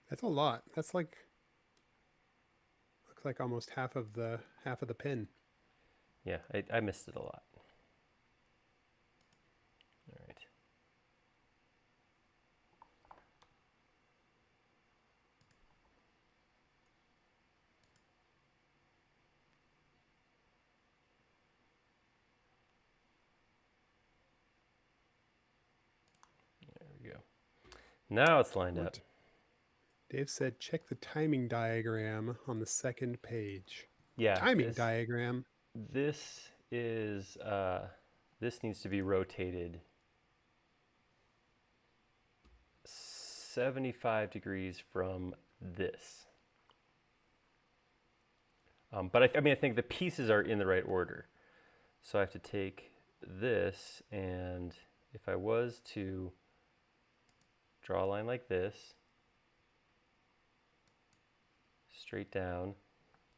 That's a lot. That's like, looks like almost half of the pin. Yeah, I missed it a lot. All right. There we go. Now it's lined up. Dave said, check the timing diagram on the second page. Yeah. Timing diagram. This is this needs to be rotated 75 degrees from this. But I think the pieces are in the right order. So I have to take this, and if I was to draw a line like this, straight down,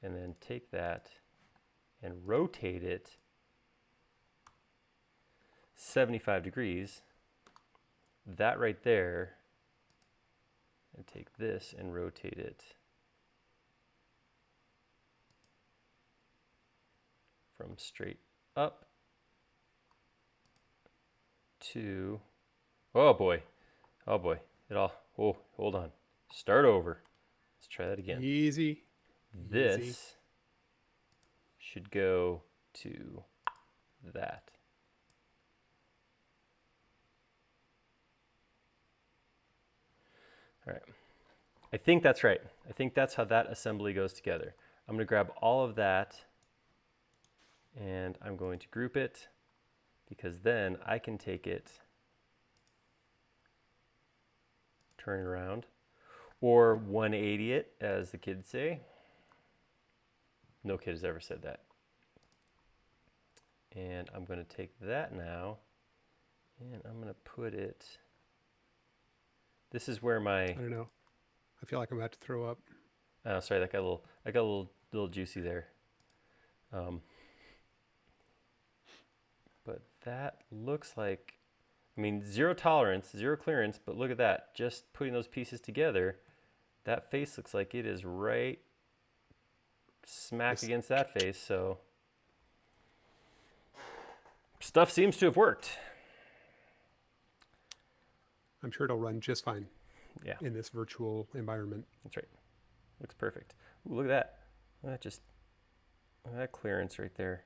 and then take that and rotate it 75 degrees, that right there, and take this and rotate it from straight up to, oh boy, oh, hold on, start over. Let's try that again. Easy. This should go to that. All right. I think that's right. I think that's how that assembly goes together. I'm going to grab all of that and I'm going to group it, because then I can take it, turn it around, or 180 it, as the kids say. No kid has ever said that. And I'm going to take that now, and I'm going to put it, this is where my, I don't know. I feel like I'm about to throw up. oh, sorry, that got a little juicy there. But that looks like, I mean, zero tolerance, zero clearance, but look at that. Just putting those pieces together, that face looks like it is right smack against that face, so stuff seems to have worked. I'm sure it'll run just fine. Yeah. In this virtual environment. That's right. Looks perfect. Ooh, look at that. Look at that clearance right there.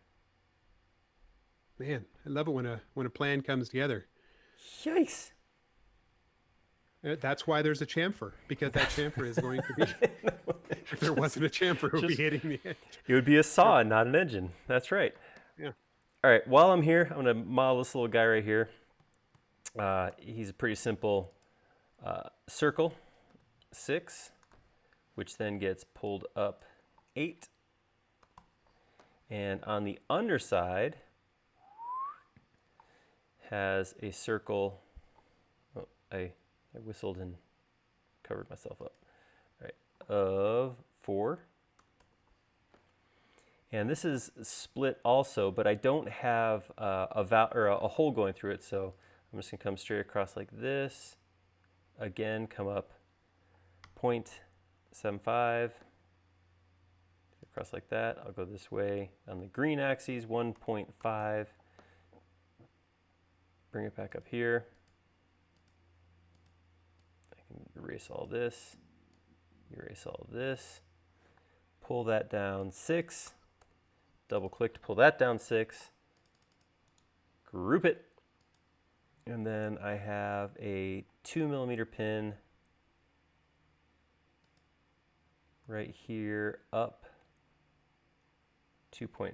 Man, I love it when a plan comes together. Yikes. That's why there's a chamfer, because that chamfer is going to be, if there wasn't a chamfer, it would be Just- hitting the edge. It would be a saw, not an engine. That's right. Yeah. All right, while I'm here, I'm going to model this little guy right here. He's a pretty simple circle, 6, which then gets pulled up 8. And on the underside has a circle. Oh, I whistled and covered myself up. All right, of 4. And this is split also, but I don't have a hole going through it, so I'm just gonna come straight across like this. Again, come up 0.75, across like that. I'll go this way on the green axis, 1.5. Bring it back up here. I can erase all this, erase all this, pull that down 6. Double click to pull that down 6, group it, and then I have a 2mm pin right here up 2.5.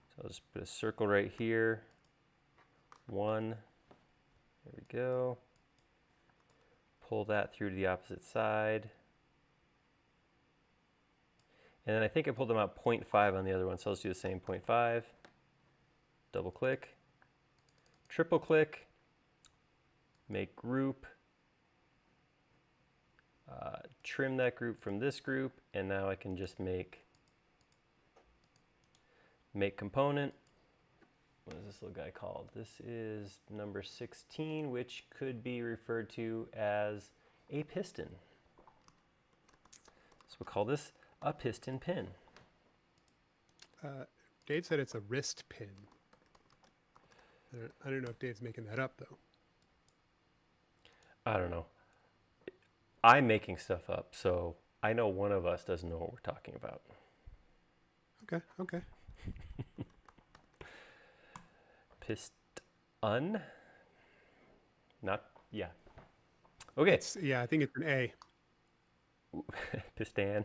So I'll just put a circle right here, 1, there we go, pull that through to the opposite side. And then I think I pulled them out 0.5 on the other one, so let's do the same 0.5. Double click, triple click, make group, trim that group from this group, and now I can just make component. What is this little guy called? This is number 16, which could be referred to as a piston. So we'll call this a piston pin. Dave said it's a wrist pin. I don't know if Dave's making that up, though. I don't know. I'm making stuff up, so I know one of us doesn't know what we're talking about. Okay, okay. Piston? Not, yeah. Okay. Yeah, I think it's an A. Piston.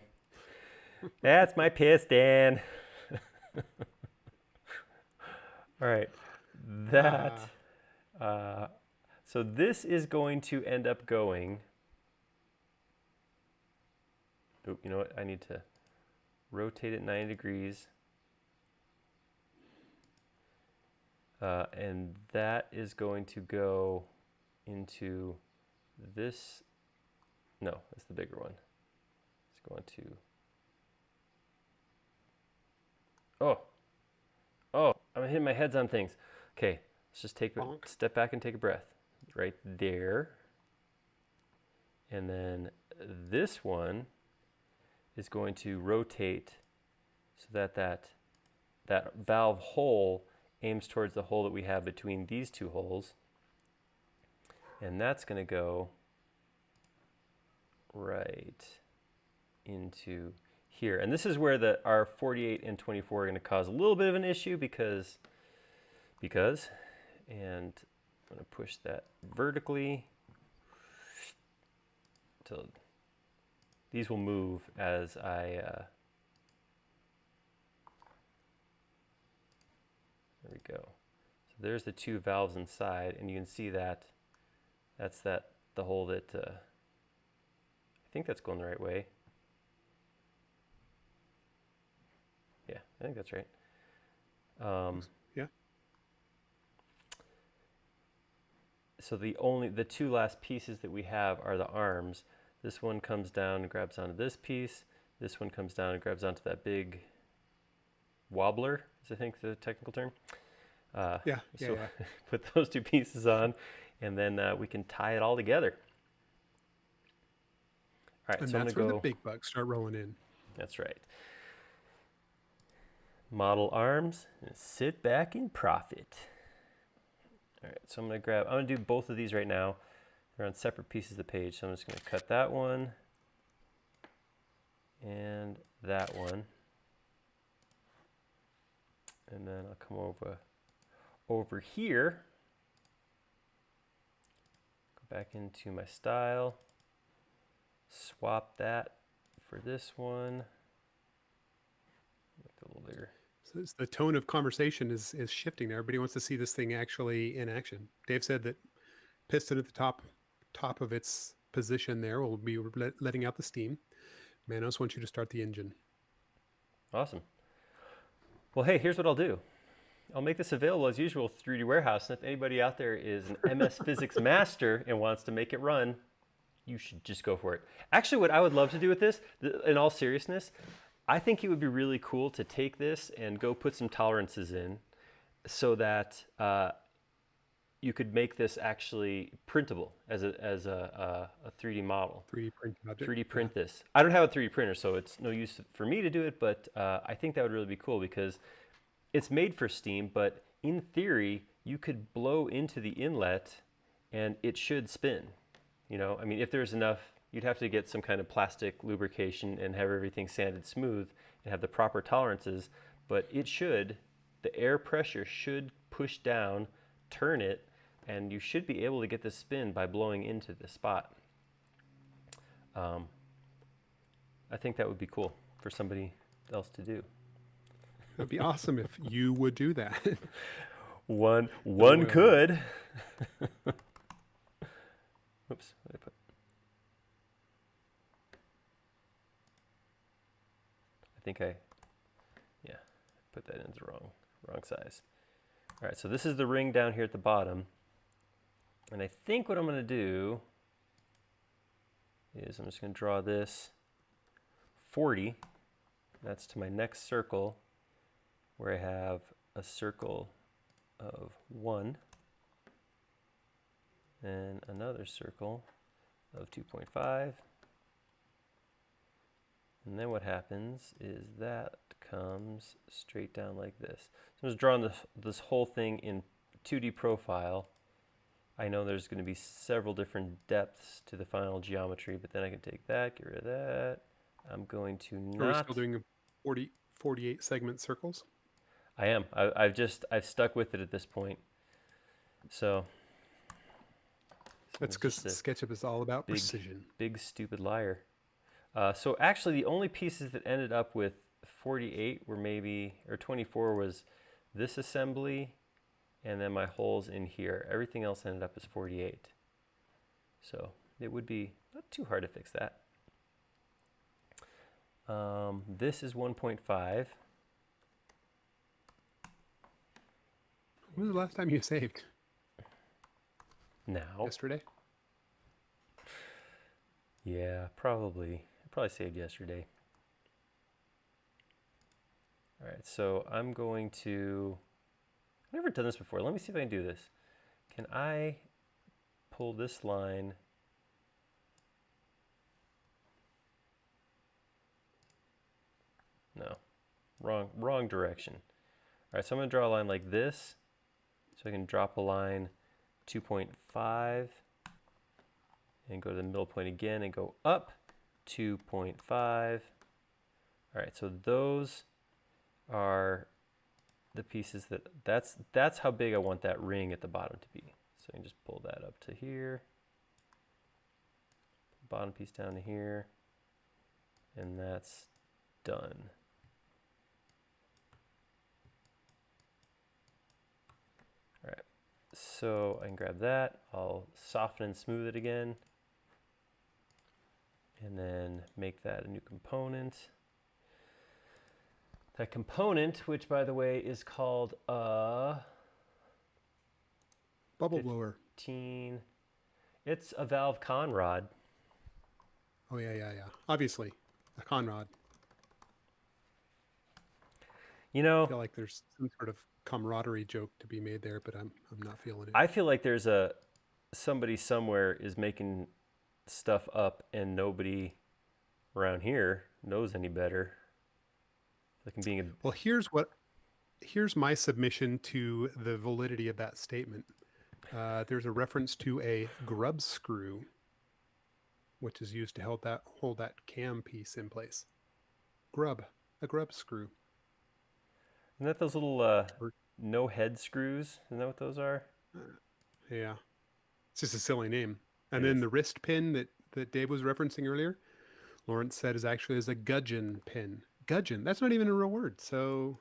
That's my piston. All right. That. So this is going to end up going. Oop, you know what? I need to rotate it 90 degrees. And that is going to go into this. No, that's the bigger one. It's going to. Oh, I'm hitting my heads on things. Okay, let's just take a step back and take a breath. Right there. And then this one is going to rotate so that that valve hole aims towards the hole that we have between these two holes. And that's going to go right into here. And this is where our 48 and 24 are going to cause a little bit of an issue because, and I'm going to push that vertically till these will move as I, there we go. So there's the two valves inside, and you can see that that's the hole that, I think that's going the right way. Yeah, I think that's right. Yeah. So the two last pieces that we have are the arms. This one comes down and grabs onto this piece. This one comes down and grabs onto that big wobbler, is I think the technical term. Yeah. Put those two pieces on, and then we can tie it all together. All right, And so that's I'm where gonna go. the big bucks start rolling in. That's right. Model arms and sit back and profit. All right, so I'm gonna do both of these right now. They're on separate pieces of the page, so I'm just gonna cut that one and that one. And then I'll come over here Go back into my style, swap that for this one. Make it a little bigger. So it's the tone of conversation is shifting. Everybody wants to see this thing actually in action. Dave said that piston at the top of its position there will be letting out the steam. Manos wants you to start the engine. Awesome. Well, hey, here's what I'll do. I'll make this available as usual, 3D Warehouse, and if anybody out there is an MS Physics master and wants to make it run, you should just go for it. Actually, what I would love to do with this, in all seriousness, I think it would be really cool to take this and go put some tolerances in so that you could make this actually printable as a 3D model. 3D print object. 3D print this. I don't have a 3D printer, so it's no use for me to do it, but I think that would really be cool because it's made for steam, but in theory, you could blow into the inlet and it should spin. You know, I mean, if there's enough, you'd have to get some kind of plastic lubrication and have everything sanded smooth and have the proper tolerances, but it should, the air pressure should push down, turn it, and you should be able to get this spin by blowing into the spot. I think that would be cool for somebody else to do. It'd be awesome if you would do that. One could. Oops, what did I put? I think yeah, put that in the wrong size. All right, so this is the ring down here at the bottom. And I think what I'm gonna do is I'm just gonna draw this 40. That's to my next circle, where I have a circle of 1 and another circle of 2.5. And then what happens is that comes straight down like this. So I'm just drawing this whole thing in 2D profile. I know there's going to be several different depths to the final geometry, but then I can take that, get rid of that. I'm going to not... Are we still doing 48 segment circles? I am. I've stuck with it at this point. So that's because SketchUp is all about precision. Big stupid liar. So actually, the only pieces that ended up with 48 were or 24 was this assembly, and then my holes in here. Everything else ended up as 48. So it would be not too hard to fix that. This is 1.5. When was the last time you saved? Now. Yesterday? Yeah, probably. I probably saved yesterday. All right, so I'm going to... I've never done this before. Let me see if I can do this. Can I pull this line? No, wrong direction. All right, so I'm going to draw a line like this. So I can drop a line 2.5 and go to the middle point again and go up 2.5. All right, so those are the pieces that's how big I want that ring at the bottom to be. So I can just pull that up to here, bottom piece down to here, and that's done. All right, so I can grab that, I'll soften and smooth it again, and then make that a new component. That component, which by the way is called a bubble blower. It's a valve con rod. Oh yeah. Obviously, a con rod. You know, I feel like there's some sort of camaraderie joke to be made there, but I'm not feeling it. I feel like there's somebody somewhere is making stuff up and nobody around here knows any better. Like I'm being well, here's my submission to the validity of that statement. There's a reference to a grub screw, which is used to hold that cam piece in place. A grub screw. Isn't that those little no head screws? Isn't that what those are? Yeah, it's just a silly name. And It then is. the wrist pin that Dave was referencing earlier, Lawrence said is a gudgeon pin. Gudgeon, that's not even a real word. So,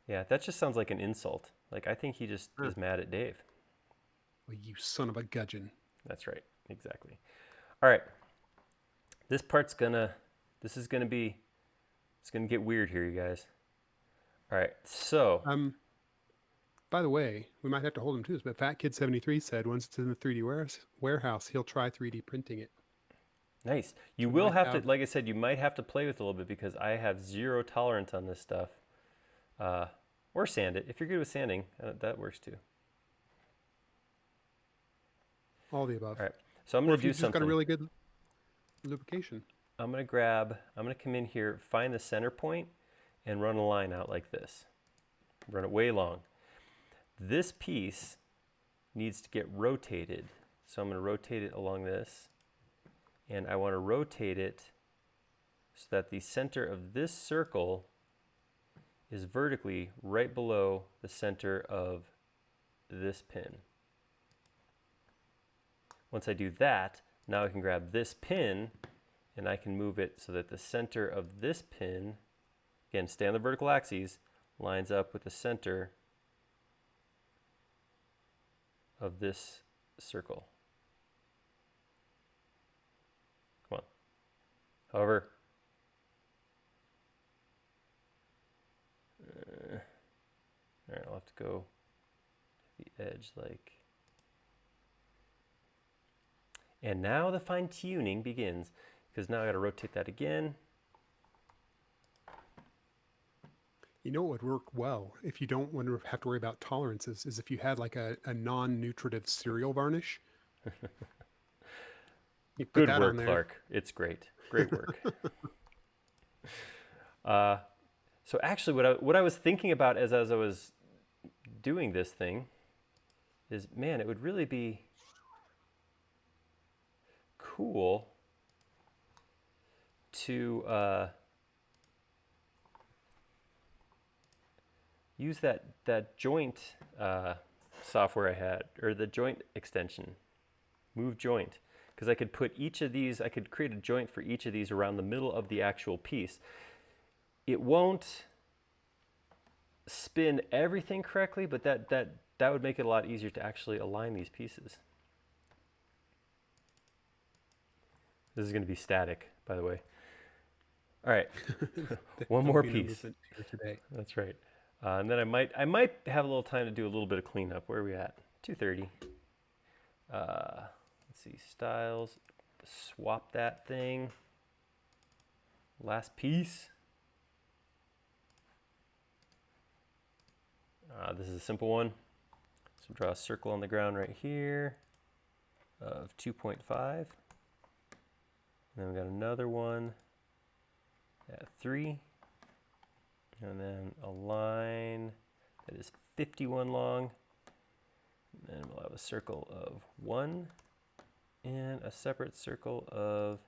Yeah, that just sounds like an insult. Like I think he just well, is mad at Dave. you son of a gudgeon. That's right. Exactly. All right. This part's gonna. This is gonna be. It's gonna get weird here, you guys. All right. So By the way, we might have to hold him to this, but Fat Kid 73 said once it's in the 3D warehouse, he'll try 3D printing it. nice. You So we will might have to, like I said, you might have to play with it a little bit because I have zero tolerance on this stuff. Or sand it. If you're good with sanding, that works too. all the above. All right. So I'm Or going if to do you've just got a something. really good lubrication. I'm going to come in here, find the center point, and run a line out like this. Run it way long. This piece needs to get rotated. So I'm going to rotate it along this. And I want to rotate it so that the center of this circle is vertically right below the center of this pin. Once I do that, now I can grab this pin and I can move it so that the center of this pin, again, stay on the vertical axes, lines up with the center of this circle. Come on. However, all right, I'll have to go to the edge like. And now the fine tuning begins because now I got to rotate that again. You know what would work well if you don't want to have to worry about tolerances is if you had like a non-nutritive cereal varnish. You put Good that work, on there. Clark. It's great. Great work. So actually, what I was thinking about as I was doing this thing is, man, it would really be cool to use that joint software I had, or the joint extension, move joint, because I could put each of these, I could create a joint for each of these around the middle of the actual piece. It won't spin everything correctly, but that would make it a lot easier to actually align these pieces. This is going to be static, by the way. All right, one more piece. Today. That's right. And then I might have a little time to do a little bit of cleanup. Where are we at? 2:30. Let's see, styles. Swap that thing. Last piece. This is a simple one. So draw a circle on the ground right here of 2.5. And then we got another one at 3. And then a line that is 51 long. And then we'll have a circle of 1 and a separate circle of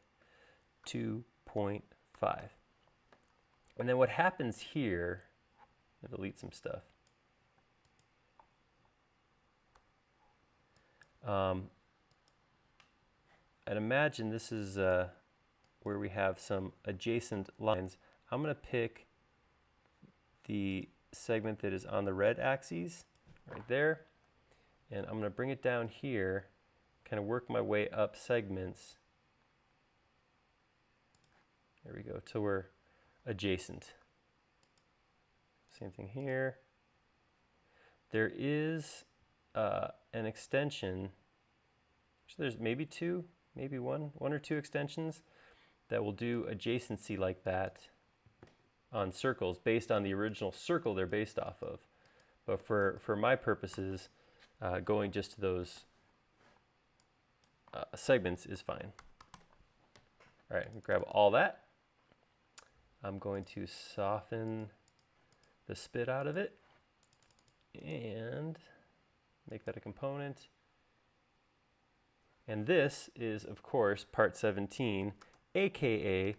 2.5. And then what happens here, I'll delete some stuff. I'd imagine this is where we have some adjacent lines. I'm going to pick the segment that is on the red axis right there, and I'm going to bring it down here, kind of work my way up segments. There we go, till we're adjacent. Same thing here. There is an extension. So there's maybe two, maybe one or two extensions that will do adjacency like that on circles based on the original circle they're based off of. But for my purposes, going just to those segments is fine. All right, grab all that. I'm going to soften the spit out of it and make that a component. And this is, of course, part 17, aka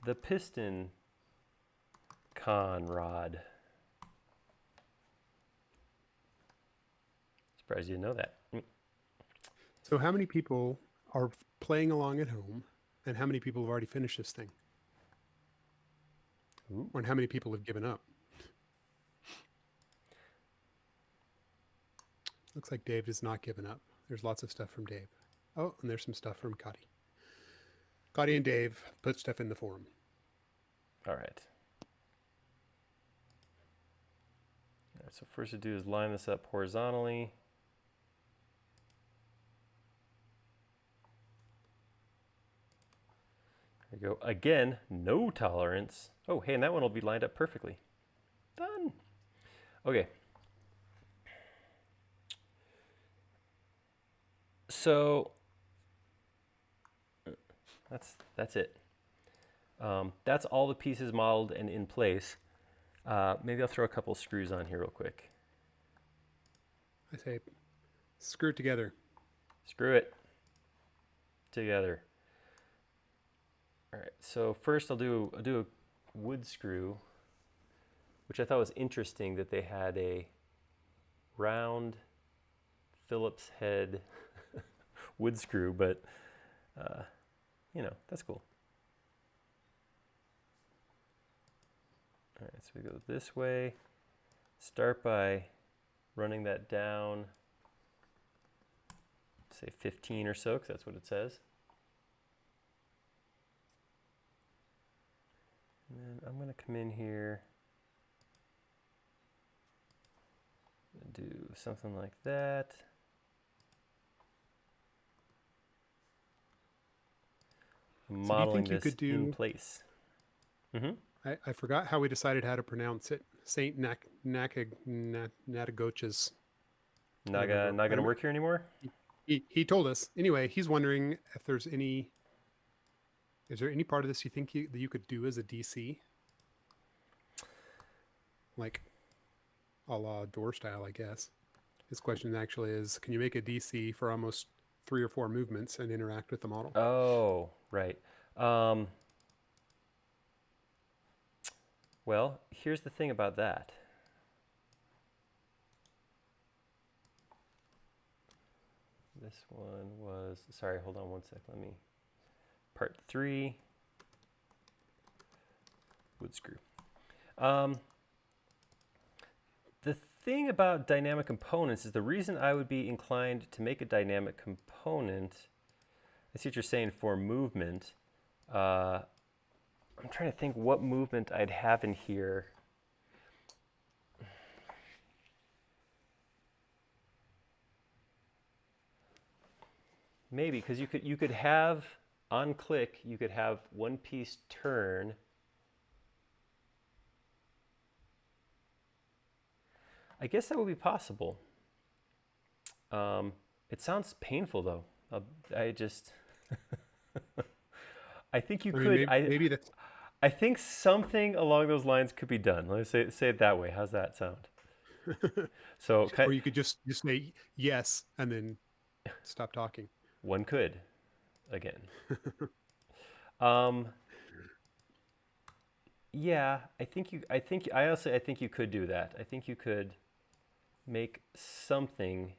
the piston con rod. Surprised you didn't know that. So how many people are playing along at home, and how many people have already finished this thing, Ooh. or how many people have given up. Looks like Dave has not given up. There's lots of stuff from Dave. Oh, and there's some stuff from Cotty. Cotty and Dave put stuff in the forum. All right. All right, so first to do is line this up horizontally. There you go. Again, no tolerance. Oh, hey, and that one will be lined up perfectly. Done. Okay. So that's it. That's all the pieces modeled and in place. Maybe I'll throw a couple screws on here real quick. I say, screw it together. Screw it together. All right, so first I'll do a wood screw, which I thought was interesting that they had a round Phillips head wood screw, but you know, that's cool. All right, so we go this way. Start by running that down, say 15 or so, because that's what it says. And then I'm going to come in here and do something like that. I'm So modeling this in place. I forgot how we decided how to pronounce it. Saint Natagoch's. Not gonna work here anymore? He told us. Anyway, he's wondering if there's any. Is there any part of this you think that you could do as a DC? Like a la door style, I guess. His question actually is, can you make a DC for almost 3 or 4 movements and interact with the model? Oh, right. Well, here's the thing about that. This one was, sorry, hold on one sec. Let me, part 3, wood screw. The thing about dynamic components is the reason I would be inclined to make a dynamic component, I see what you're saying for movement. I'm trying to think what movement I'd have in here. Maybe, because you could have, on click, you could have one piece turn. I guess that would be possible. It sounds painful though. I just, I think you could. Maybe that's. I think something along those lines could be done. Let's say it that way. How's that sound? So, or you could just say yes and then stop talking. One could, again. Yeah, I think you could do that. I think you could make something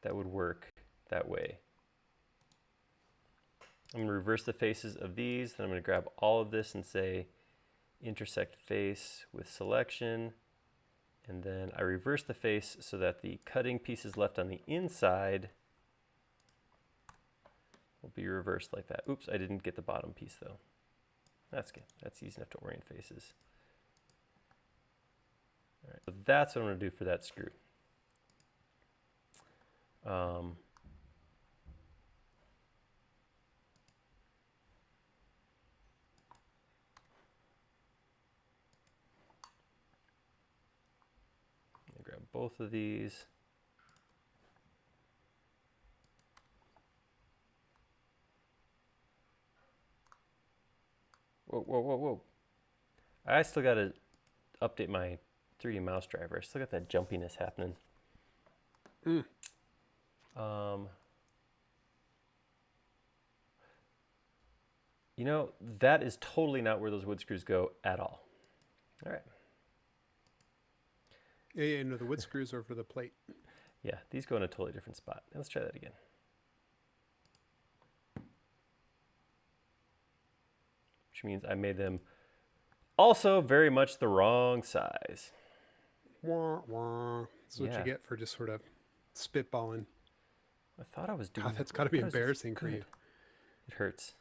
that would work that way. I'm going to reverse the faces of these, then I'm going to grab all of this and say intersect face with selection, and then I reverse the face so that the cutting pieces left on the inside will be reversed like that. Oops, I didn't get the bottom piece though. That's good. That's easy enough to orient faces. All right, so that's what I'm going to do for that screw. Grab both of these. Whoa, whoa, whoa, whoa. I still got to update my 3D mouse driver. I still got that jumpiness happening. You know, that is totally not where those wood screws go at all. All right. Yeah, no, the wood screws are for the plate. Yeah, these go in a totally different spot. Let's try that again. which means I made them also very much the wrong size. Wah, wah. That's what Yeah. you get for just sort of spitballing. I thought I was doing. God, that's got to be I thought it was embarrassing for good. you. It hurts.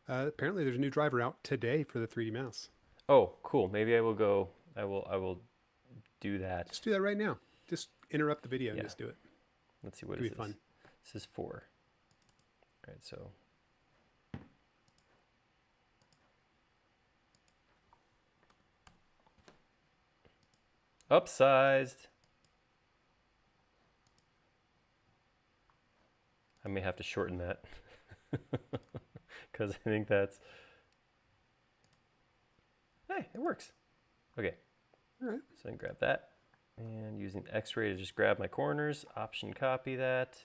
Apparently, there's a new driver out today for the 3D mouse. Oh, cool. Maybe I will go. I will do that. Just do that right now. Just interrupt the video and Yeah. just do it. Let's see what It'll is be this. fun. This is 4. All right, so upsized. I may have to shorten that because I think that's. Hey, it works. Okay. All right. So I can grab that and using the X-ray to just grab my corners. Option copy that.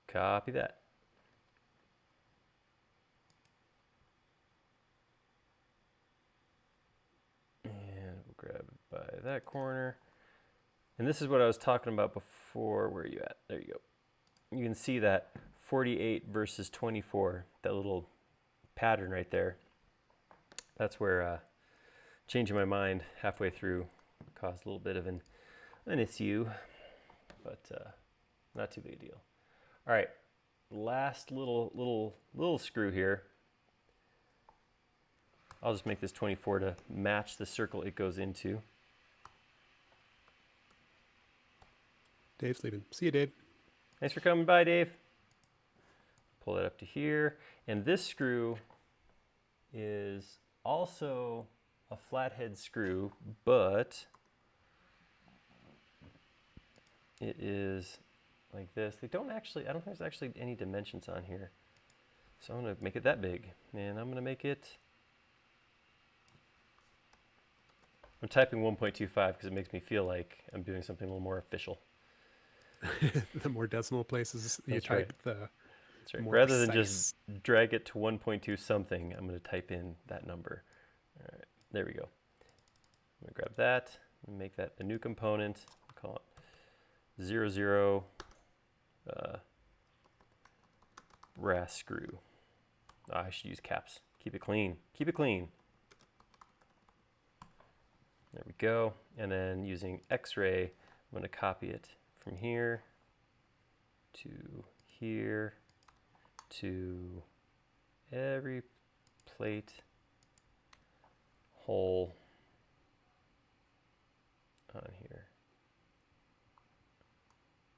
Copy that. And we'll grab it by that corner. And this is what I was talking about before. Where are you at? There you go. You can see that 48 versus 24, that little pattern right there. That's where changing my mind halfway through caused a little bit of an issue, but not too big a deal. All right, last little screw here. I'll just make this 24 to match the circle it goes into. Dave's leaving. See you, Dave. Thanks for coming by, Dave. Pull that up to here. And this screw is also a flathead screw, but it is like this. They don't actually, I don't think there's actually any dimensions on here. So I'm gonna make it that big. And I'm gonna make it, I'm typing 1.25 because it makes me feel like I'm doing something a little more official. The more decimal places you That's type, right. the That's right. more Rather than precise. just drag it to 1.2 something, I'm going to type in that number. All right, there we go. I'm going to grab that and make that a new component. We'll call it 00 brass screw. I should use caps. Keep it clean. Keep it clean. There we go. And then using X-ray, I'm going to copy it from here to here to every plate hole on here.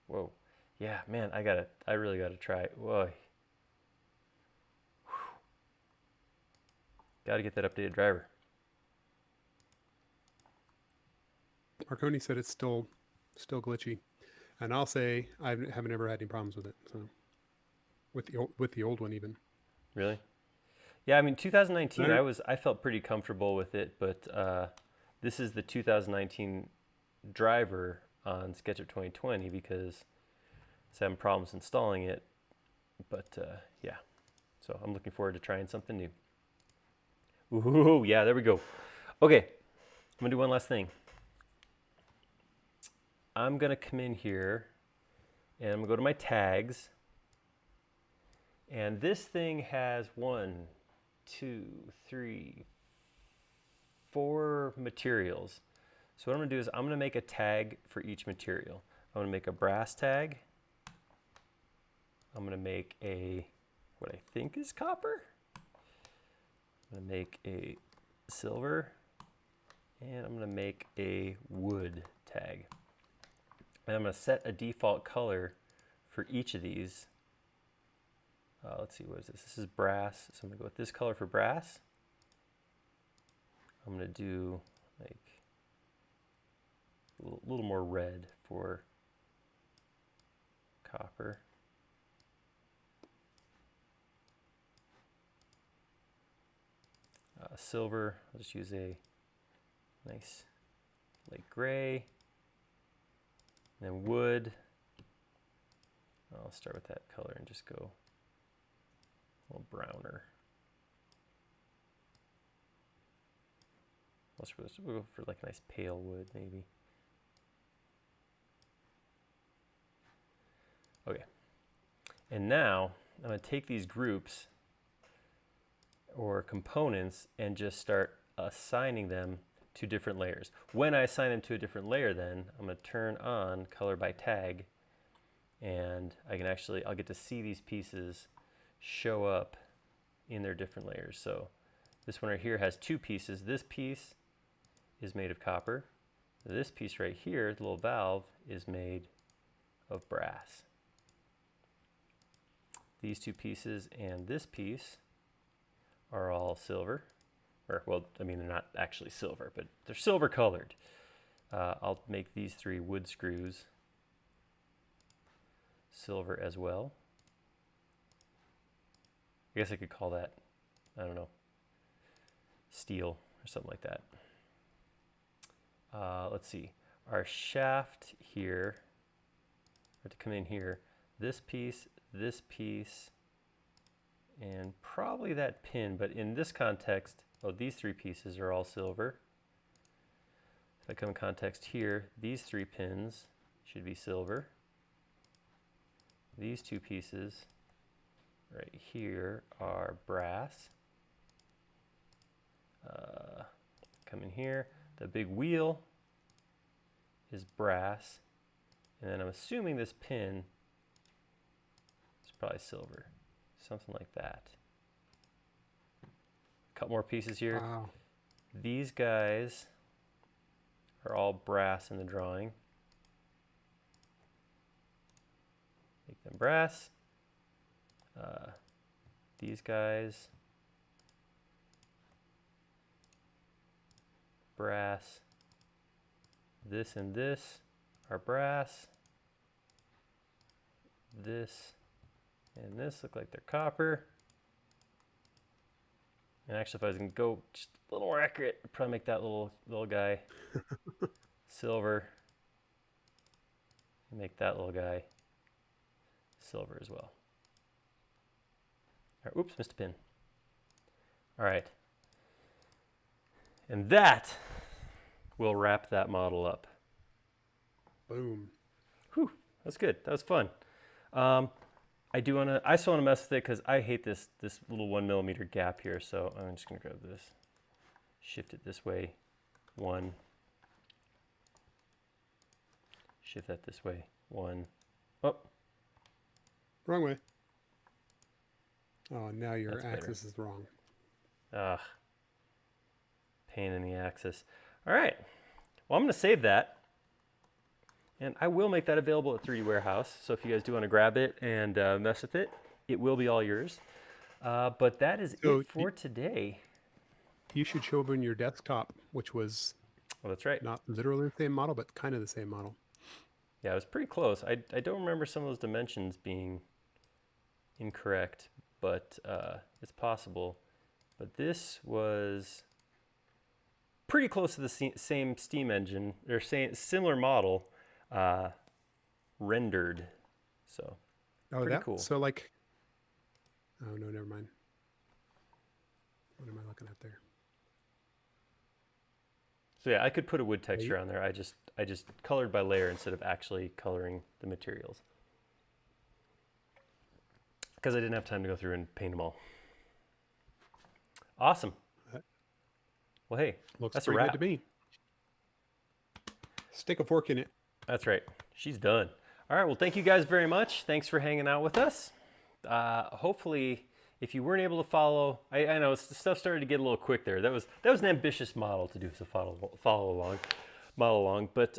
Whoa. Yeah, man, I really gotta try it. Whoa. Gotta get that updated driver. Marconi said it's still glitchy, and I'll say I haven't ever had any problems with it. So with the old one even. Really? Yeah, I mean 2019 Right. I felt pretty comfortable with it, but this is the 2019 driver on SketchUp 2020 because I was having problems installing it. But yeah, so I'm looking forward to trying something new. Ooh, yeah, there we go. Okay, I'm gonna do one last thing. I'm gonna come in here and I'm gonna go to my tags. And this thing has 1, 2, 3, 4 materials. So what I'm gonna do is I'm gonna make a tag for each material. I'm gonna make a brass tag. I'm gonna make a, what I think is copper. I'm gonna make a silver. And I'm gonna make a wood tag. And I'm gonna set a default color for each of these. Let's see, what is this? This is brass, so I'm gonna go with this color for brass. I'm gonna do like a little more red for copper. Silver, I'll just use a nice light gray. And then wood, I'll start with that color and just go a little browner. We'll go for like a nice pale wood maybe. Okay. And now I'm going to take these groups or components and just start assigning them to different layers. When I assign them to a different layer, then I'm going to turn on color by tag, and I'll get to see these pieces show up in their different layers. So this one right here has two pieces. This piece is made of copper. This piece right here, the little valve, is made of brass. These two pieces and this piece are all silver. Or, well, I mean, they're not actually silver, but they're silver colored. I'll make these three wood screws silver as well. I guess I could call that, I don't know, steel or something like that. Let's see, our shaft here, I have to come in here, this piece, and probably that pin, but in this context, oh, these three pieces are all silver. If I come in context here, these three pins should be silver. These two pieces right here are brass. Come in here, the big wheel is brass, and then I'm assuming this pin is probably silver, something like that. A couple more pieces here. Wow. These guys are all brass in the drawing. Make them brass. These guys, brass. This and this are brass. This and this look like they're copper. And actually, if I was going to go just a little more accurate, I'd probably make that little guy silver. And make that little guy silver as well. All right, oops, missed a pin. All right. And that will wrap that model up. Boom. Whew, that's good. That was fun. I still want to mess with it because I hate this little 1 millimeter gap here. So I'm just going to grab this, shift it this way, one, shift that this way, one. Oh, Wrong way. Oh, now your That's axis is wrong. ugh, pain in the axis. All right. Well, I'm going to save that. And I will make that available at 3D Warehouse. So if you guys do want to grab it and mess with it, it will be all yours. But that is So it for today. You should show them your desktop, which was Well, that's right. not literally the same model, but kind of the same model. Yeah, it was pretty close. I don't remember some of those dimensions being incorrect, but it's possible. But this was pretty close to the same steam engine, or similar model, rendered. So Oh, pretty cool. So like, oh no, never mind. What am I looking at there? So yeah, I could put a wood texture on there. I just colored by layer instead of actually coloring the materials, because I didn't have time to go through and paint them all. Awesome. Well, hey, Looks that's a pretty wrap. good to me. Stick a fork in it. That's right. She's done. All right. Well, thank you guys very much. Thanks for hanging out with us. Hopefully, if you weren't able to follow, I know stuff started to get a little quick there. That was an ambitious model to do, so model along. But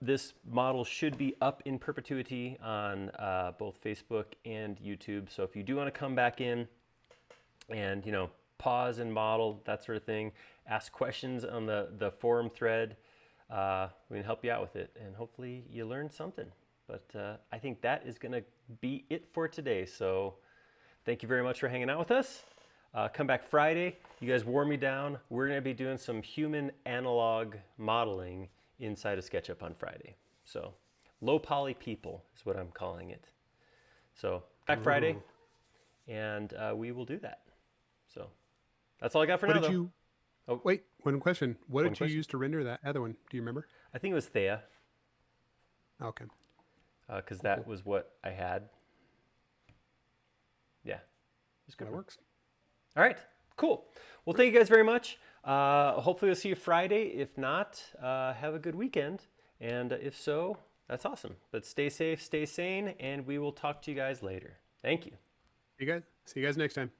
this model should be up in perpetuity on both Facebook and YouTube. So if you do want to come back in and pause and model, that sort of thing, ask questions on the forum thread, we can help you out with it, and hopefully you learned something. But I think that is going to be it for today. So thank you very much for hanging out with us. Come back Friday. You guys wore me down. We're going to be doing some human analog modeling inside of SketchUp on Friday. So low poly people is what I'm calling it. So back Friday, and we will do that. So that's all I got for now, though. Oh, wait, one question. What did you use to render that other one? Do you remember? I think it was Thea. Okay. Because that was what I had. It's good. That works. All right, cool. Well, thank you guys very much. Hopefully we'll see you Friday. If not, have a good weekend. And if so, that's awesome. But stay safe, stay sane, and we will talk to you guys later. Thank you. See you guys next time.